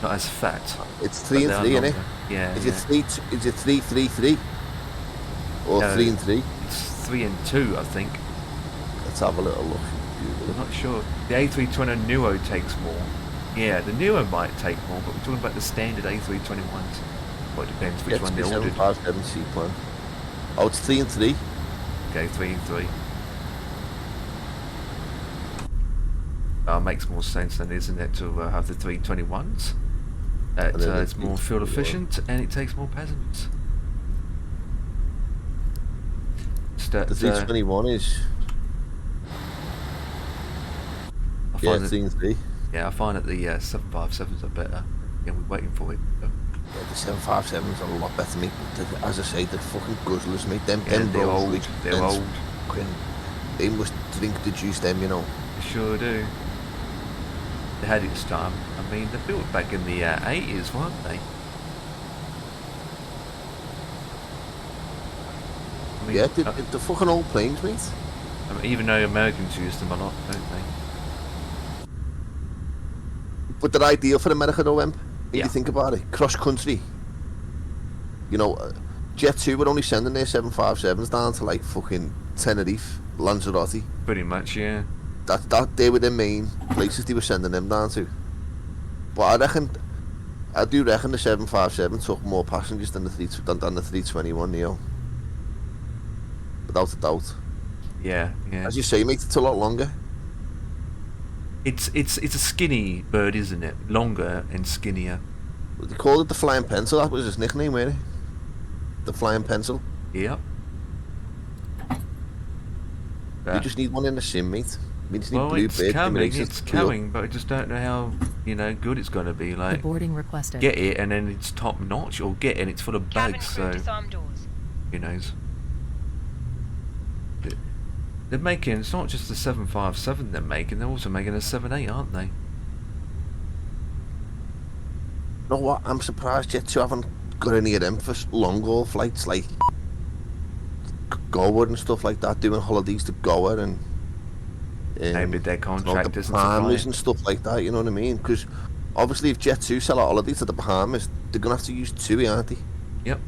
not as fat. It's 3 and 3, isn't it? Yeah. Is it 3, 3, 3? Or No, 3 and 3? It's 3 and 2, I think. Let's have a little look. I'm not sure. The A320 Neo takes more. Yeah, the Neo might take more, but we're talking about the standard A321s. Well, it depends which one they ordered. 757 seaplane. Oh, it's 3 and 3. Okay, 3 and 3. Makes more sense then, isn't it, to have the 321s? It's more fuel efficient and it takes more passengers. The 321 is... Yeah, 3 and 3. Yeah, I find that the 757s are better. Yeah, we're waiting for it. Yeah, the 757s are a lot better, mate. As I say, they're fucking guzzlers, mate. Them they're old. They're old. They must drink the juice, them, you know. They sure do. They had its time. I mean, they built back in the 80s, weren't they? I mean, yeah, the fucking old planes, mate. I mean, even though Americans use them a lot, don't they? But they're ideal for America, though, Emp. If Yeah. you think about it, cross country. You know, Jet2 were only sending their 757s down to like fucking Tenerife, Lanzarote. Pretty much, yeah. That they were the main places they were sending them down to. But I do reckon the 757 took more passengers than the 321 Neo. Without a doubt. Yeah, yeah. As you say, mate, it's a lot longer. It's a skinny bird, isn't it? Longer and skinnier. They called it the Flying Pencil. That was his nickname, wasn't it? The Flying Pencil. Yep. You just need one in the sim, mate. You just need Well, blue it's bird coming, simulations it's to feel. coming, but I just don't know how, good it's going to be. The Like, boarding requested. get it and then it's top notch, or get it and it's full of Cabin bugs, crew, so disarm doors. who knows. They're making, it's not just the 757 they're making, they're also making a 78, aren't they? You know what? I'm surprised Jet2 haven't got any of them for long haul flights, like Goa and stuff like that, doing holidays to Goa and Maybe their contract the isn't Bahamas supplying. and stuff like that. You know what I mean? Because obviously, if Jet2 sell a holiday to the Bahamas, they're gonna have to use TUI, aren't they? Yep.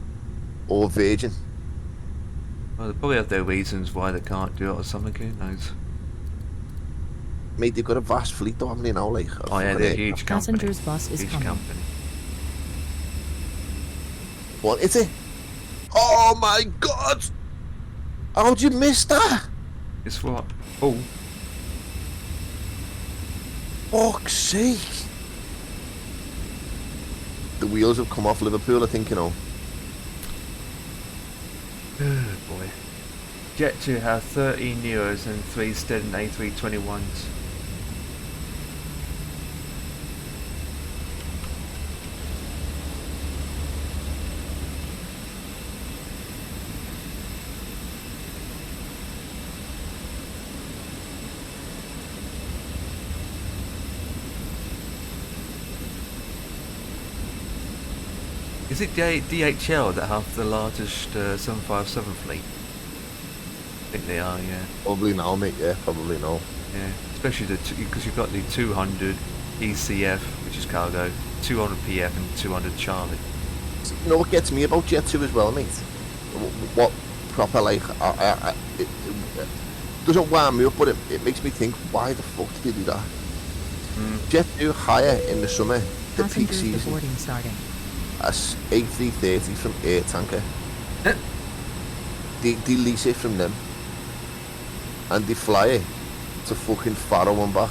Or Virgin. Well, they probably have their reasons why they can't do it or something, who knows. Mate, they've got a vast fleet, though, haven't they now? Like, Oh yeah, they're a huge company. Passenger's bus is Huge coming. company. What is it? Oh my God! How'd you miss that? It's what? Oh, Fuck's sake! The wheels have come off Liverpool, I think, you know. good boy. Jet2 have 13 Neos and 3 Stead A321s. Is it DHL that have the largest 757 fleet? I think they are, yeah. Probably now, mate, yeah, probably now. Yeah, especially because you've got the 200 ECF, which is cargo, 200 PF and 200 Charlie. You know what gets me about Jet2 as well, mate? What proper, like, it doesn't wind me up, but it makes me think, why the fuck did they do that? Jet do hire in the summer, the peak Passengers season, boarding starting. a A330 from Air Tanker. They lease it from them, and they fly it to fucking Faro and back.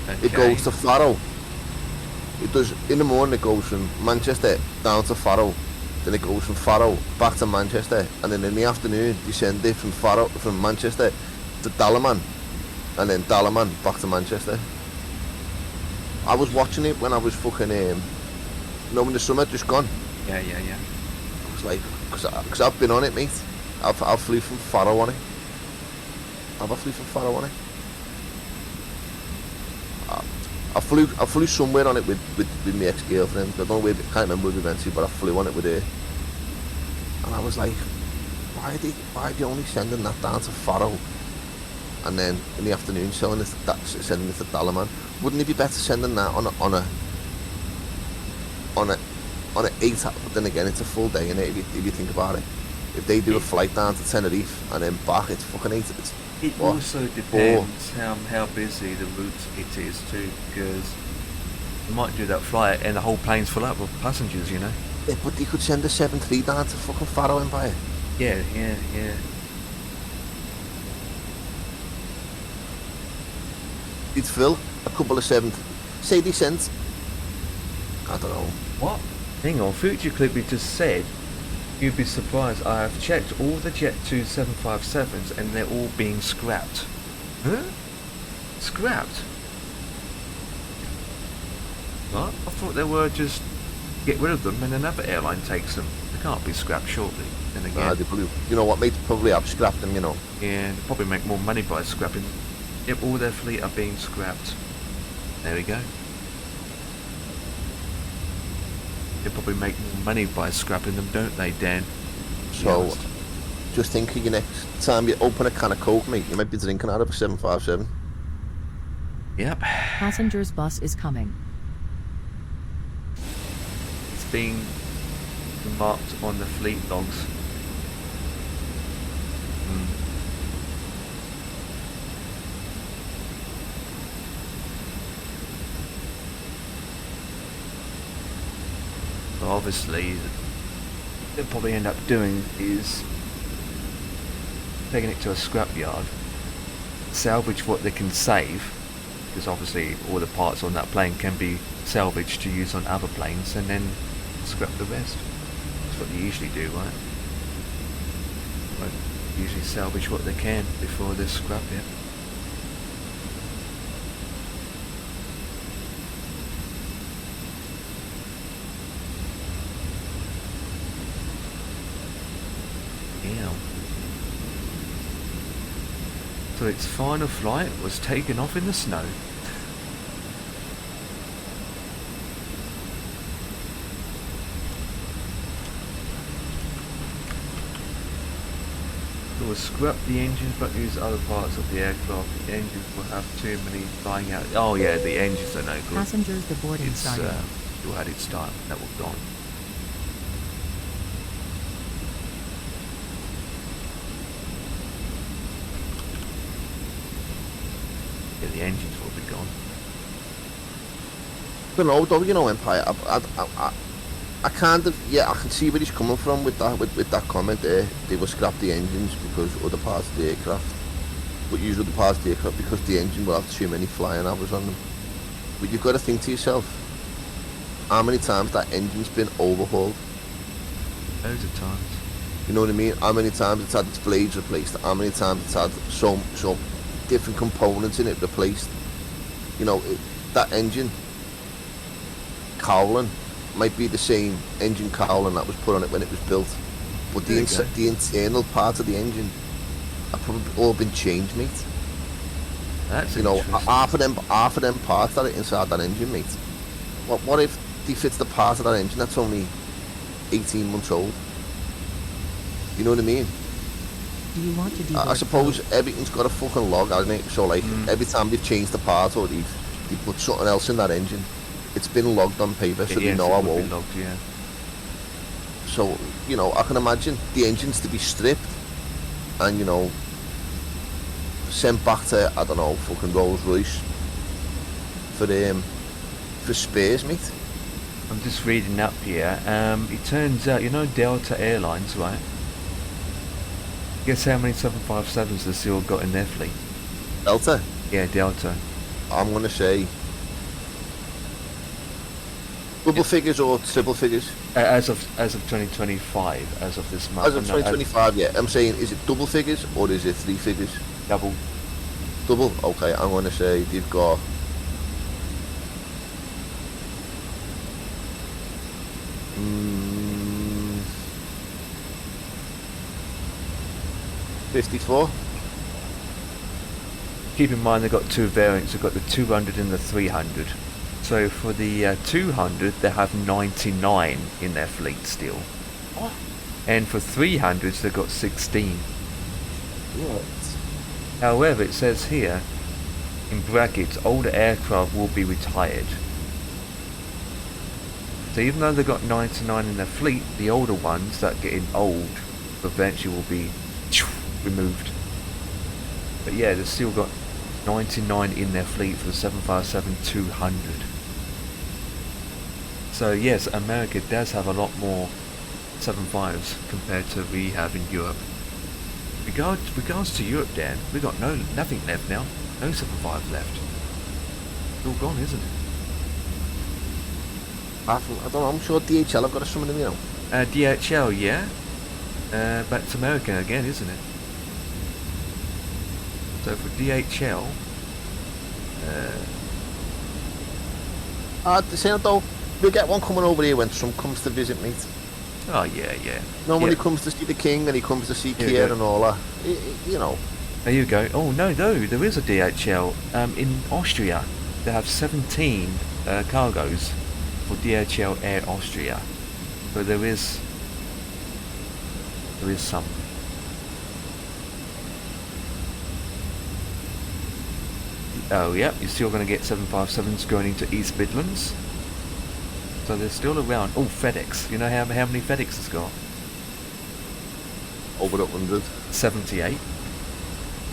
Okay. It goes to Faro. It does, in the morning it goes from Manchester down to Faro, then it goes from Faro back to Manchester, and then in the afternoon they send it from Manchester to Dalaman, and then Dalaman back to Manchester. I was watching it when I was fucking, when the summer just gone. Yeah. I was like, because I've been on it, mate. I've flew from Faro on it. I flew somewhere on it with my ex-girlfriend. I don't know where, can't remember where we went to, but I flew on it with her. And I was like, why are they only sending that down to Faro? And then in the afternoon sending it to Dalaman. Wouldn't it be better sending that on a 8 hour? But then again, it's a full day, innit, if you think about it. If they do a flight down to Tenerife and then back, it's fucking 8. It also depends how busy the route it is too, because you might do that flight and the whole plane's full up with passengers, you know. Yeah, but they could send a 737 down to fucking Faro Empire. Yeah. It'd fill a couple of 7. Say they sent, I don't know. What? Hang on, Future Clippy just said, you'd be surprised, I have checked all the Jet 2 757s and they're all being scrapped. Huh? Scrapped? What? I thought they were just get rid of them and another airline takes them. They can't be scrapped shortly. Then again, They probably, you know what, mate, probably have scrapped them, you know. yeah, they probably make more money by scrapping. Yep, all their fleet are being scrapped. There we go. They probably make more money by scrapping them, don't they, Dan? So, just think of your next time you open a can of Coke, mate, you might be drinking out of a 757. Yep. Passengers bus is coming. It's being marked on the fleet logs. But obviously, what they'll probably end up doing is taking it to a scrapyard, salvage what they can save, because obviously all the parts on that plane can be salvaged to use on other planes, and then scrap the rest. That's what they usually do, right? Like, usually salvage what they can before they scrap it. Yeah. So its final flight was taken off in the snow. It will scrap the engines but use other parts of the aircraft. The engines will have too many flying out. Oh yeah, the engines are no good. Passengers the boarding It's starting. still had its time. That was gone. Yeah, the engines will be gone. But no, though, you know, Empire, I kind of, yeah, I can see where he's coming from with that comment there. They will scrap the engines because other parts of the aircraft, but use other parts of the aircraft because the engine will have too many flying hours on them. But you've got to think to yourself, how many times that engine's been overhauled? Loads of times. You know what I mean? How many times it's had its blades replaced? How many times it's had some different components in it replaced? You know, that engine cowling might be the same engine cowling that was put on it when it was built, but the internal part of the engine have probably all been changed, mate. That's, you know, interesting. half of them parts that are inside that engine, mate. What if they fits the part of that engine that's only 18 months old? You know what I mean? Do you want to do I suppose everything's got a fucking log, hasn't it? So like every time they've changed the part or they've put something else in that engine, it's been logged on paper, so they know I won't. Logged, yeah. So, you know, I can imagine the engines to be stripped and, you know, sent back to, I don't know, fucking Rolls Royce for spares, mate. I'm just reading up here. It turns out, you know Delta Airlines, right? Guess how many 757s the SEAL got in their fleet? Delta. Yeah, Delta. I'm gonna say double figures or triple figures. As of 2025, as of this month. As of 2025, yeah. I'm saying, is it double figures or is it three figures? Double. Double. Okay, I'm gonna say they've got. Mm, 54. Keep in mind they've got two variants. They've got the 200 and the 300. So for the 200, they have 99 in their fleet still. What? And for 300s, they've got 16. What? However, it says here, in brackets, older aircraft will be retired. So even though they've got 99 in their fleet, the older ones that are getting old eventually will be removed. But yeah, they've still got 99 in their fleet for the 757-200. So yes, America does have a lot more 75s compared to we have in Europe. Regards to Europe, Dan, we got nothing left now. No 75s left. It's all gone, isn't it? I don't know. I'm sure DHL have got some of them, you know. DHL, yeah. But it's American again, isn't it? So for DHL, The same though. We'll get one coming over here when Trump comes to visit, mate. oh yeah, yeah. No, when Yeah. he comes to see the king and he comes to see Here we Kier go. and all that. You know. There you go. Oh no, there is a DHL. In Austria, they have 17 cargoes for DHL Air Austria. So there is some. Oh yeah, you're still going to get 757s going into East Midlands. So they're still around. Oh, FedEx. You know how many FedEx has got? Over 100. 78.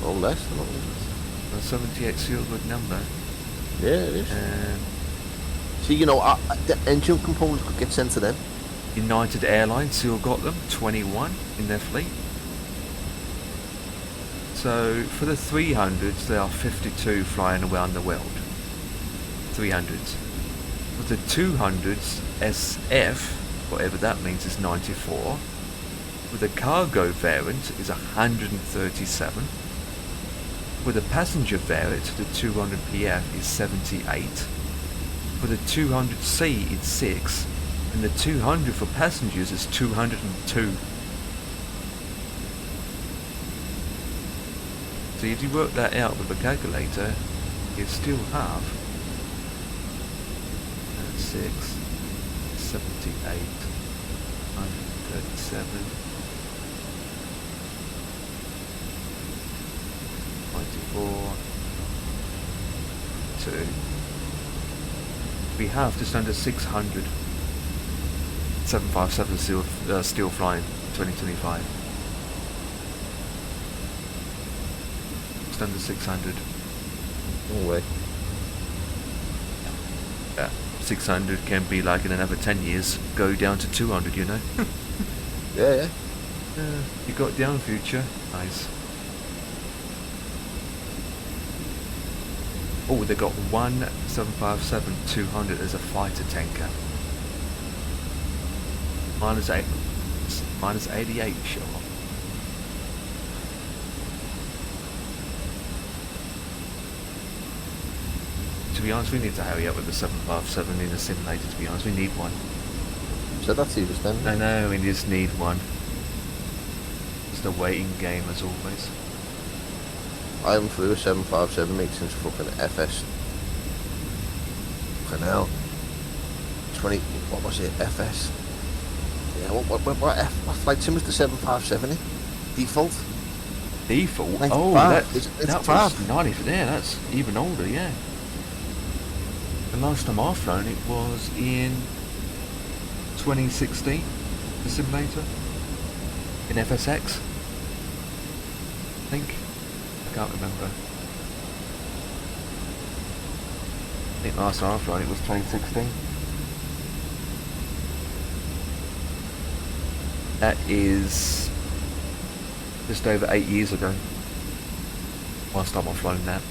Oh, less than 100. Well, 78 is still a good number. Yeah, it is. See, you know, the engine components could get sent to them. United Airlines still got them, 21 in their fleet. So for the 300s, there are 52 flying around the world. 300s. For the 200s, SF, whatever that means, is 94. With the cargo variant is 137. With the passenger variant, the 200 PF is 78. For the 200C, it's 6. And the 200 for passengers is 202. So if you work that out with a calculator, you still have 6, 78, 137, 94, 2. We have just under 600 757 still flying 2025. Just under 600. No way. 600 can be like in another 10 years go down to 200, you know. Yeah. You got down future. Nice. Oh, they got one 757-200 as a fighter tanker. Minus 88 sure. To be honest, we need to hurry up with the 757 in the simulator, to be honest. We need one. So that's you just then. I know, we just need one. It's the waiting game as always. I haven't flew a 757, mate, since fucking FS. Fucking hell. 20, what was it? FS. Yeah, what flight sim was the 757 in? Default? Default? 95. Oh, that Is it was 95? 90 for there. That's even older, yeah. The last time I've flown it was in 2016, the simulator, in FSX, I think. I can't remember. think last time I flew it was 2016. That is just over 8 years ago. Last time I've flown that.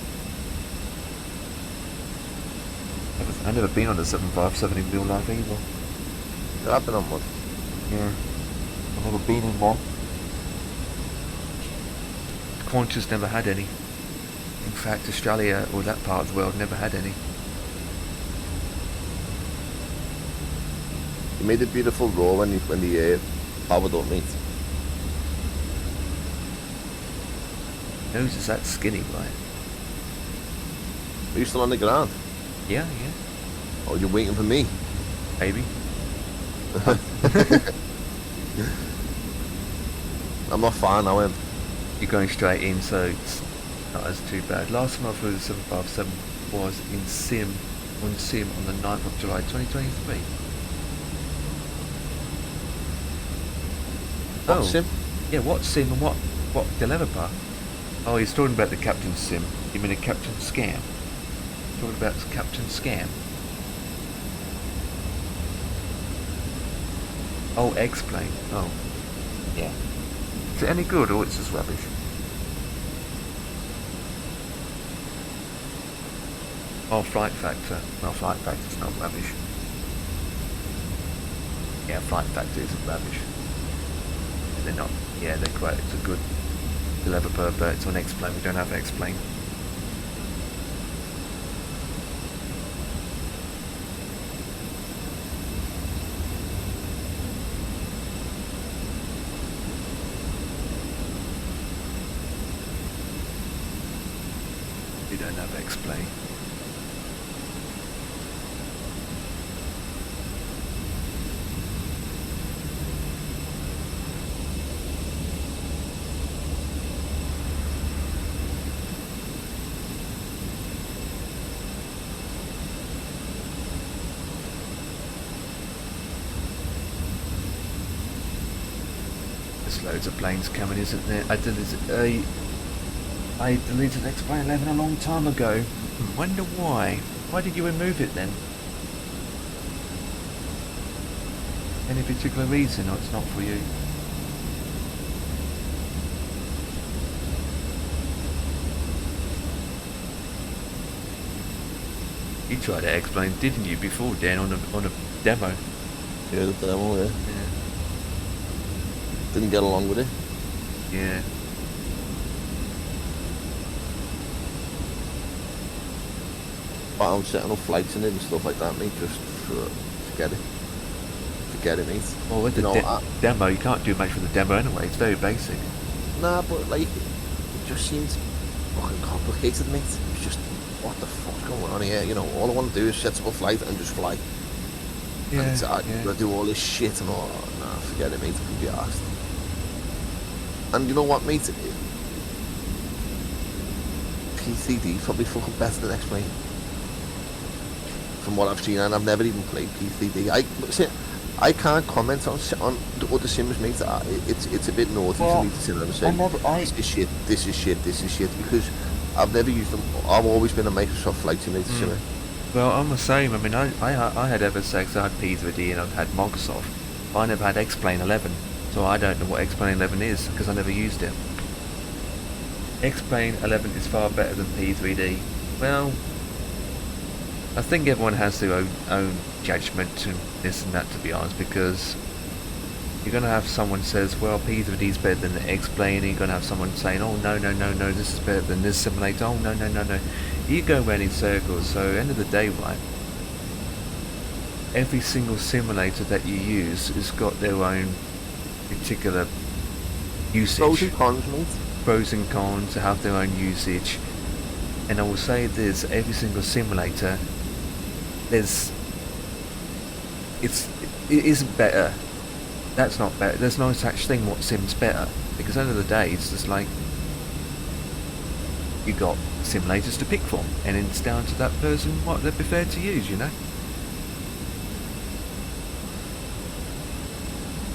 I've never been on a 757 in real life either. Yeah, I've been on one. Yeah. I've never been in one. Qantas never had any. In fact, Australia, or that part of the world, never had any. You made a beautiful roar when the powered up, mate. Nose is that skinny, right? Are you still on the ground? Yeah, yeah. Oh, you're waiting for me? Maybe. I'm not far now, You're going straight in, so it's not as too bad. Last time I flew the 757 was in Sim on the 9th of July 2023. What sim? Yeah, what sim and what developer? Oh, he's talking about the Captain Sim. You mean a Captain Scam? Talking about Captain Scam. Oh, X-Plane. Oh, yeah. Is it any good or it's just rubbish? Oh, Flight Factor. Well, Flight Factor's not rubbish. Yeah, Flight Factor isn't rubbish. They're not. Yeah, they're great. It's a good developer, but it's on X-Plane. We don't have X-Plane. We don't have X-Plane. There's loads of planes coming, isn't there? I deleted X-Plane 11 a long time ago. Wonder why? Why did you remove it then? Any particular reason, or it's not for you? You tried to X-Plane, didn't you, before, Dan, on a demo? Yeah, the demo, yeah. Didn't get along with it. Yeah. But I'm setting up flights in it and stuff like that, mate. Just forget it. Forget it, mate. Well, with the demo, you can't do much with the demo anyway. It's very basic. Nah, but like, it just seems fucking complicated, mate. It's just, what the fuck's going on here? You know, all I want to do is set up a flight and just fly. Yeah, and it's, yeah. gotta do all this shit and all. Nah, forget it, mate. It could be arsed. And you know what, mate? PCD probably fucking better than X-Plane. From what I've seen, and I've never even played PCD. I can't comment on the other sims, mate. It's a bit naughty for me to sit there and say this is shit, this is shit, this is shit, because I've never used them. I've always been a Microsoft Flight Simulator simmer. Well, I'm the same. I mean, I had FSX, I had P3D, and I've had Microsoft. I never had X-Plane 11, so I don't know what X-Plane 11 is, because I never used it. X-Plane 11 is far better than P3D. Well, I think everyone has their own judgment and this and that, to be honest, because you're going to have someone says, well, P3D is better than the X-Plane, and you're going to have someone saying, oh, no, this is better than this simulator, oh, no. You go around in circles, so at the end of the day, right, every single simulator that you use has got their own particular usage. Pros and cons, mate. Pros and cons have their own usage. And I will say this, every single simulator, it isn't better. That's not better. There's no such thing what sim's better. Because at the end of the day, it's just like, you got simulators to pick from. And it's down to that person what they prefer to use, you know?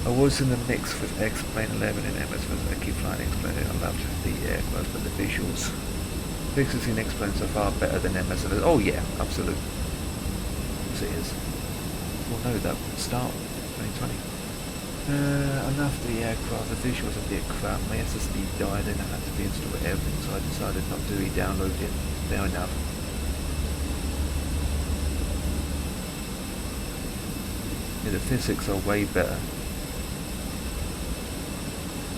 I was in the mix with X-Plane 11 and MSFS. I keep flying X-Plane. I loved the aircraft, but the visuals. Physics in X-Plane are far better than MSFS. Oh yeah, absolutely. course it is. We'll know that at the start of 2020. I loved the aircraft, the visuals of the aircraft. My SSD died and I had to reinstall everything, so I decided not to re-download it. Fair enough. Yeah, the physics are way better.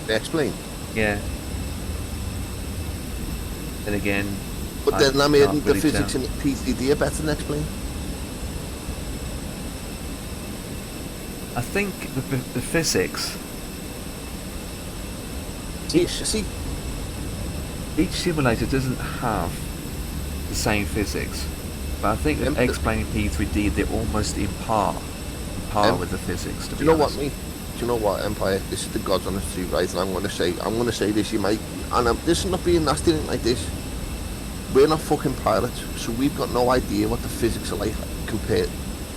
Explain. Yeah. Then again, But then I mean, can't the really physics tell. in PCD are better than Explain. I think the physics, See, each simulator doesn't have the same physics, but I think with X-Plane and P3D they're almost in par with the physics. To do be you know what, honest. me? Do you know what, Empire? This is the God's honest truth, right? And I'm going to say this, you might, and this is not being nasty like this. We're not fucking pilots, so we've got no idea what the physics are like compared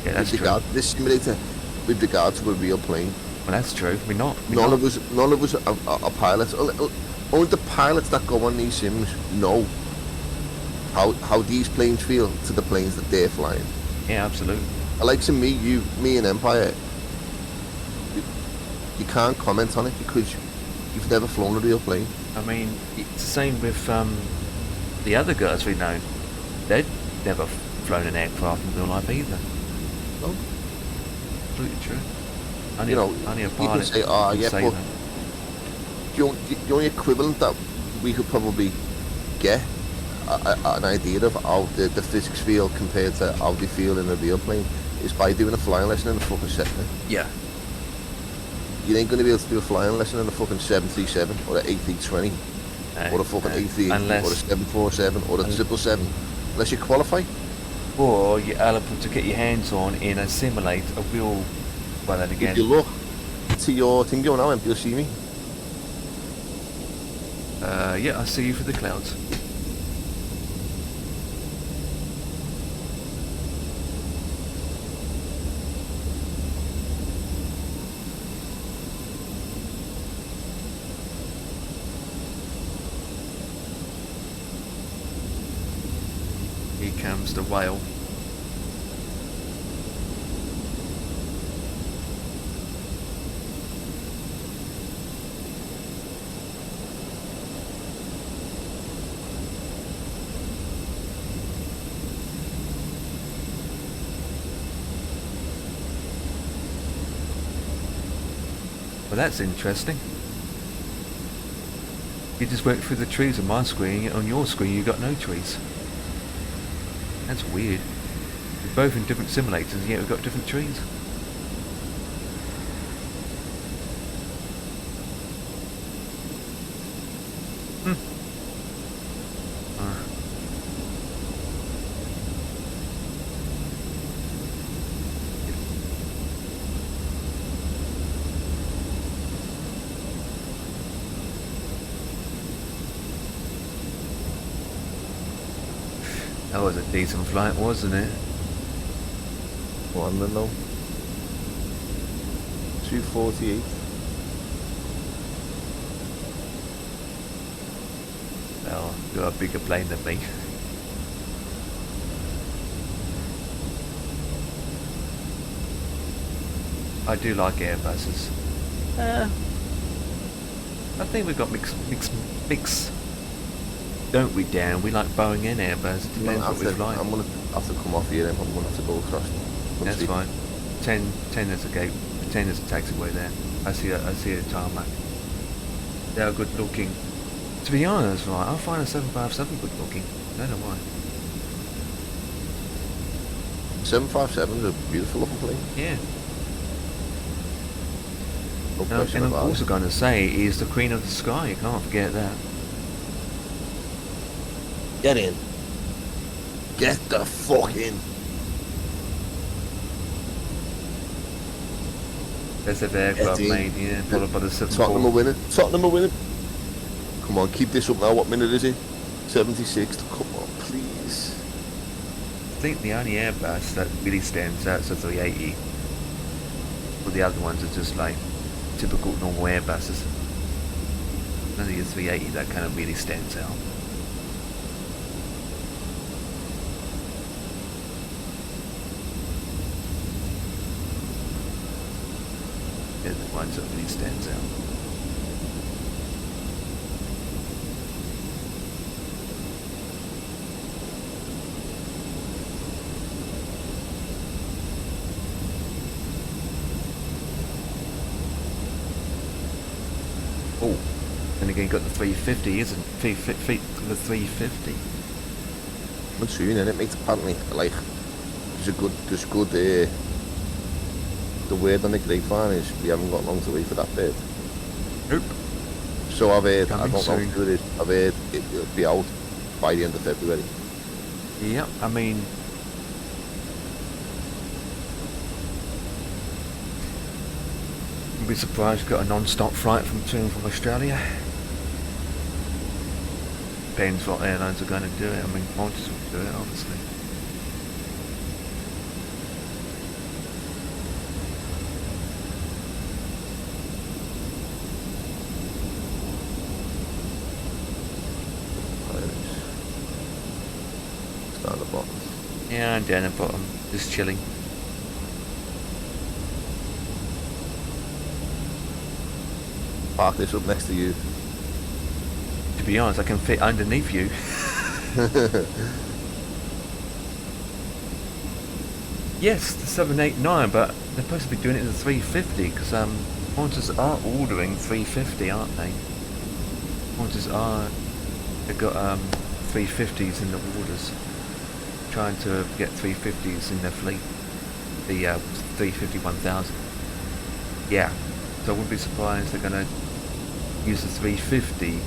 Yeah, that's with true. regard this simulator with regard to a real plane. Well, that's true. We're not. None of us are pilots. Only the pilots that go on these sims know how these planes feel to the planes that they're flying. Yeah, absolutely. Like to me and Empire, you can't comment on it because you've never flown a real plane. I mean, it's the same with the other guys we know. They'd never flown an aircraft in real life either. No. Absolutely true. Only You know, only a you pilot can say, oh can yeah, say but that. the only equivalent that we could probably get an idea of how the physics feel compared to how they feel in a real plane is by doing a flying lesson in a fucking Cessna. Yeah. You ain't going to be able to do a flying lesson in a fucking 737 or an A320 or a fucking A380 unless, or a 747 or a 777 unless you qualify. or you're eligible to get your hands on in a simulate a real. Well, then again. If you look to your thing going out, you'll see me. Yeah, I see you through the clouds. Here comes the whale. Well, that's interesting. You just went through the trees on my screen, on your screen you got no trees. That's weird. We're both in different simulators and yet we've got different trees. That was a decent flight, wasn't it? One now. 248. Well, you're a bigger plane than me. I do like Airbuses. I think we've got mix. Don't we, Dan? We like Boeing and Airbus. It depends what we fly. I'm going to have to come off here then. I'm going to have to go across. That's fine. 10 there's a gate. 10 there's a taxiway there. I see a tarmac. They are good looking. To be honest, right, I find a 757 good looking. I don't know why. 757 is a beautiful looking plane. Yeah. No No, question and I'm about also it. going to say is the Queen of the Sky. You can't forget that. Get in. Get the fuck in. Best ever aircraft Get in. made, yeah, followed by the Tottenham are 74. winning. Tottenham are winning. Come on, keep this up now. What minute is it? 76. Come on, please. I think the only Airbus that really stands out is the 380. All the other ones are just like typical normal Airbuses. Only the 380 that kind of really stands out. They're the ones that really stands out. Oh, then again, got the 350, isn't it? The 350. Not soon, and it makes apparently like there's good. The word on the grapevine is we haven't got long to wait for that bit. Nope. So I've heard. Coming I don't know soon. who it is. I've heard it'll be out by the end of February. Yep, I mean, you'd be surprised got a non-stop flight to and from Australia. Depends what airlines are going to do it. I mean, Qantas will do it, obviously. Down the bottom. Yeah, I'm down at the bottom, just chilling. Park this up next to you. To be honest, I can fit underneath you. Yes, the 789, but they're supposed to be doing it in the 350 because Qantas are ordering 350, aren't they? Qantas are. They've got 350s in the orders. Trying to get 350s in their fleet. The 350-1000. Yeah, so I wouldn't be surprised they're going to use the 350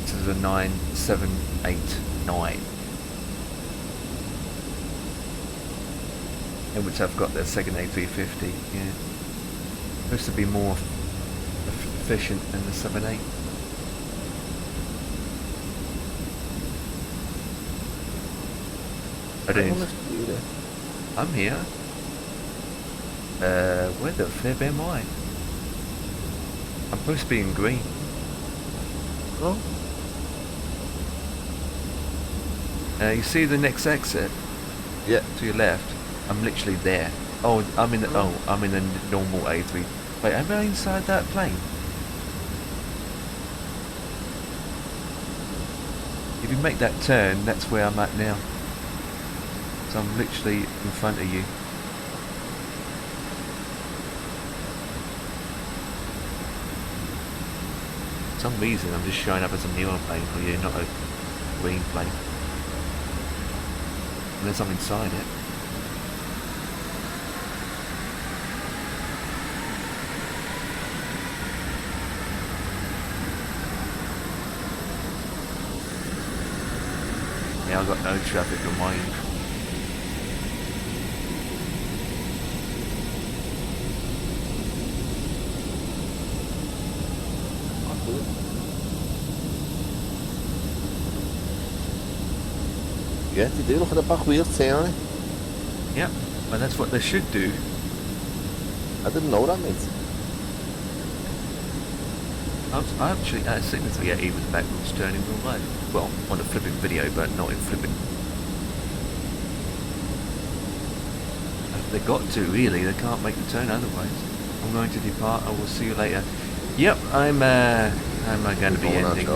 to the 9789. In which I've got their second A350, yeah. Supposed to be more efficient than the 78. I don't. I'm here. Where the flip am I? I'm supposed to be in green. Oh. You see the next exit? Yeah. To your left. I'm literally there. Oh, I'm in the normal A3. Wait, am I inside that plane? If you make that turn, that's where I'm at now. So I'm literally in front of you. For some reason I'm just showing up as a newer plane for you, not a green plane. Unless I'm inside it. Yeah, I've got no traffic on my end. Yeah, they do. Look at the back wheels turning. Yeah, well that's what they should do. I didn't know that, mate. I actually seen the 380 with backwards turning real life. Well, on a flipping video, but not in flipping. They got to, really. They can't make the turn otherwise. I'm going to depart. I will see you later. Yep, I'm going to be ending.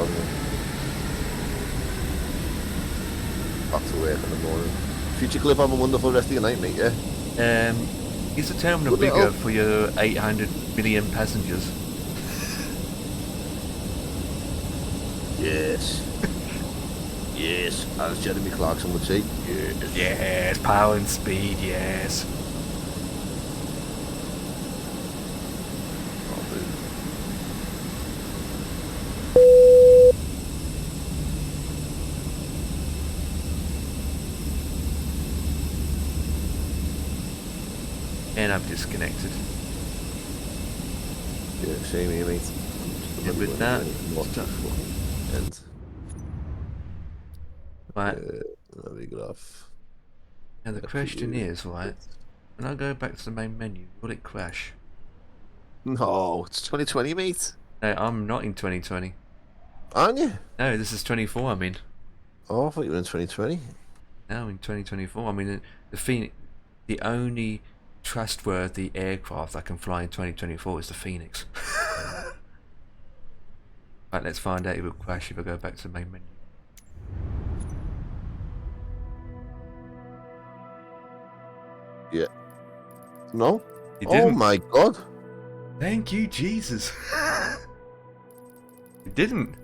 Back to work in the morning. Future Clip, have a wonderful rest of your night, mate, yeah? Is the terminal bigger for your 800 million passengers? Yes. Yes, as Jeremy Clarkson would say. Yes. Yes, power and speed, yes. And I've disconnected. Yeah, same here, mate. And with that, and right. Let me get off. Now the question is, right, when I go back to the main menu, will it crash? No, it's 2020, mate. No, I'm not in 2020. Aren't you? No, this is 24, I mean. Oh, I thought you were in 2020. No, in 2024. I mean, the only trustworthy aircraft I can fly in 2024 is the Phoenix. Right, let's find out if it will crash if I go back to the main menu. Yeah. No? It Oh didn't. my god. Thank you, Jesus. It didn't.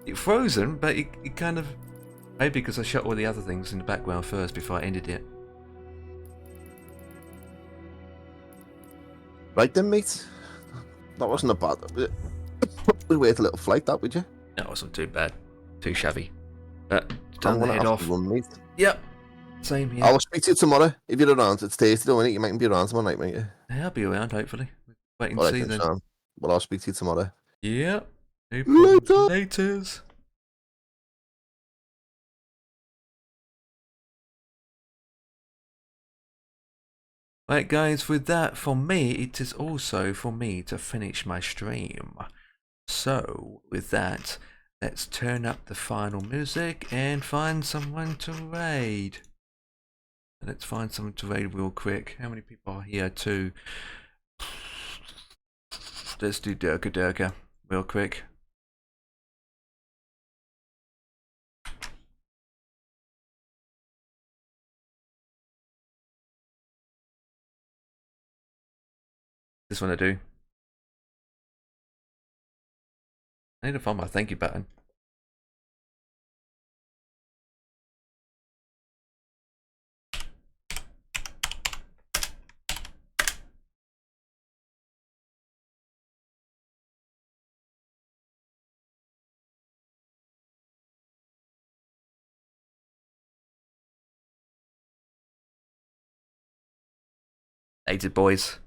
It frozen, but it kind of... Maybe because I shot all the other things in the background first before I ended it. Right then, mate. That wasn't a bad... We'd wait a little flight, that, would you? That wasn't too bad. Too shabby. But I'm done the gonna head have off. to run, mate. Yep. Same here. I'll speak to you tomorrow. If you're around, it's Thursday, don't it? You mightn't be around tomorrow night, mate. Yeah, I'll be around, hopefully. Wait and Alright see then, then. Sam. Well, I'll speak to you tomorrow. Yep. No Later. problems. Laters. Right guys, with that, for me, it is also for me to finish my stream. So, with that, let's turn up the final music and find someone to raid. Let's find someone to raid real quick. How many people are here too? Let's do Durka real quick. This one I do. I need to find my thank you button. Hated boys.